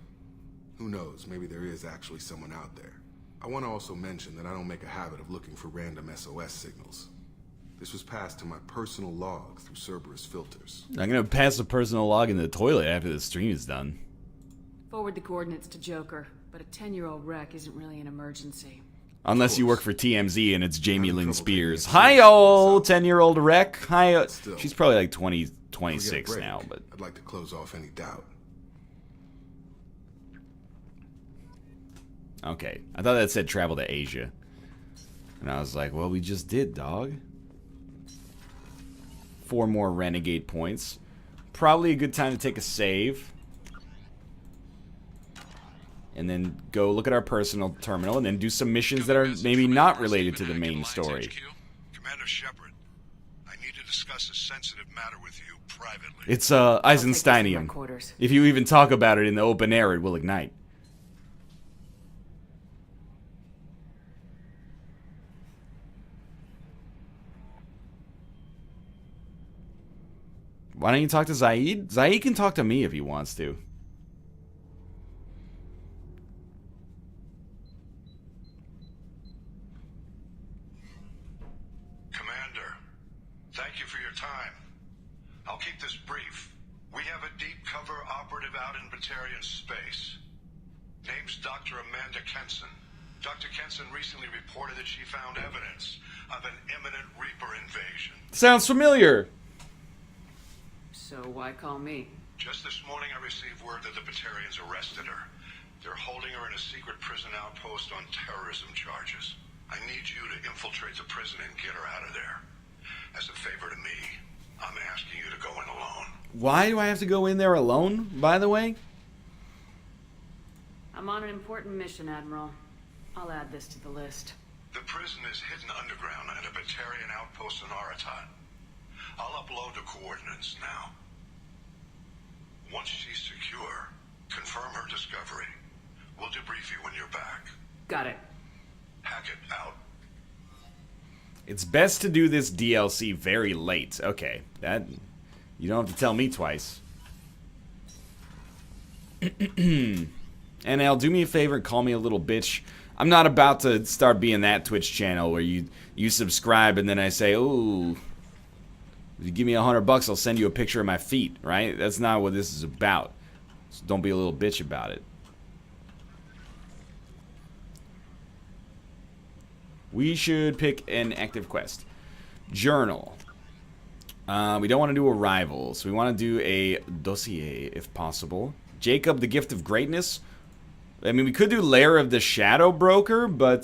N: Who knows, maybe there is actually someone out there. I want to also mention that I don't make a habit of looking for random SOS signals. This was passed to my personal log through Cerberus filters.
A: I'm gonna pass the personal log in the toilet after the stream is done.
C: Forward the coordinates to Joker, but a 10-year-old wreck isn't really an emergency.
A: Unless you work for TMZ and it's Jamie Lynn Spears. Hi-yo, 10-year-old wreck. Hi, she's probably like 20, 26 now, but
N: I'd like to close off any doubt.
A: Okay, I thought that said travel to Asia. And I was like, well, we just did, dog. 4 more renegade points. Probably a good time to take a save. And then go look at our personal terminal and then do some missions that are maybe not related to the main story.
G: Commander Shepard, I need to discuss a sensitive matter with you privately.
A: It's Eisensteinium. If you even talk about it in the open air, it will ignite. Why don't you talk to Zaid? Zaid can talk to me if he wants to.
G: Commander, thank you for your time. I'll keep this brief. We have a deep cover operative out in Batarian space. Name's Dr. Amanda Kenson. Dr. Kenson recently reported that she found evidence of an imminent Reaper invasion.
A: Sounds familiar.
C: So why call me?
G: Just this morning I received word that the Batarians arrested her. They're holding her in a secret prison outpost on terrorism charges. I need you to infiltrate the prison and get her out of there. As a favor to me, I'm asking you to go in alone.
A: Why do I have to go in there alone, by the way?
C: I'm on an important mission, Admiral. I'll add this to the list.
G: The prison is hidden underground at a Batarian outpost in Aratat. I'll upload the coordinates now. Once she's secure, confirm her discovery. We'll debrief you when you're back.
C: Got it.
G: Hackett out.
A: It's best to do this DLC very late. Okay, that... You don't have to tell me twice. NL, do me a favor and call me a little bitch. I'm not about to start being that Twitch channel where you subscribe and then I say, ooh... If you give me $100, I'll send you a picture of my feet, right? That's not what this is about. So don't be a little bitch about it. We should pick an active quest. Journal. We don't want to do arrivals. We want to do a dossier, if possible. Jacob, the Gift of Greatness. I mean, we could do Lair of the Shadow Broker, but...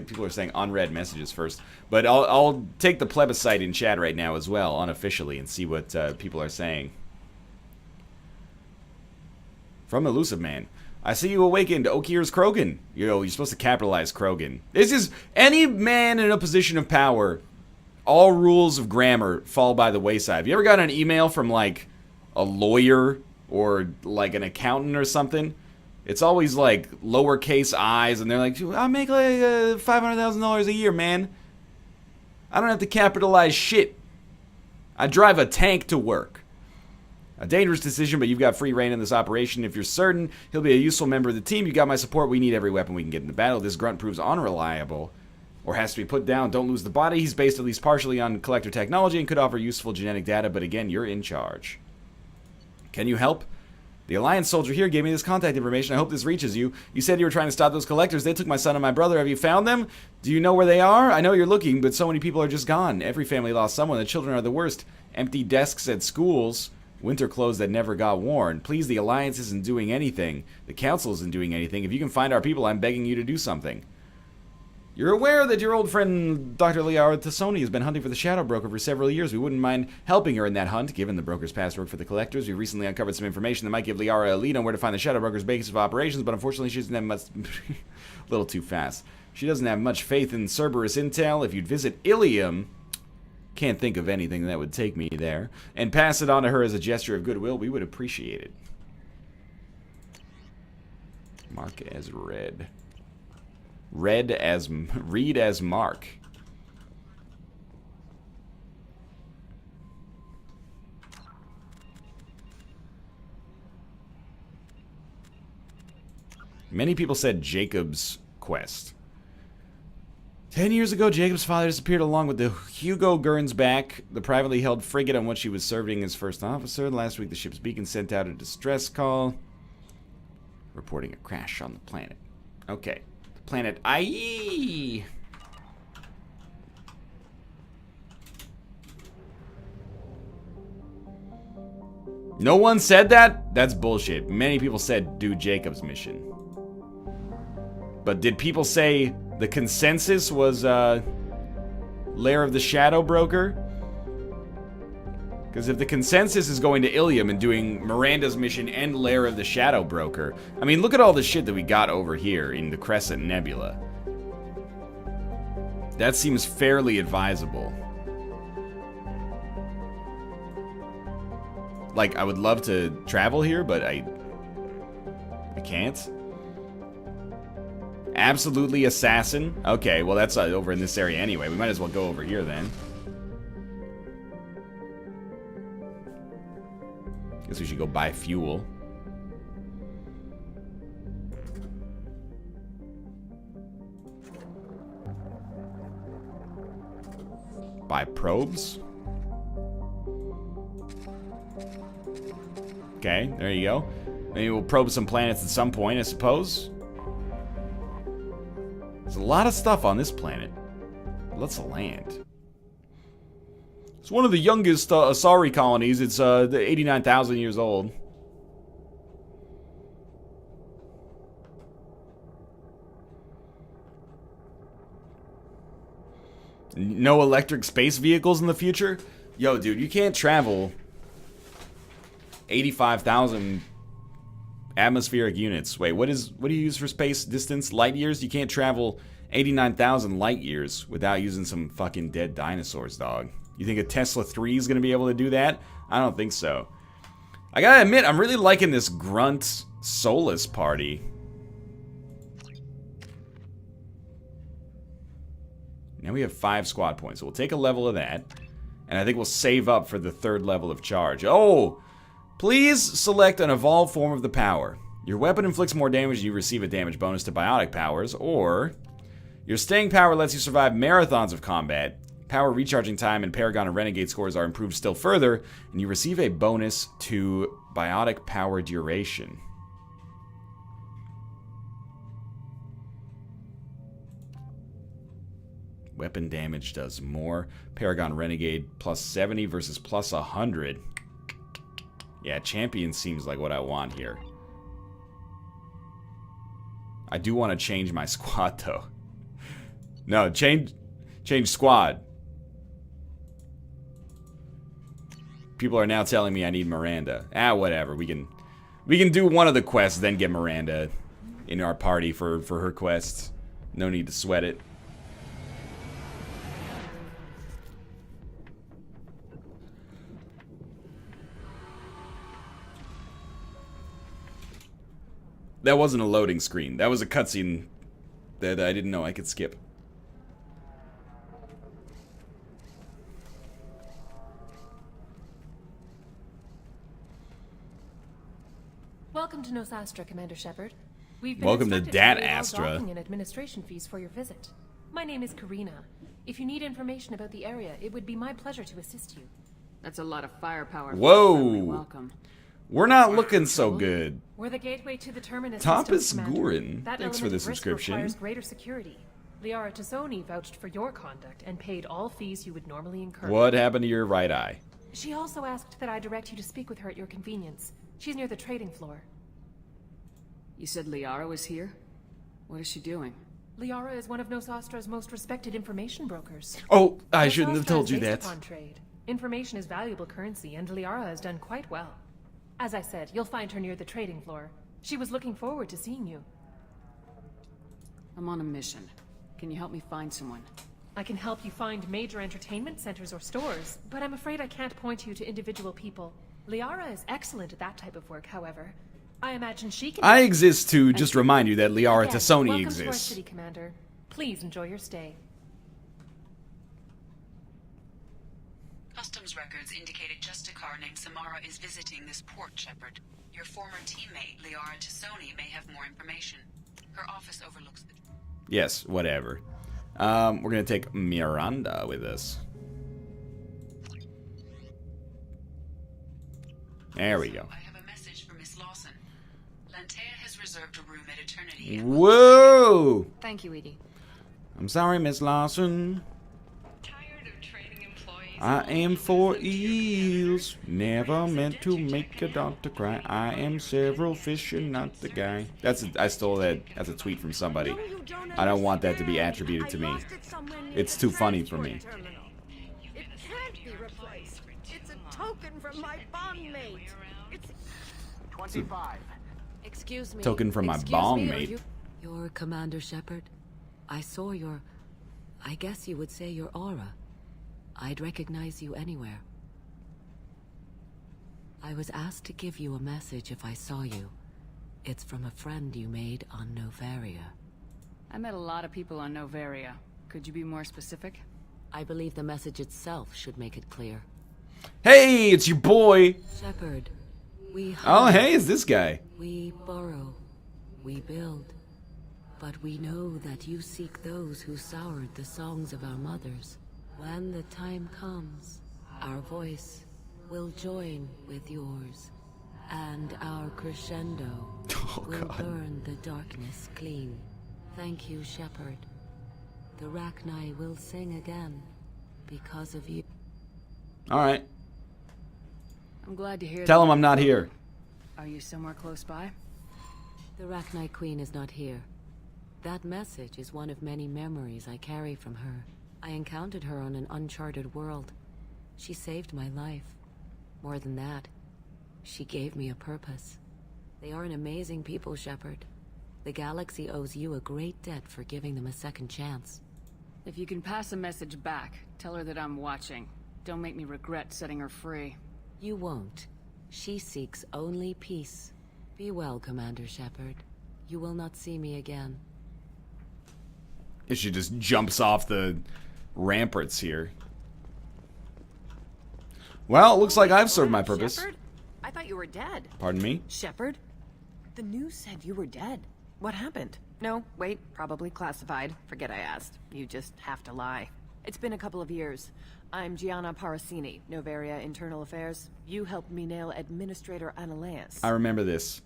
A: people are saying unread messages first. But I'll take the plebiscite in chat right now as well, unofficially, and see what people are saying. From Elusive Man. I see you awakened, Okir's Krogan. You're supposed to capitalize Krogan. This is any man in a position of power. All rules of grammar fall by the wayside. Have you ever gotten an email from, like, a lawyer or, like, an accountant or something? It's always, like, lowercase i's, and they're like, I make, like, $500,000 a year, man. I don't have to capitalize shit. I drive a tank to work. A dangerous decision, but you've got free reign in this operation. If you're certain he'll be a useful member of the team, you got my support. We need every weapon we can get into battle. This grunt proves unreliable or has to be put down. Don't lose the body. He's based at least partially on collector technology and could offer useful genetic data, but again, you're in charge. Can you help? The Alliance soldier here gave me this contact information. I hope this reaches you. You said you were trying to stop those collectors. They took my son and my brother. Have you found them? Do you know where they are? I know you're looking, but so many people are just gone. Every family lost someone. The children are the worst. Empty desks at schools. Winter clothes that never got worn. Please, the Alliance isn't doing anything. The Council isn't doing anything. If you can find our people, I'm begging you to do something. You're aware that your old friend Dr. Liara Tassoni has been hunting for the Shadow Broker for several years. We wouldn't mind helping her in that hunt, given the broker's past work for the Collectors. We recently uncovered some information that might give Liara a lead on where to find the Shadow Broker's base of operations, but unfortunately she doesn't have much... a little too fast. She doesn't have much faith in Cerberus intel. If you'd visit Ilium... Can't think of anything that would take me there. And pass it on to her as a gesture of goodwill. We would appreciate it. Mark as red. Read as Mark. Many people said Jacob's quest. 10 years ago, Jacob's father disappeared along with the Hugo Gernsback, the privately held frigate on which she was serving as first officer. Last week, the ship's beacon sent out a distress call, reporting a crash on the planet. Okay. The planet IE. No one said that? That's bullshit. Many people said do Jacob's mission. But did people say the consensus was Lair of the Shadow Broker? Because if the consensus is going to Ilium and doing Miranda's mission and Lair of the Shadow Broker, I mean, look at all the shit that we got over here in the Crescent Nebula. That seems fairly advisable. Like, I would love to travel here, but I can't. Absolutely Assassin. Okay, well that's over in this area anyway. We might as well go over here then. Guess we should go buy fuel. Buy probes. Okay, there you go. Maybe we'll probe some planets at some point, I suppose. There's a lot of stuff on this planet. Lots of land. It's one of the youngest Asari colonies. It's 89,000 years old. No electric space vehicles in the future? Yo, dude, you can't travel 85,000 atmospheric units. Wait, what do you use for space distance? Light years? You can't travel 89,000 light years without using some fucking dead dinosaurs, dog. You think a Tesla 3 is going to be able to do that? I don't think so. I gotta admit, I'm really liking this Grunt Solus party. Now we have 5 squad points, so we'll take a level of that. And I think we'll save up for the 3rd level of charge. Oh! Please select an evolved form of the power. Your weapon inflicts more damage and you receive a damage bonus to biotic powers, or your staying power lets you survive marathons of combat. Power recharging time and Paragon and Renegade scores are improved still further, and you receive a bonus to biotic power duration. Weapon damage does more. Paragon Renegade plus 70 versus plus 100. Yeah, champion seems like what I want here. I do want to change my squad, though. No, change squad. People are now telling me I need Miranda. Ah, whatever. We can do one of the quests, then get Miranda in our party for her quests. No need to sweat it. That wasn't a loading screen. That was a cutscene that I didn't know I could skip.
K: Welcome to Nos Astra, Commander Shepard. We've been
A: Welcome to
K: instructed
A: Dat
K: pay all
A: Astra.
K: docking and administration fees for your visit. My name is Karina. If you need information about the area, it would be my pleasure to assist you.
C: That's a lot of firepower.
A: Whoa.
C: For a friendly welcome.
A: We're not looking so good.
K: We're the gateway to the terminus.
A: Tapas
K: Systems Commander.
A: Gurin,
K: That
A: thanks for
K: element
A: the
K: of risk
A: subscription.
K: requires greater security. Liara Tassoni vouched for your conduct and paid all fees you would normally incur.
A: What happened to your right eye?
K: She also asked that I direct you to speak with her at your convenience. She's near the trading floor.
C: You said Liara was here? What is she doing?
K: Liara is one of Nosastra's most respected information brokers.
A: Oh, I shouldn't have
K: Nostra
A: told
K: is
A: you
K: based
A: that.
K: upon trade. Information is valuable currency, and Liara has done quite well. As I said, you'll find her near the trading floor. She was looking forward to seeing you.
C: I'm on a mission. Can you help me find someone?
K: I can help you find major entertainment centers or stores, but I'm afraid I can't point you to individual people. Liara is excellent at that type of work, however. I imagine she can...
A: I exist to just remind you that Liara
K: Again,
A: Tassoni
K: welcome
A: exists.
K: to our city, Commander. Please enjoy your stay.
H: Customs records indicated just a car named Samara is visiting this port, Shepard. Your former teammate, Liara Tassoni, may have more information. Her office overlooks the...
A: Yes, whatever. We're gonna take Miranda with us. There we go.
H: I have a message for Miss Lawson. Lantea has reserved a room at Eternity.
A: Whoa!
I: Thank you, Edie.
A: I'm sorry, Miss Lawson. I am for eels, never meant to make a doctor cry. I am several fish and not the guy. I stole that as a tweet from somebody. I don't want that to be attributed to me. It's too funny for me.
D: It can't be replaced. It's a token from my bondmate. It's
B: 25.
E: Excuse me.
A: Token from my
E: Excuse
A: bong
E: me, are
A: mate.
E: You're Commander Shepard. I saw your... I guess you would say your aura. I'd recognize you anywhere. I was asked to give you a message if I saw you. It's from a friend you made on Novaria.
C: I met a lot of people on Novaria. Could you be more specific?
E: I believe the message itself should make it clear.
A: Hey, it's your boy.
E: Shepard, we
A: Oh,
E: hunt,
A: hey, it's this guy.
E: we borrow, we build. But we know that you seek those who soured the songs of our mothers. When the time comes, our voice will join with yours, and our crescendo will burn the darkness clean. Thank you, Shepard. The Rachni will sing again because of you.
A: All right.
C: I'm glad to hear
A: Tell
C: that.
A: him I'm not here.
C: Are you somewhere close by?
E: The Rachni Queen is not here. That message is one of many memories I carry from her. I encountered her on an uncharted world. She saved my life. More than that, she gave me a purpose. They are an amazing people, Shepard. The galaxy owes you a great debt for giving them a second chance.
C: If you can pass a message back, tell her that I'm watching. Don't make me regret setting her free.
E: You won't. She seeks only peace. Be well, Commander Shepard. You will not see me again.
A: She just jumps off the ramparts here. Well, it looks like I've served my purpose.
L: Shepard? I thought you were dead.
A: Pardon me?
L: Shepard? The news said you were dead. What happened? No, wait, probably classified. Forget I asked. You just have to lie. It's been a couple of years. I'm Gianna Parasini, Novaria Internal Affairs. You helped me nail Administrator Analeus.
A: I remember this.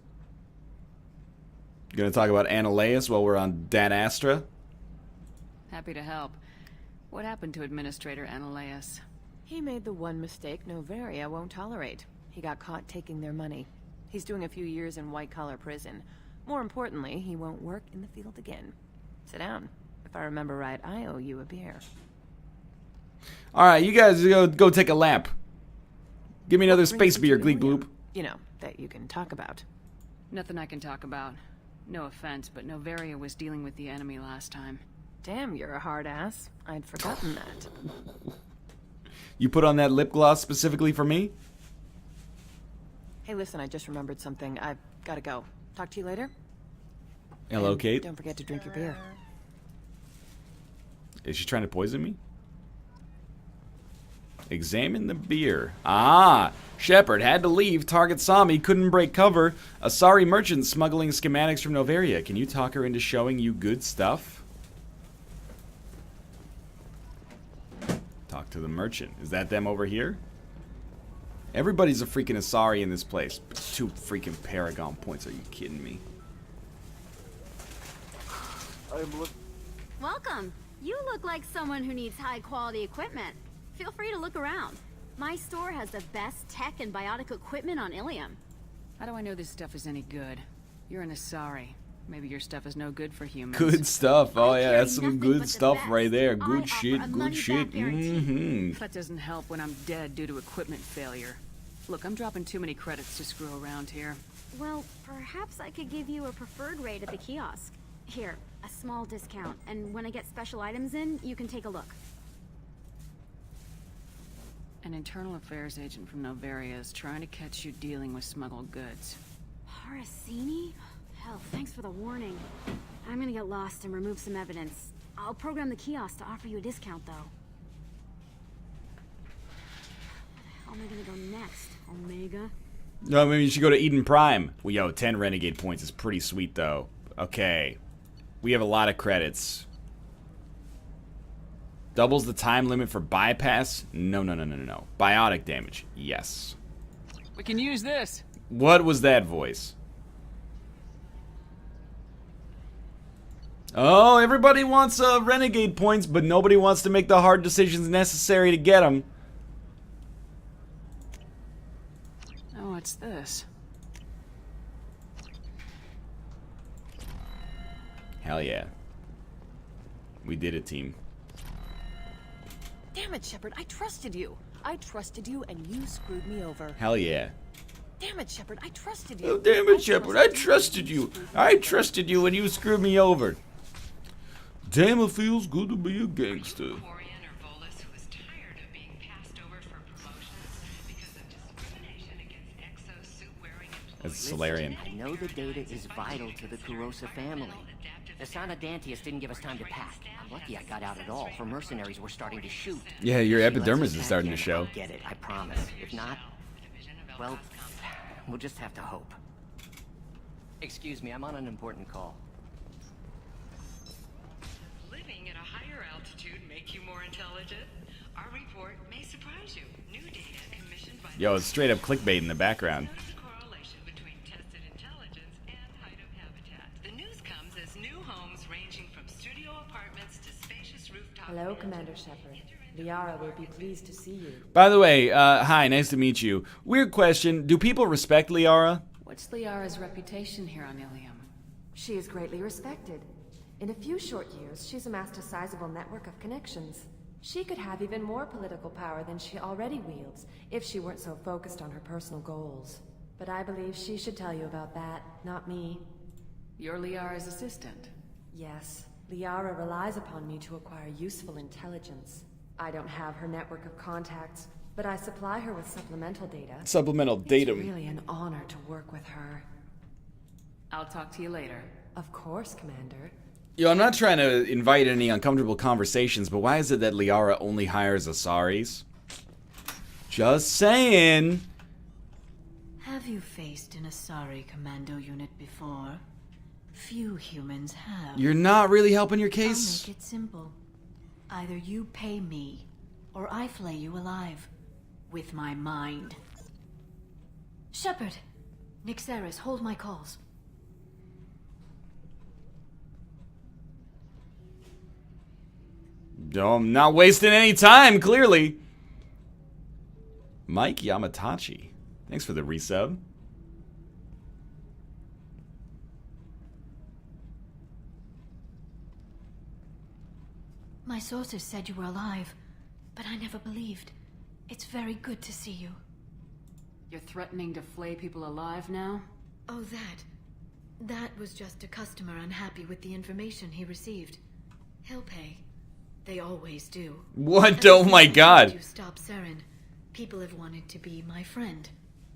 A: Gonna talk about Analeus while we're on Dat Astra?
C: Happy to help. What happened to Administrator Analeus?
L: He made the one mistake Novaria won't tolerate. He got caught taking their money. He's doing a few years in white-collar prison. More importantly, he won't work in the field again. Sit down. If I remember right, I owe you a beer.
A: Alright, you guys go take a lap. Give me another
L: What brings
A: space
L: you
A: beer,
L: to
A: Gleep
L: Ilium?
A: Bloop.
L: You know, that you can talk about.
C: Nothing I can talk about. No offense, but Novaria was dealing with the enemy last time.
L: Damn, you're a hard ass. I'd forgotten that.
A: You put on that lip gloss specifically for me?
L: Hey, listen, I just remembered something. I've gotta go. Talk to you later.
A: Hello,
L: And
A: Kate.
L: Don't forget to drink your beer.
A: Is she trying to poison me? Examine the beer. Ah! Shepard had to leave. Target saw me. Couldn't break cover. A sorry merchant smuggling schematics from Novaria. Can you talk her into showing you good stuff? Talk to the merchant. Is that them over here? Everybody's a freaking Asari in this place. 2 freaking Paragon points. Are you kidding me?
Q: Welcome. You look like someone who needs high-quality equipment. Feel free to look around. My store has the best tech and biotic equipment on Ilium.
C: How do I know this stuff is any good? You're an Asari. Maybe your stuff is no good for humans.
A: Good stuff. Oh yeah, that's some good stuff right there. Good shit, good shit. Mm-hmm.
C: That doesn't help when I'm dead due to equipment failure. Look, I'm dropping too many credits to screw around here.
Q: Well, perhaps I could give you a preferred rate at the kiosk. Here, a small discount, and when I get special items in, you can take a look.
C: An internal affairs agent from Noveria is trying to catch you dealing with smuggled goods.
Q: Parasini? Hell, thanks for the warning. I'm gonna get lost and remove some evidence. I'll program the kiosk to offer you a discount, though. Where the hell am I gonna go next, Omega?
A: No, maybe you should go to Eden Prime. Well, yo, 10 Renegade points is pretty sweet, though. Okay. We have a lot of credits. Doubles the time limit for bypass? No. Biotic damage. Yes.
C: We can use this.
A: What was that voice? Oh, everybody wants Renegade points, but nobody wants to make the hard decisions necessary to get them.
C: Oh, what's this?
A: Hell yeah. We did it, team.
L: Damn it, Shepard, I trusted you. I trusted you, and you screwed me over.
A: Hell yeah.
L: Damn it, Shepard, I trusted you.
A: Oh, damn it, Shepard, I trusted you. I trusted you and you screwed me over. Damn, it feels good to be a gangster. That's Solarian.
J: I know the data is vital to the Kurosa family. The Sana Dantius didn't give us time to pack. I'm lucky I got out at all, for mercenaries were starting to shoot.
A: Yeah, your epidermis is starting to show.
J: I'll get it, I promise. If not, well, we'll just have to hope. Excuse me, I'm on an important call.
H: Living at a higher altitude make you more intelligent? Our report may surprise you. New data commissioned by...
A: Yo, it's straight up clickbait in the background.
I: Hello, Commander Shepard. Liara will be pleased to see you.
A: By the way, hi, nice to meet you. Weird question, do people respect Liara?
C: What's Liara's reputation here on Ilium?
I: She is greatly respected. In a few short years, she's amassed a sizable network of connections. She could have even more political power than she already wields, if she weren't so focused on her personal goals. But I believe she should tell you about that, not me.
C: You're Liara's assistant?
I: Yes. Liara relies upon me to acquire useful intelligence. I don't have her network of contacts, but I supply her with supplemental data.
A: Supplemental datum.
I: It's really an honor to work with her.
C: I'll talk to you later.
I: Of course, Commander.
A: Yo, I'm not trying to invite any uncomfortable conversations, but why is it that Liara only hires Asaris? Just saying.
S: Have you faced an Asari commando unit before? Few humans have.
A: You're not really helping your case?
S: I'll make it simple. Either you pay me, or I flay you alive. With my mind. Shepard! Nixeris, hold my calls.
A: I'm not wasting any time, clearly. Mike Yamatachi. Thanks for the resub.
S: My sources said you were alive, but I never believed. It's very good to see you.
C: You're threatening to flay people alive now?
S: Oh, that was just a customer unhappy with the information he received. He'll pay. They always do.
A: What? Oh my god.
S: To stop Saren, people have wanted to be my friend,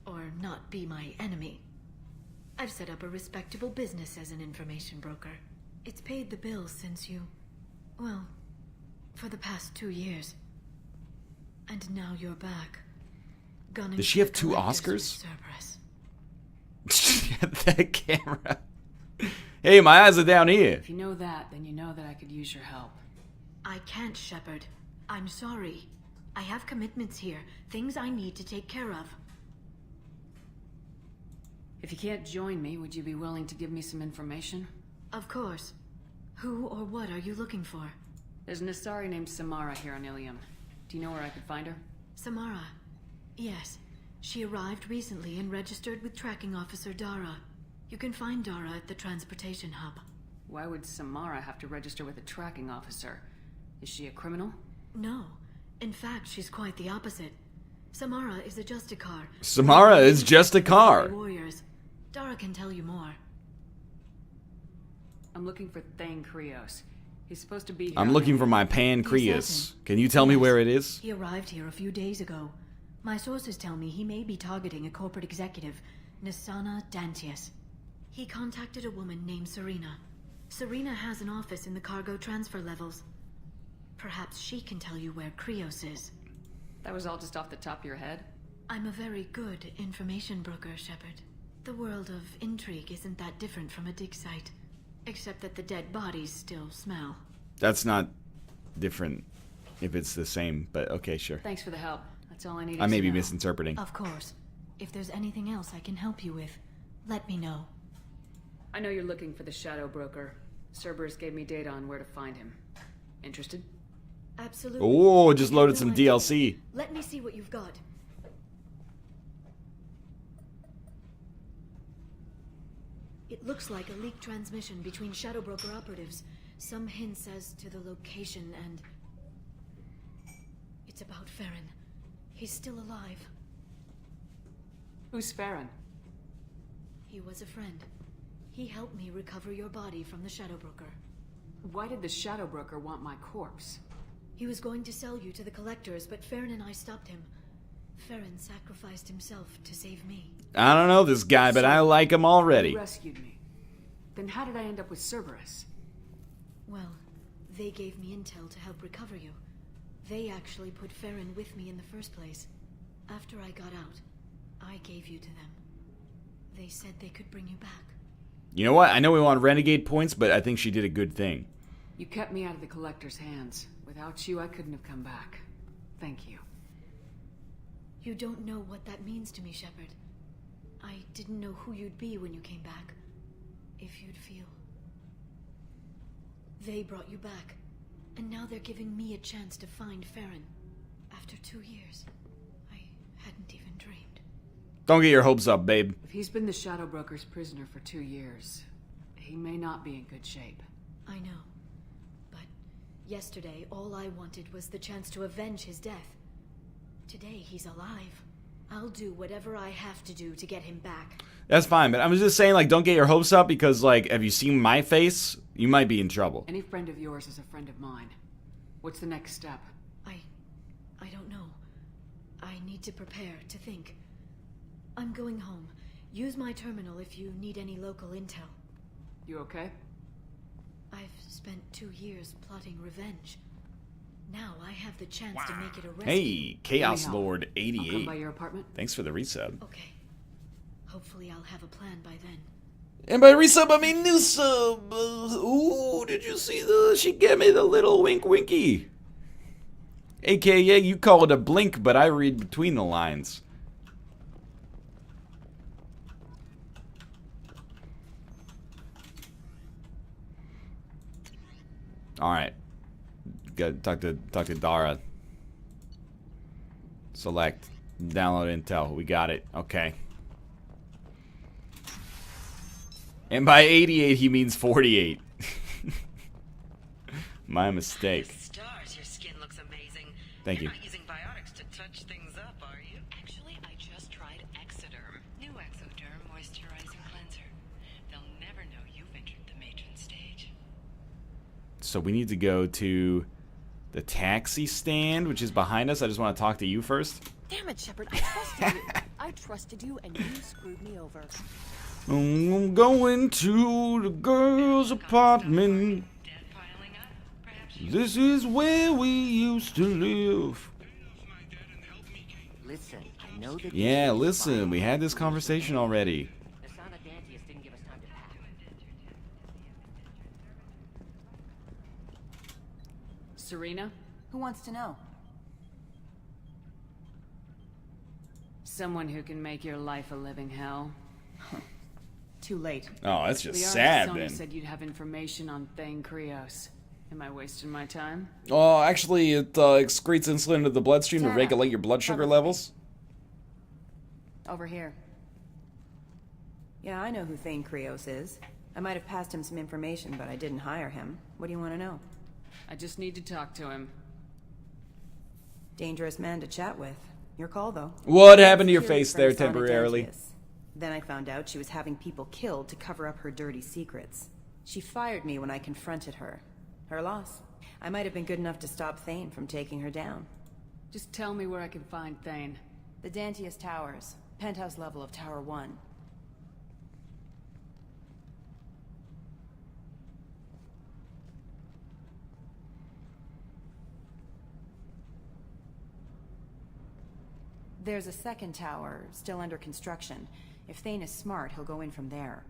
S: or not be my enemy. I've set up a respectable business as an information broker. It's paid the bills since you... well, for the past 2 years. And now you're back.
A: Does she have 2 Oscars? That camera. Hey, my eyes are down here.
C: If you know that, then you know that I could use your help.
S: I can't, Shepard. I'm sorry. I have commitments here, things I need to take care of.
C: If you can't join me, would you be willing to give me some information?
S: Of course. Who or what are you looking for?
C: There's an Asari named Samara here on Ilium. Do you know where I could find her?
S: Samara. Yes. She arrived recently and registered with tracking officer Dara. You can find Dara at the transportation hub.
C: Why would Samara have to register with a tracking officer? Is she a criminal?
S: No. In fact, she's quite the opposite. Samara is a Justicar.
A: Samara is just a car.
S: Warriors. Dara can tell you more.
C: I'm looking for Thane Krios. He's supposed to be here.
A: I'm looking for my pancreas. Can you tell me where it is?
S: He arrived here a few days ago. My sources tell me he may be targeting a corporate executive, Nisana Dantius. He contacted a woman named Serena. Serena has an office in the cargo transfer levels. Perhaps she can tell you where Krios is.
C: That was all just off the top of your head?
S: I'm a very good information broker, Shepard. The world of intrigue isn't that different from a dig site. Except that the dead bodies still smell.
A: That's not different if it's the same, but okay, sure.
C: Thanks for the help. That's all I needed.
A: I may be
C: to know.
A: misinterpreting.
S: Of course. If there's anything else I can help you with, let me know.
C: I know you're looking for the Shadow Broker. Cerberus gave me data on where to find him. Interested?
S: Absolutely.
A: Oh, just loaded some DLC.
S: Let me see what you've got. It looks like a leaked transmission between Shadow Broker operatives. Some hints as to the location and... It's about Farron. He's still alive.
C: Who's Farron?
S: He was a friend. He helped me recover your body from the Shadow Broker.
C: Why did the Shadow Broker want my corpse?
S: He was going to sell you to the collectors, but Farron and I stopped him. Farron sacrificed himself to save me.
A: I don't know this guy, but I like him already.
C: You rescued me. Then how did I end up with Cerberus?
S: Well, they gave me intel to help recover you. They actually put Farron with me in the first place. After I got out, I gave you to them. They said they could bring you back.
A: You know what? I know we want renegade points, but I think she did a good thing.
C: You kept me out of the collector's hands. Without you, I couldn't have come back. Thank you.
S: You don't know what that means to me, Shepard. I didn't know who you'd be when you came back. If you'd feel. They brought you back, and now they're giving me a chance to find Farron. After 2 years, I hadn't even dreamed.
A: Don't get your hopes up, babe.
C: If he's been the Shadow Broker's prisoner for 2 years, he may not be in good shape.
S: I know. But yesterday, all I wanted was the chance to avenge his death. Today, he's alive. I'll do whatever I have to do to get him back.
A: That's fine, but I was just saying, like, don't get your hopes up because, like, have you seen my face? You might be in trouble.
C: Any friend of yours is a friend of mine. What's the next step?
S: I don't know. I need to prepare, to think. I'm going home. Use my terminal if you need any local intel.
C: You okay?
S: I've spent 2 years plotting revenge. Now I have the chance to make it a rescue.
A: Hey, Chaos
C: Anyhow,
A: Lord
C: I'll
A: 88.
C: come by your apartment.
A: Thanks for the resub.
S: Okay. Hopefully I'll have a plan by then.
A: And by resub, I mean new sub. Ooh, did you see she gave me the little wink winky. AKA, you call it a blink, but I read between the lines. All right. Got to talk to Dara. Select. Download intel. We got it. Okay. And by 88, he means 48. My mistake.
R: Stars, your skin looks amazing.
A: Thank you.
R: You're not using biotics to touch things up, are you? Actually, I just tried Exoderm. New Exoderm moisturizing cleanser. They'll never know you've entered the matron stage.
A: So we need to go to the taxi stand, which is behind us. I just want to talk to you first.
D: Damn it, Shepard. I trusted you. I trusted you, and you screwed me over.
A: I'm going to the girl's apartment. This is where we used to live.
J: Listen, I know that.
A: Yeah, listen, we had this conversation already.
J: Nisana Dantius didn't give us time to pack.
C: Serena?
L: Who wants to know?
C: Someone who can make your life a living hell.
L: Too late.
A: Oh, that's just
C: Liara
A: sad,
C: Sony
A: then.
C: said you'd have information on Thane Krios. Am I wasting my time?
A: Oh, actually, it excretes insulin into the bloodstream to
C: Tara,
A: regulate your blood sugar levels.
C: Over here.
L: Yeah, I know who Thane Krios is. I might have passed him some information, but I didn't hire him. What do you want to know?
C: I just need to talk to him.
L: Dangerous man to chat with. Your call, though.
A: What happened to your
L: Security
A: face there
L: firm saw the
A: temporarily?
L: Dantius. Then I found out she was having people killed to cover up her dirty secrets. She fired me when I confronted her. Her loss. I might have been good enough to stop Thane from taking her down.
C: Just tell me where I can find Thane.
L: The Dantius Towers. Penthouse level of Tower 1. There's a second tower, still under construction. If Thane is smart, he'll go in from there.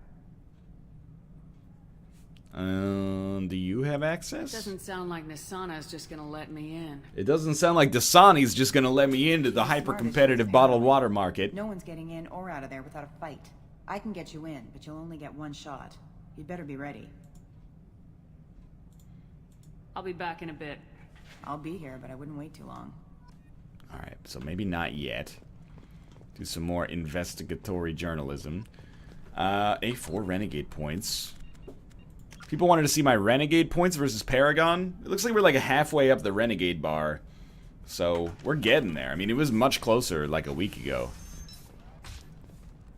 A: Do you have access?
C: Doesn't sound like Nisana's just gonna let me in.
A: It doesn't sound like Dasani's just gonna let me into the hyper-competitive bottled water market.
L: No one's getting in or out of there without a fight. I can get you in, but you'll only get one shot. You'd better be ready.
C: I'll be back in a bit.
L: I'll be here, but I wouldn't wait too long.
A: Alright, so maybe not yet. Do some more investigatory journalism. 4 renegade points. People wanted to see my renegade points versus Paragon. It looks like we're like halfway up the renegade bar. So, we're getting there. I mean, it was much closer like a week ago.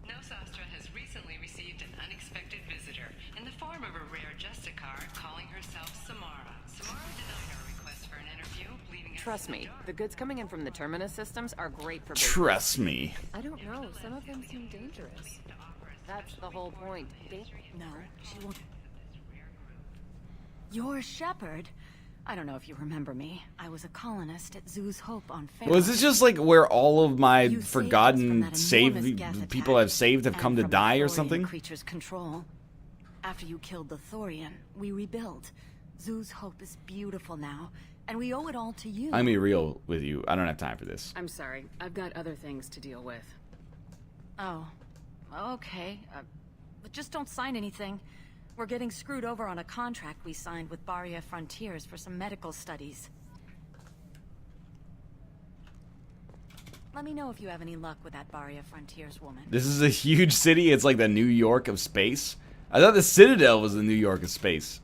H: Nosastra has recently received an unexpected visitor in the form of a rare Justicar calling herself Samara. Samara denied our request for an interview, leaving us
L: Trust me, the goods coming in from the Terminus systems are great for business.
A: Trust me.
L: I don't know, some of them seem dangerous. That's the whole point.
Q: No, she won't. You're Shepard. I don't know if you remember me. I was a colonist at Zoo's Hope on Fair.
A: Was this just like where all of my
Q: You
A: forgotten
Q: saved us from that enormous gas
A: people
Q: attack
A: I've saved have
Q: and
A: come to
Q: from
A: die
Q: the
A: or
Q: Thorian
A: something?
Q: Creature's control. After you killed the Thorian, we rebuilt. Zoo's Hope is beautiful now, and we owe it all to you.
A: I'm be real with you. I don't have time for this.
C: I'm sorry. I've got other things to deal with.
Q: Oh, okay. But just don't sign anything. We're getting screwed over on a contract we signed with Barria Frontiers for some medical studies. Let me know if you have any luck with that Barria Frontiers woman.
A: This is a huge city. It's like the New York of space. I thought the Citadel was the New York of space.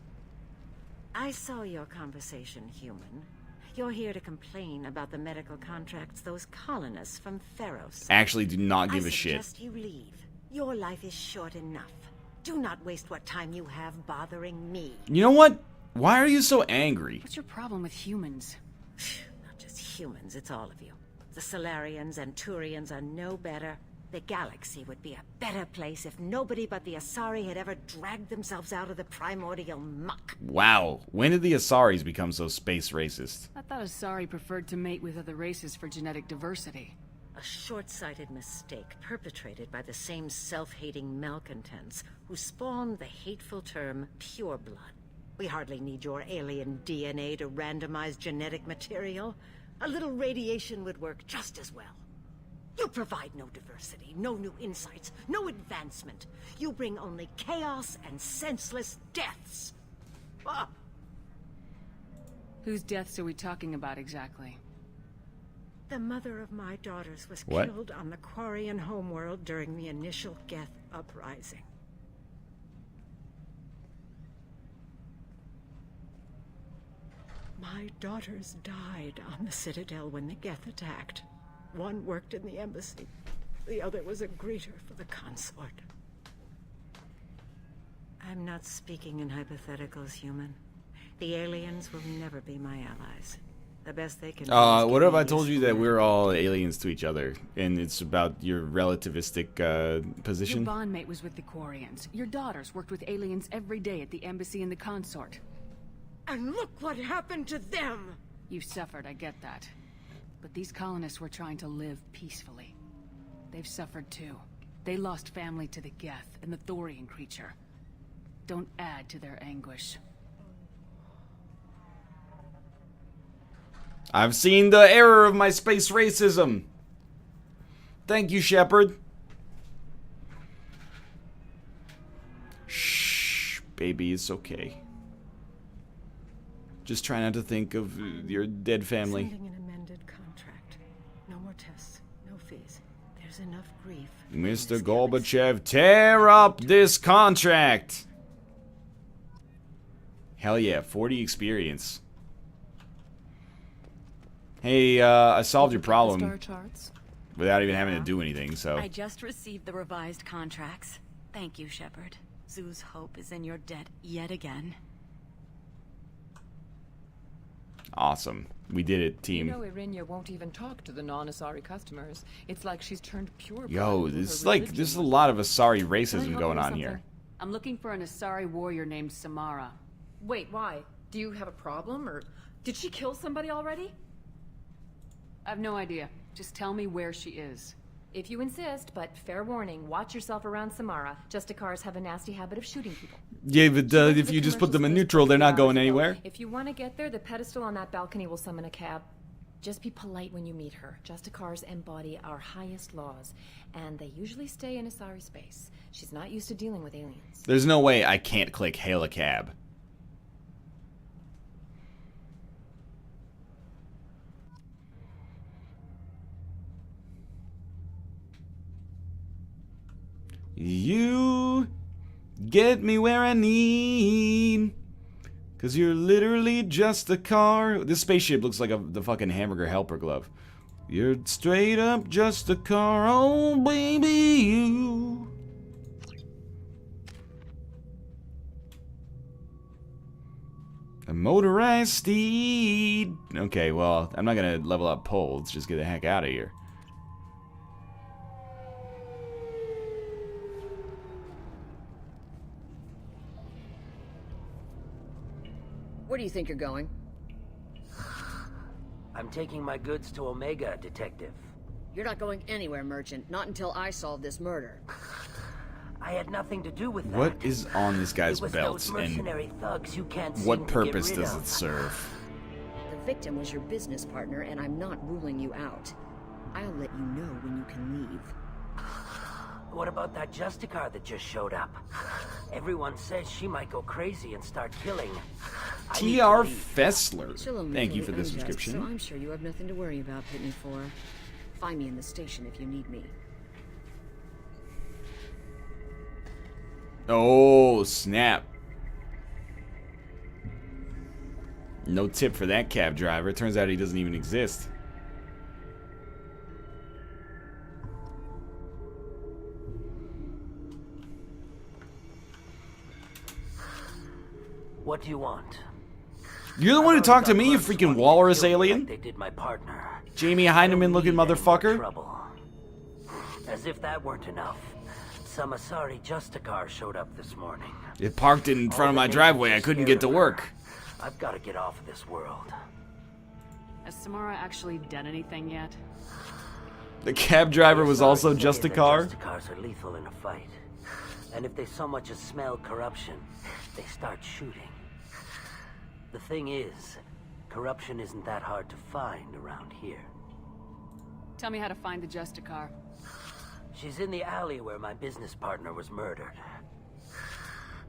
F: I saw your conversation, human. You're here to complain about the medical contracts those colonists from Theros.
A: Actually, do not give a
F: I
A: shit.
F: suggest you leave. Your life is short enough. Do not waste what time you have bothering me.
A: You know what? Why are you so angry?
C: What's your problem with humans?
F: Not just humans, it's all of you. The Solarians and Turians are no better. The galaxy would be a better place if nobody but the Asari had ever dragged themselves out of the primordial muck.
A: Wow. When did the Asaris become so space racist?
C: I thought Asari preferred to mate with other races for genetic diversity.
F: A short-sighted mistake perpetrated by the same self-hating malcontents who spawned the hateful term pureblood. We hardly need your alien DNA to randomize genetic material. A little radiation would work just as well. You provide no diversity, no new insights, no advancement. You bring only chaos and senseless deaths. Ah.
C: Whose deaths are we talking about exactly?
F: The mother of my daughters was
A: What?
F: killed on the Quarian homeworld during the initial Geth uprising. My daughters died on the Citadel when the Geth attacked. One worked in the embassy. The other was a greeter for the consort. I'm not speaking in hypotheticals, human. The aliens will never be my allies. The best they can do is
A: What
F: give
A: if
F: me
A: I told you
F: useful
A: that we're all aliens to each other, and it's about your relativistic
C: Your
A: position?
C: bondmate was with the Quarians. Your daughters worked with aliens every day at the embassy and the consort.
F: And look what happened to them!
C: You suffered, I get that. But these colonists were trying to live peacefully. They've suffered too. They lost family to the Geth and the Thorian creature. Don't add to their anguish.
A: I've seen the error of my space racism. Thank you, Shepard. Shh, baby, it's okay. Just try not to think of your dead family.
F: Sending an amended contract. No more tests, no fees. There's enough grief.
A: Mr. Gorbachev, tear up this contract! Hell yeah, 40 experience. Hey, I solved your problem
C: Star charts?
A: without even having to do anything, so...
Q: I just received the revised contracts. Thank you, Shepard. Zoo's hope is in your debt yet again.
A: Awesome. We did it, team.
T: You know, Irinia won't even talk to the non-Asari customers. It's like she's turned pure.
A: Yo, this is a lot of Asari racism going on here.
C: I'm looking for an Asari warrior named Samara.
K: Wait, why? Do you have a problem, or did she kill somebody already?
C: I have no idea. Just tell me where she is.
K: If you insist, but fair warning, watch yourself around Samara. Justicars have a nasty habit of shooting people.
A: Yeah, but if you just put them in neutral, they're not going anywhere.
K: If you want to get there, the pedestal on that balcony will summon a cab. Just be polite when you meet her. Justicars embody our highest laws, and they usually stay in Asari space. She's not used to dealing with aliens.
A: There's no way I can't click hail a cab. You get me where I need, 'cause you're literally just a car. This spaceship looks like the fucking Hamburger Helper glove. You're straight up just a car, oh baby you. A motorized steed. Okay, well, I'm not gonna level up Pole. Let's just get the heck out of here.
V: Where do you think you're going?
W: I'm taking my goods to Omega, Detective.
V: You're not going anywhere, Merchant. Not until I solve this murder.
W: I had nothing to do with that.
A: What is on this guy's
W: It was
A: belt,
W: those
A: and
W: mercenary thugs you can't seem
A: what
W: to get
A: purpose
W: rid
A: does
W: of.
A: it serve?
V: The victim was your business partner, and I'm not ruling you out. I'll let you know when you can leave.
W: What about that Justicar that just showed up? Everyone says she might go crazy and start killing.
A: T.R. Fessler.
V: She'll only
A: Thank
V: kill
A: you for
V: the
A: the
V: unjust,
A: subscription.
V: So I'm sure you have nothing to worry about, Pitney 4. Find me in the station if you need me.
A: Oh, snap. No tip for that cab driver. Turns out he doesn't even exist.
W: What do you want?
A: You're the one who talked to me, you freaking walrus alien?
W: They did my partner.
A: Jamie Heineman looking motherfucker.
W: Trouble. As if that weren't enough, some Asari Justicar showed up this morning.
A: It parked in front of my driveway. I couldn't get to work.
W: I've got to get off of this world.
C: Has Samara actually done anything yet?
A: The cab driver was also just a car.
W: Justicars are lethal in a fight. And if they so much as smell corruption, they start shooting. The thing is, corruption isn't that hard to find around here.
C: Tell me how to find the Justicar.
W: She's in the alley where my business partner was murdered.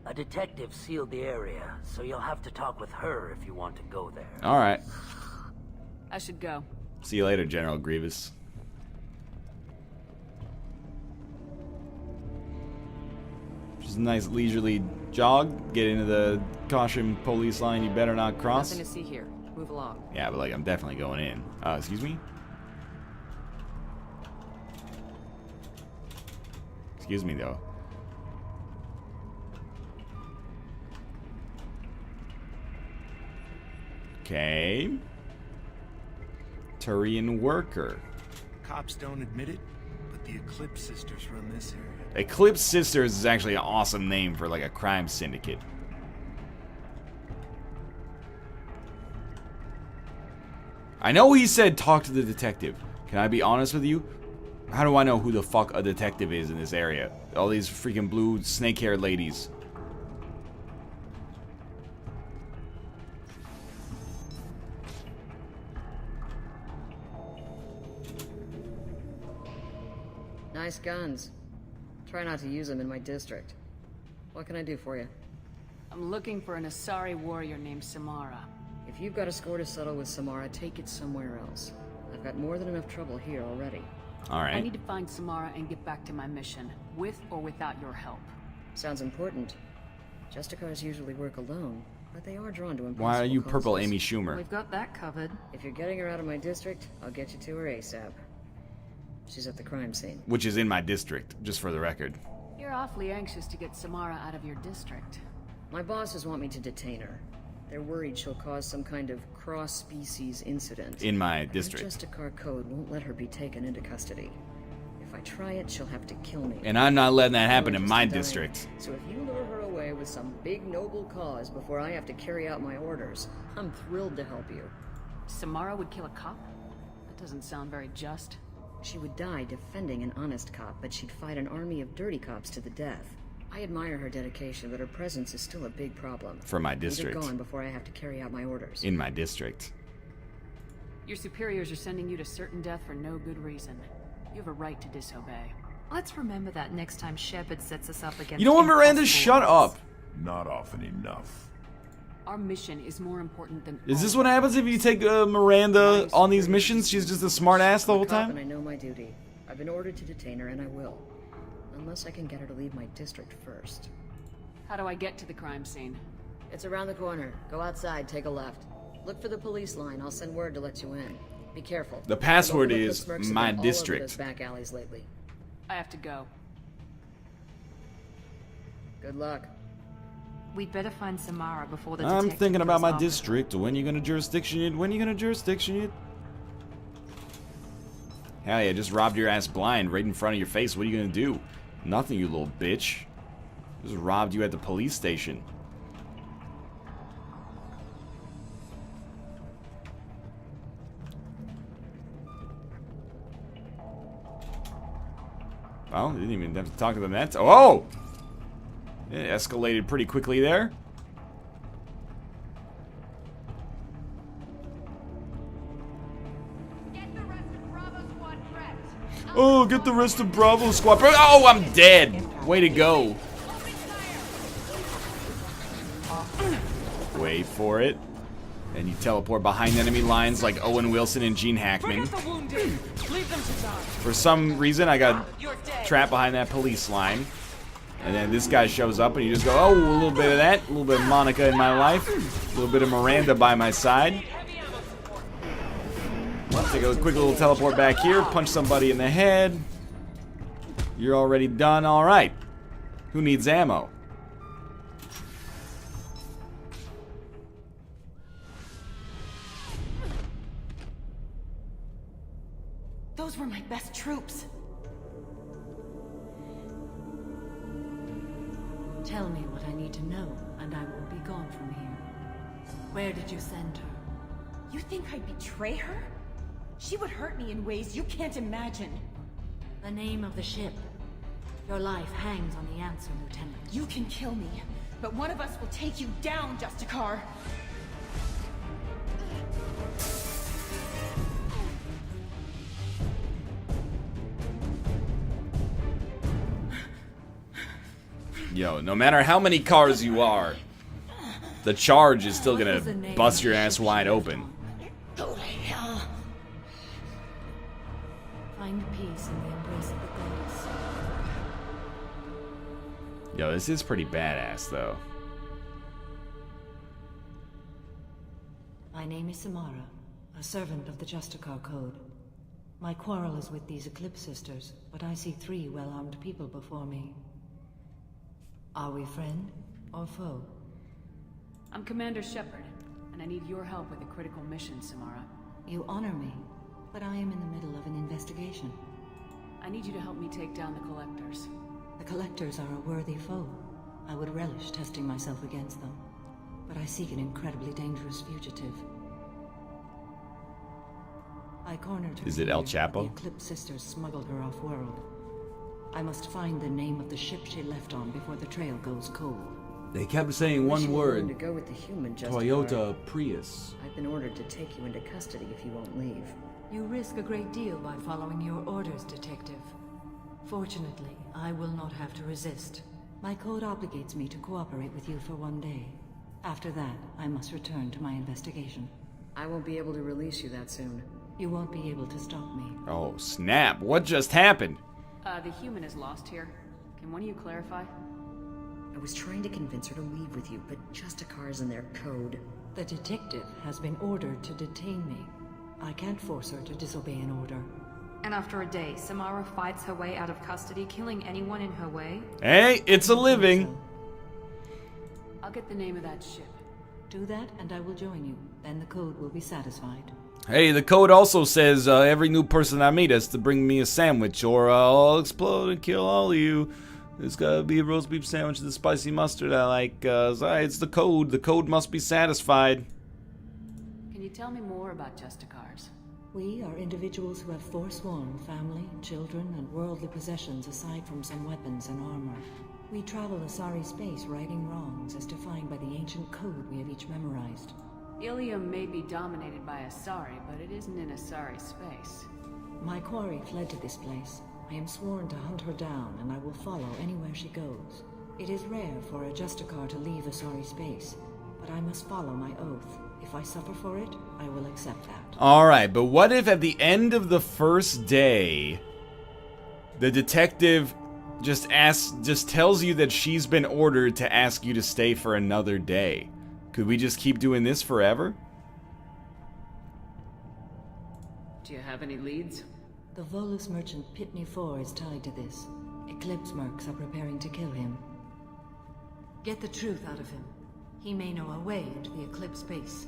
W: A detective sealed the area, so you'll have to talk with her if you want to go there.
A: Alright.
C: I should go.
A: See you later, General Grievous. Just a nice leisurely jog. Get into the caution police line you better not cross.
L: Nothing to see here. Move along.
A: Yeah, but like, I'm definitely going in. Excuse me? Excuse me, though. Okay. Turian worker.
X: Cops don't admit it, but the Eclipse Sisters run this area.
A: Eclipse Sisters is actually an awesome name for like a crime syndicate. I know he said talk to the detective. Can I be honest with you? How do I know who the fuck a detective is in this area? All these freaking blue snake-haired ladies.
V: Nice guns. Try not to use them in my district. What can I do for you?
C: I'm looking for an Asari warrior named Samara.
V: If you've got a score to settle with Samara, take it somewhere else. I've got more than enough trouble here already.
A: Alright.
C: I need to find Samara and get back to my mission, with or without your help.
V: Sounds important. Justicars usually work alone, but they are drawn to impossible
A: Why are you
V: causes.
A: purple Amy Schumer?
V: We've got that covered. If you're getting her out of my district, I'll get you to her ASAP. She's at the crime scene.
A: Which is in my district, just for the record.
C: You're awfully anxious to get Samara out of your district.
V: My bosses want me to detain her. They're worried she'll cause some kind of cross-species incident.
A: In my district.
V: Her Justicar code won't let her be taken into custody. If I try it, she'll have to kill me.
A: And I'm not letting that happen
V: I'm
A: in my
V: just dying.
A: district.
V: So if you lure her away with some big noble cause before I have to carry out my orders, I'm thrilled to help you.
C: Samara would kill a cop? That doesn't sound very just.
V: She would die defending an honest cop, but she'd fight an army of dirty cops to the death. I admire her dedication, but her presence is still a big problem.
A: For my
V: Need her
A: district.
V: gone before I have to carry out my orders.
A: In my district.
C: Your superiors are sending you to certain death for no good reason. You have a right to disobey.
I: Let's remember that next time Shepard sets us up against.
A: You know what, Miranda? Shut up.
M: Not often enough.
C: Our mission is more important than.
A: Is this what happens if you take Miranda on these missions? She's just a smart ass the whole time?
V: And I know my duty. I've been ordered to detain her, and I will. Unless I can get her to leave my district first.
C: How do I get to the crime scene?
V: It's around the corner. Go outside, take a left. Look for the police line. I'll send word to let you in. Be careful.
A: The password
V: Look,
A: is
V: smirks have
A: my
V: been all over
A: district.
V: those back alleys lately.
C: I have to go.
V: Good luck.
I: We'd better find Samara before the
A: I'm
I: detective
A: thinking about
I: goes
A: my
I: off.
A: district. When you gonna jurisdiction it? When you gonna jurisdiction it? Hell yeah, just robbed your ass blind right in front of your face. What are you gonna do? Nothing, you little bitch. Just robbed you at the police station. Well, didn't even have to talk to them that time. Oh! It escalated pretty quickly there. Oh, get the rest of Bravo Squad. Oh, I'm dead. Way to go. Wait for it. And you teleport behind enemy lines like Owen Wilson and Gene Hackman. For some reason, I got trapped behind that police line. And then this guy shows up and you just go, oh, a little bit of that. A little bit of Monica in my life. A little bit of Miranda by my side. Take a quick little teleport back here. Punch somebody in the head. You're already done. All right. Who needs ammo?
I: Those were my best troops.
S: Tell me what I need to know, and I will be gone from here. Where did you send her?
K: You think I'd betray her? She would hurt me in ways you can't imagine.
S: The name of the ship. Your life hangs on the answer, Lieutenant.
K: You can kill me, but one of us will take you down, Justicar.
A: Yo, no matter how many cars you are, the charge is still gonna bust your ass wide open.
S: Go to hell. Find peace in the embrace of the goddess.
A: Yo, this is pretty badass, though.
S: My name is Samara, a servant of the Justicar Code. My quarrel is with these Eclipse Sisters, but I see 3 well-armed people before me. Are we friend or foe?
C: I'm Commander Shepard, and I need your help with a critical mission, Samara.
S: You honor me, but I am in the middle of an investigation.
C: I need you to help me take down the Collectors.
S: The Collectors are a worthy foe. I would relish testing myself against them, but I seek an incredibly dangerous fugitive. I cornered her.
A: Is it El
S: here, but
A: Chapo?
S: The Eclipse Sisters smuggled her off-world. I must find the name of the ship she left on before the trail goes cold.
A: They kept saying one word.
V: To go with the human
A: Toyota Prius.
V: I've been ordered to take you into custody if you won't leave.
S: You risk a great deal by following your orders, Detective.
N: Fortunately, I will not have to resist. My code obligates me to cooperate with you for 1 day. After that, I must return to my investigation.
V: I won't be able to release you that soon.
N: You won't be able to stop me.
A: Oh, snap. What just happened?
C: The human is lost here. Can one of you clarify?
V: I was trying to convince her to leave with you, but Justicar's in their code.
N: The detective has been ordered to detain me. I can't force her to disobey an order.
I: And after a day, Samara fights her way out of custody, killing anyone in her way?
A: Hey, it's a living.
C: I'll get the name of that ship.
N: Do that, and I will join you. Then the code will be satisfied.
A: Hey, the code also says every new person I meet has to bring me a sandwich, or I'll explode and kill all of you. There's gotta be a roast beef sandwich with the spicy mustard I like. It's the code. The code must be satisfied.
C: Can you tell me more about Justicars?
N: We are individuals who have forsworn family, children, and worldly possessions aside from some weapons and armor. We travel Asari space righting wrongs as defined by the ancient code we have each memorized.
C: Ilium may be dominated by Asari, but it isn't in Asari space.
N: My quarry fled to this place. I am sworn to hunt her down, and I will follow anywhere she goes. It is rare for a Justicar to leave Asari space, but I must follow my oath. If I suffer for it, I will accept that.
A: Alright, but what if at the end of the first day, the detective just tells you that she's been ordered to ask you to stay for another day? Could we just keep doing this forever?
C: Do you have any leads?
N: The Volus merchant Pitney 4 is tied to this. Eclipse mercs are preparing to kill him. Get the truth out of him. He may know a way into the Eclipse base.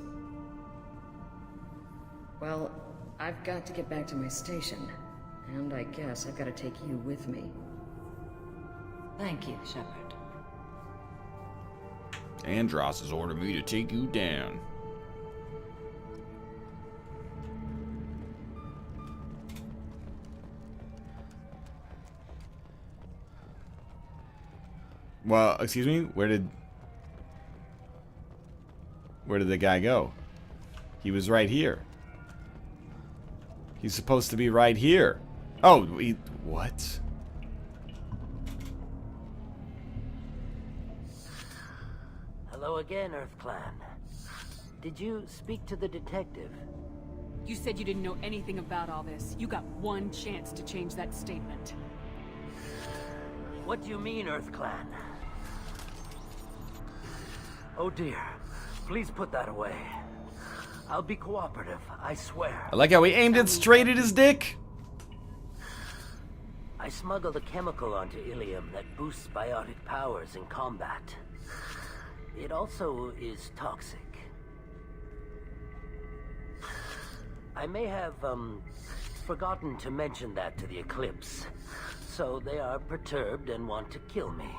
V: Well, I've got to get back to my station. And I guess I've got to take you with me.
N: Thank you, Shepard.
A: Andros has ordered me to take you down. Well, excuse me? Where did the guy go? He was right here. He's supposed to be right here. Oh, what?
W: Hello again, Earth Clan. Did you speak to the detective?
C: You said you didn't know anything about all this. You got one chance to change that statement.
W: What do you mean, Earth Clan? Oh dear. Please put that away. I'll be cooperative, I swear.
A: I like how he aimed it straight at his dick.
W: I smuggled a chemical onto Ilium that boosts biotic powers in combat. It also is toxic. I may have, forgotten to mention that to the Eclipse. So they are perturbed and want to kill me.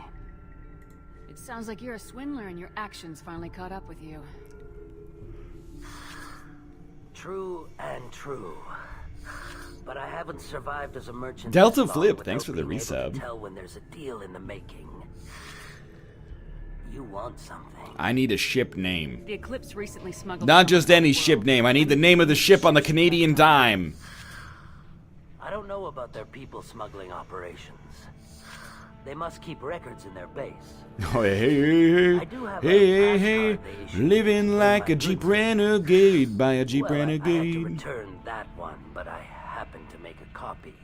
C: It sounds like you're a swindler and your actions finally caught up with you.
W: True and true. But I haven't survived as a merchant.
A: Delta
W: this long
A: Flip,
W: without
A: thanks for the
W: being able to
A: resub.
W: tell when there's a deal in the making. You want something?
A: I need a ship name.
C: The Eclipse recently smuggled...
A: Not just any ship name. I need the name of the ship on the Canadian dime.
W: I don't know about their people smuggling operations. They must keep records in their base.
A: Oh, hey,
W: I do have
A: hey, living like a Jeep Renegade by a Jeep
W: I had to
A: Renegade.
W: return that one, but I happened to make a copy.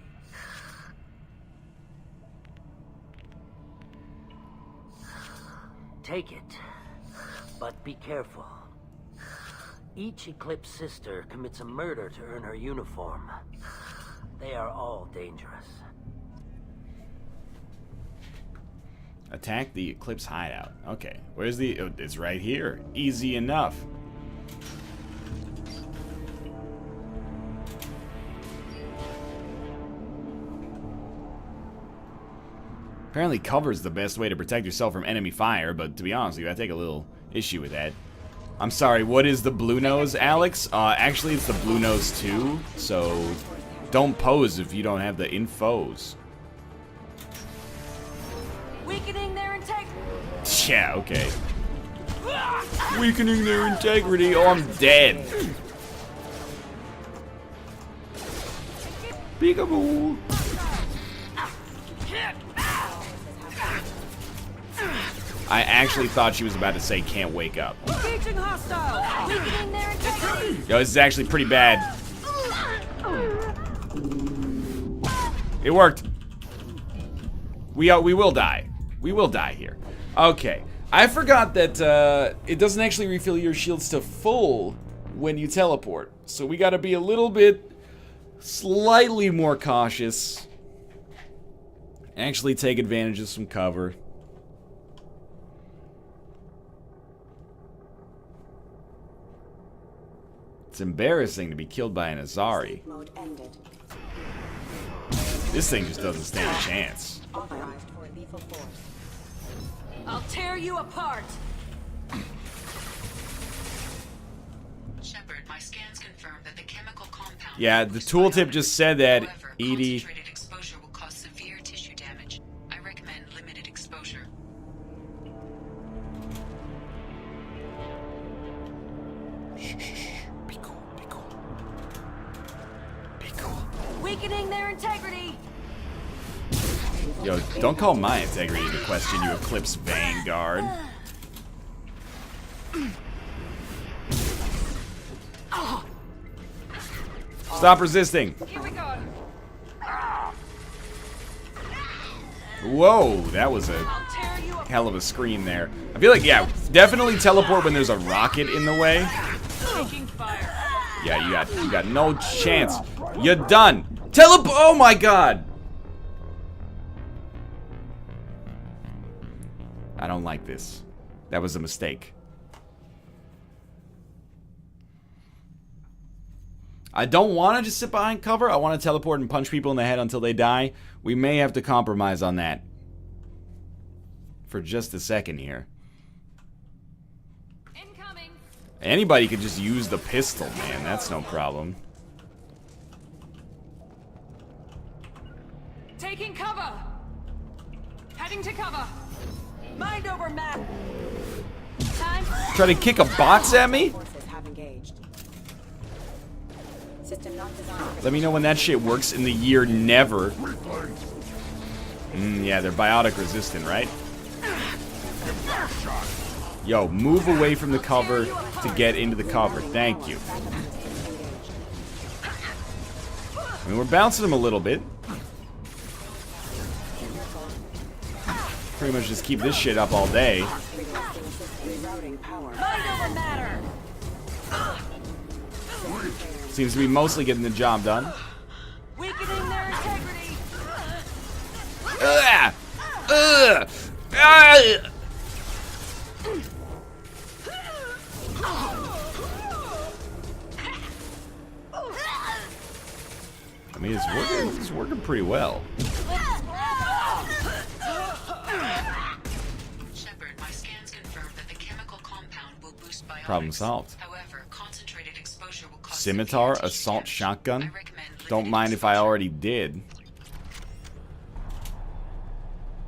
W: Take it, but be careful. Each Eclipse sister commits a murder to earn her uniform. They are all dangerous.
A: Attack the Eclipse hideout. Okay, where's the... Oh, it's right here. Easy enough. Apparently cover's the best way to protect yourself from enemy fire, but to be honest with you, I take a little issue with that. I'm sorry, what is the blue nose, Alex? Actually, it's the blue nose too, so don't pose if you don't have the infos.
C: Weakening their integrity.
A: Yeah, okay. Weakening their integrity. Oh, I'm dead. Peekaboo. I actually thought she was about to say can't wake up.
K: Engaging hostile. Weakening their integrity.
A: Yo, this is actually pretty bad. It worked. We will die. We will die here. Okay. I forgot that it doesn't actually refill your shields to full when you teleport. So we gotta be a little bit slightly more cautious. Actually take advantage of some cover. It's embarrassing to be killed by an Azari. This thing just doesn't stand a chance.
K: I'll tear you apart.
H: Shepard, my scans confirm that the chemical compound.
A: Yeah, the tooltip just said that,
H: However,
A: Edie.
H: concentrated exposure will cause severe tissue damage. I recommend limited exposure.
A: Be cool, be cool. Be cool.
K: Weakening their integrity.
A: Yo, don't call my integrity into question, you Eclipse Vanguard. Stop resisting.
K: Here we go.
A: Whoa, that was a hell of a scream there. I feel like, yeah, definitely teleport when there's a rocket in the way.
K: Taking fire.
A: Yeah, you got no chance. You're done. Oh my god. I don't like this. That was a mistake. I don't want to just sit behind cover. I want to teleport and punch people in the head until they die. We may have to compromise on that. For just a second here.
K: Incoming.
A: Anybody could just use the pistol, man. That's no problem.
K: Taking cover. Heading to cover. Mind over map. Time.
A: Try to kick a box at me? Let me know when that shit works in the year never. Yeah, they're biotic resistant, right? Yo, move away from the cover to get into the cover. Thank you. I mean, we're bouncing them a little bit. Pretty much just keep this shit up all day. Seems to be mostly getting the job done.
K: Weakening their integrity.
A: I mean, it's working pretty well.
H: Shepard, my scans confirm that the chemical compound will boost biotics.
A: Problem solved.
H: However, concentrated exposure will cause
A: Scimitar,
H: severe tissue
A: assault
H: damage.
A: shotgun. Don't mind if I already did.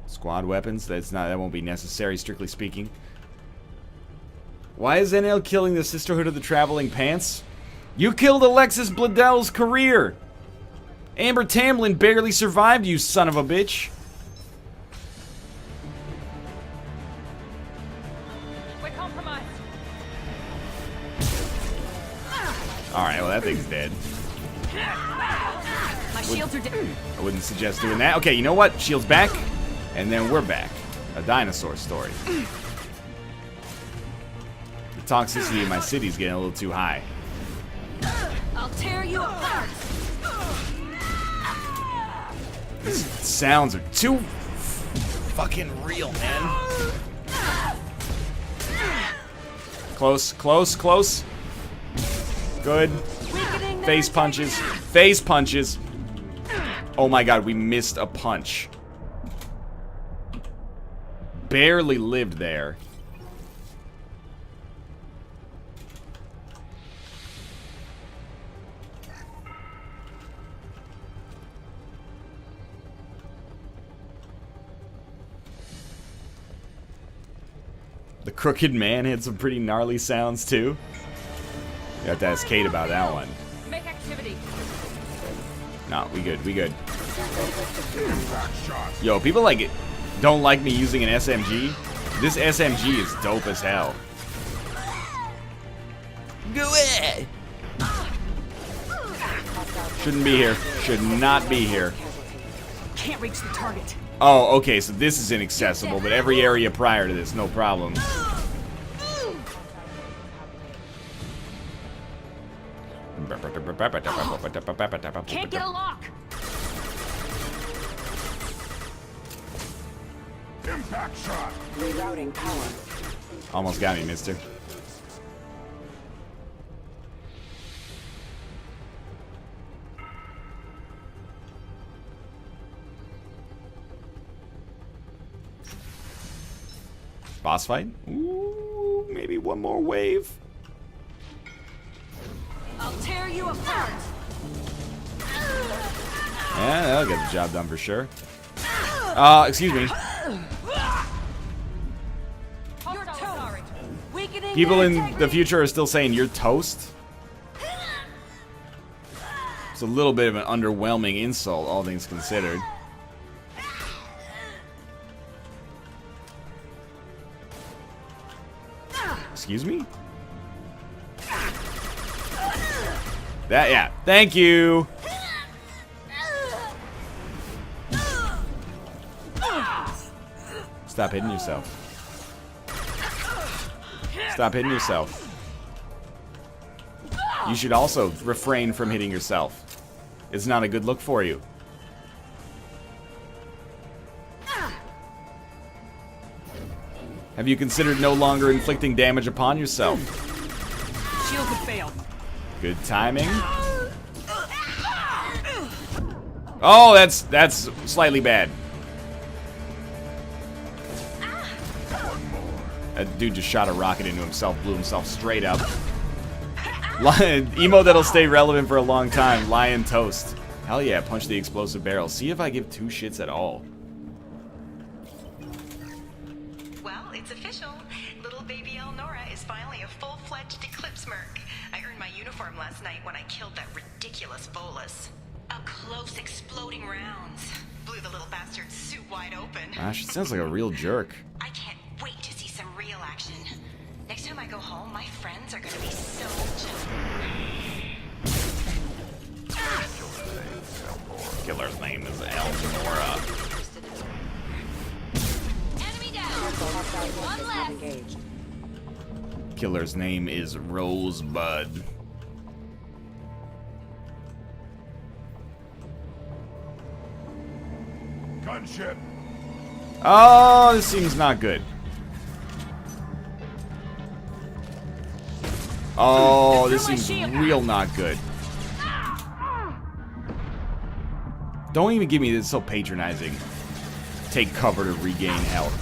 A: Squad weapons. That won't be necessary, strictly speaking. Why is NL killing the Sisterhood of the Traveling Pants? You killed Alexis Bledell's career. Amber Tamlin barely survived, you son of a bitch.
K: We're compromised.
A: Alright, well that thing's dead.
K: My shields are dead.
A: I wouldn't suggest doing that. Okay, you know what? Shield's back, and then we're back. A dinosaur story. The toxicity in my city's getting a little too high.
K: I'll tear you apart.
A: These sounds are too fucking real, man. Close, close, close. Good. Face punches. Face punches. Oh my god, we missed a punch. Barely lived there. The Crooked Man had some pretty gnarly sounds too. You have to ask Kate about that one.
K: Make activity.
A: No, we good, we good. Yo, people like it don't like me using an SMG. This SMG is dope as hell. Go away! Shouldn't be here. Should not be here.
C: Can't reach the target.
A: Oh, okay, so this is inaccessible, but every area prior to this, no problem.
C: Can't get a lock.
M: Impact shot.
G: Rerouting power.
A: Almost got me, mister. Boss fight? Ooh, maybe one more wave.
C: I'll tear you apart.
A: Yeah, that'll get the job done for sure. Excuse me.
C: You're toast. Weakening
A: People
C: their
A: in
C: integrity.
A: the future are still saying you're toast. It's a little bit of an underwhelming insult, all things considered. Excuse me? That, yeah. Thank you. Stop hitting yourself. Stop hitting yourself. You should also refrain from hitting yourself. It's not a good look for you. Have you considered no longer inflicting damage upon yourself?
C: Shield could fail.
A: Good timing. Oh, that's slightly bad. That dude just shot a rocket into himself, blew himself straight up. Emo that'll stay relevant for a long time. Lion toast. Hell yeah, punch the explosive barrel. See if I give two shits at all.
R: Well, it's official. Little baby Elnora is finally a full-fledged Eclipse merc. I earned my uniform last night when I killed that ridiculous bolus. Up close, exploding rounds. Blew the little bastard's suit wide open.
A: Gosh, it sounds like a real jerk.
R: I can't wait to see some real action. Next time I go home, my friends are gonna be so jealous.
A: Killer's name is Elnora.
G: Enemy down. One left. Engaged.
A: Killer's name is Rosebud.
M: Gunship.
A: Oh, this seems not good. Oh, this seems real not good. Don't even give me this so patronizing. Take cover to regain health.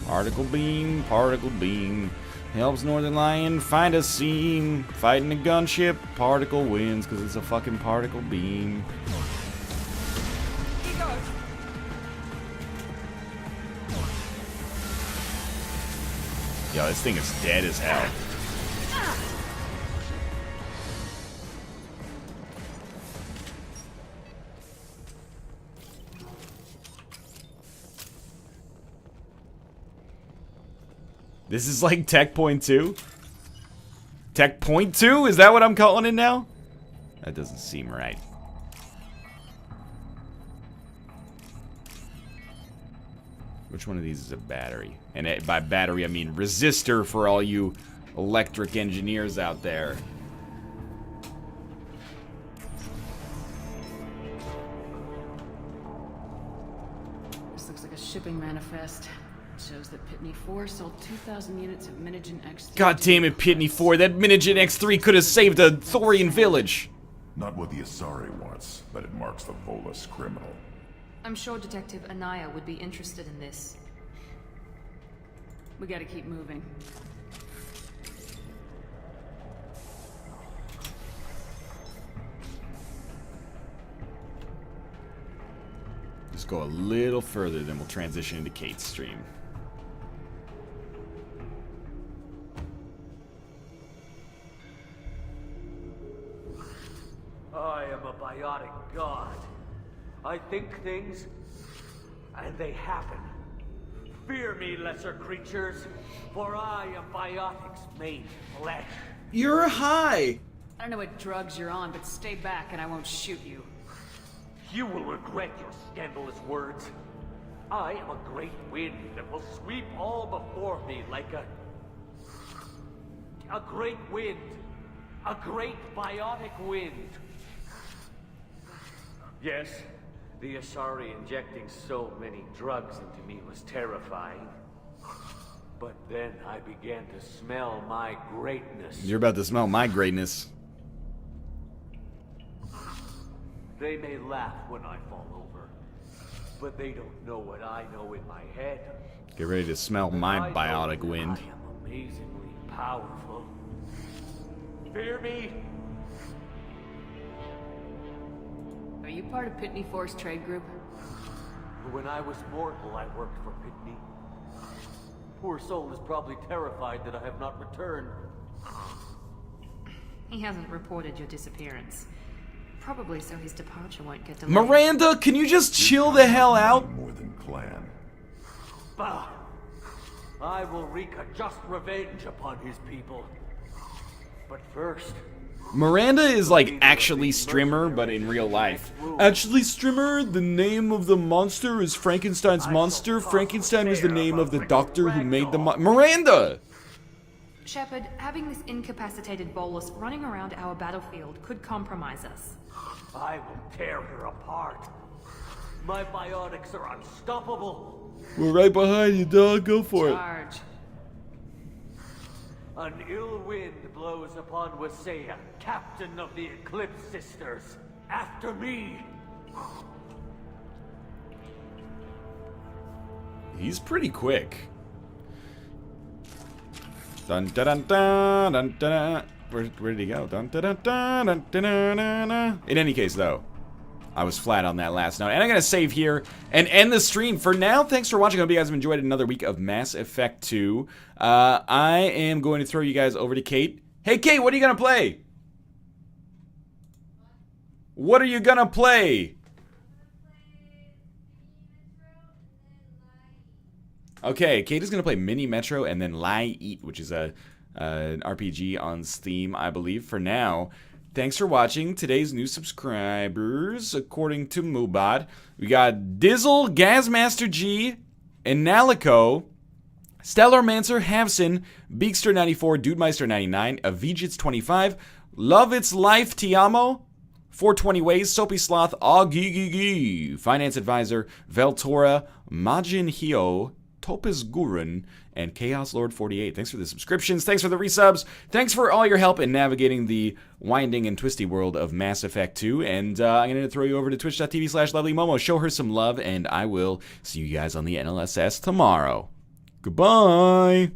A: Particle beam, particle beam. Helps Northernlion find a seam. Fighting a gunship, particle wins because it's a fucking particle beam.
C: He goes.
A: Yo, this thing is dead as hell. This is like Tech Point 2? Tech Point 2? Is that what I'm calling it now? That doesn't seem right. Which one of these is a battery? And by battery, I mean resistor for all you electric engineers out there.
C: This looks like a shipping manifest. Shows that Pitney 4 sold 2,000 units of Minigen X3.
A: God damn it, Pitney 4. That Minigen X3 could have saved a Thorian village.
M: Not what the Asari wants, but it marks the Volus criminal.
I: I'm sure Detective Anaya would be interested in this.
C: We gotta keep moving.
A: Just go a little further, then we'll transition into Kate's stream.
O: I am a biotic god. I think things
B: And they happen. Fear me, lesser creatures, for I am Biotic's main flesh.
A: You're high.
C: I don't know what drugs you're on, but stay back and I won't shoot you.
B: You will regret your scandalous words. I am a great wind that will sweep all before me like a great wind. A great biotic wind. Yes, the Asari injecting so many drugs into me was terrifying. But then I began to smell my greatness.
A: You're about to smell my greatness.
B: They may laugh when I fall over, but they don't know what I know in my head.
A: Get ready to smell my biotic wind.
B: I am amazingly powerful. Fear me?
C: Are you part of Pitney Force Trade Group?
B: When I was mortal, I worked for Pitney. Poor soul is probably terrified that I have not returned.
I: He hasn't reported your disappearance. Probably so his departure won't get delayed.
A: Miranda, can you just chill the hell out?
M: More than clan.
B: Bah! I will wreak a just revenge upon his people. But first...
A: Miranda is like actually Strimmer, but in real life. Actually, Strimmer, the name of the monster is Frankenstein's monster. Frankenstein was the name of the doctor who made the Miranda!
I: Shepard, having this incapacitated bolus running around our battlefield could compromise us.
B: I will tear her apart. My biotics are unstoppable.
A: We're right behind you, dog. Go for it.
C: Charge.
B: An ill wind blows upon Wasea, captain of the Eclipse Sisters. After me!
A: He's pretty quick. Dun dun dun dun dun dun. Where did he go? Dun dun dun dun dun dun dun dun. In any case, though, I was flat on that last note. And I'm going to save here and end the stream. For now, thanks for watching. I hope you guys have enjoyed another week of Mass Effect 2. I am going to throw you guys over to Kate. Hey, Kate, what are you going to play? What are you going to play? Okay, Kate is going to play Mini Metro and then Lie Eat, which is an RPG on Steam, I believe. For now, thanks for watching. Today's new subscribers, according to Mubot, we got Dizzle, Gazmaster G, Inalico, Stellarmancer, Havson, Beakster94, Dudemeister99, Avijits25, Love Its Life, Tiamo, 420 Ways, Soapy Sloth, Agigigi, Finance Advisor, Veltora, Majin Hio, Topaz Gurun, and Chaos Lord 48. Thanks for the subscriptions. Thanks for the resubs. Thanks for all your help in navigating the winding and twisty world of Mass Effect 2. And I'm going to throw you over to twitch.tv/LovelyMomo. Show her some love, and I will see you guys on the NLSS tomorrow. Goodbye.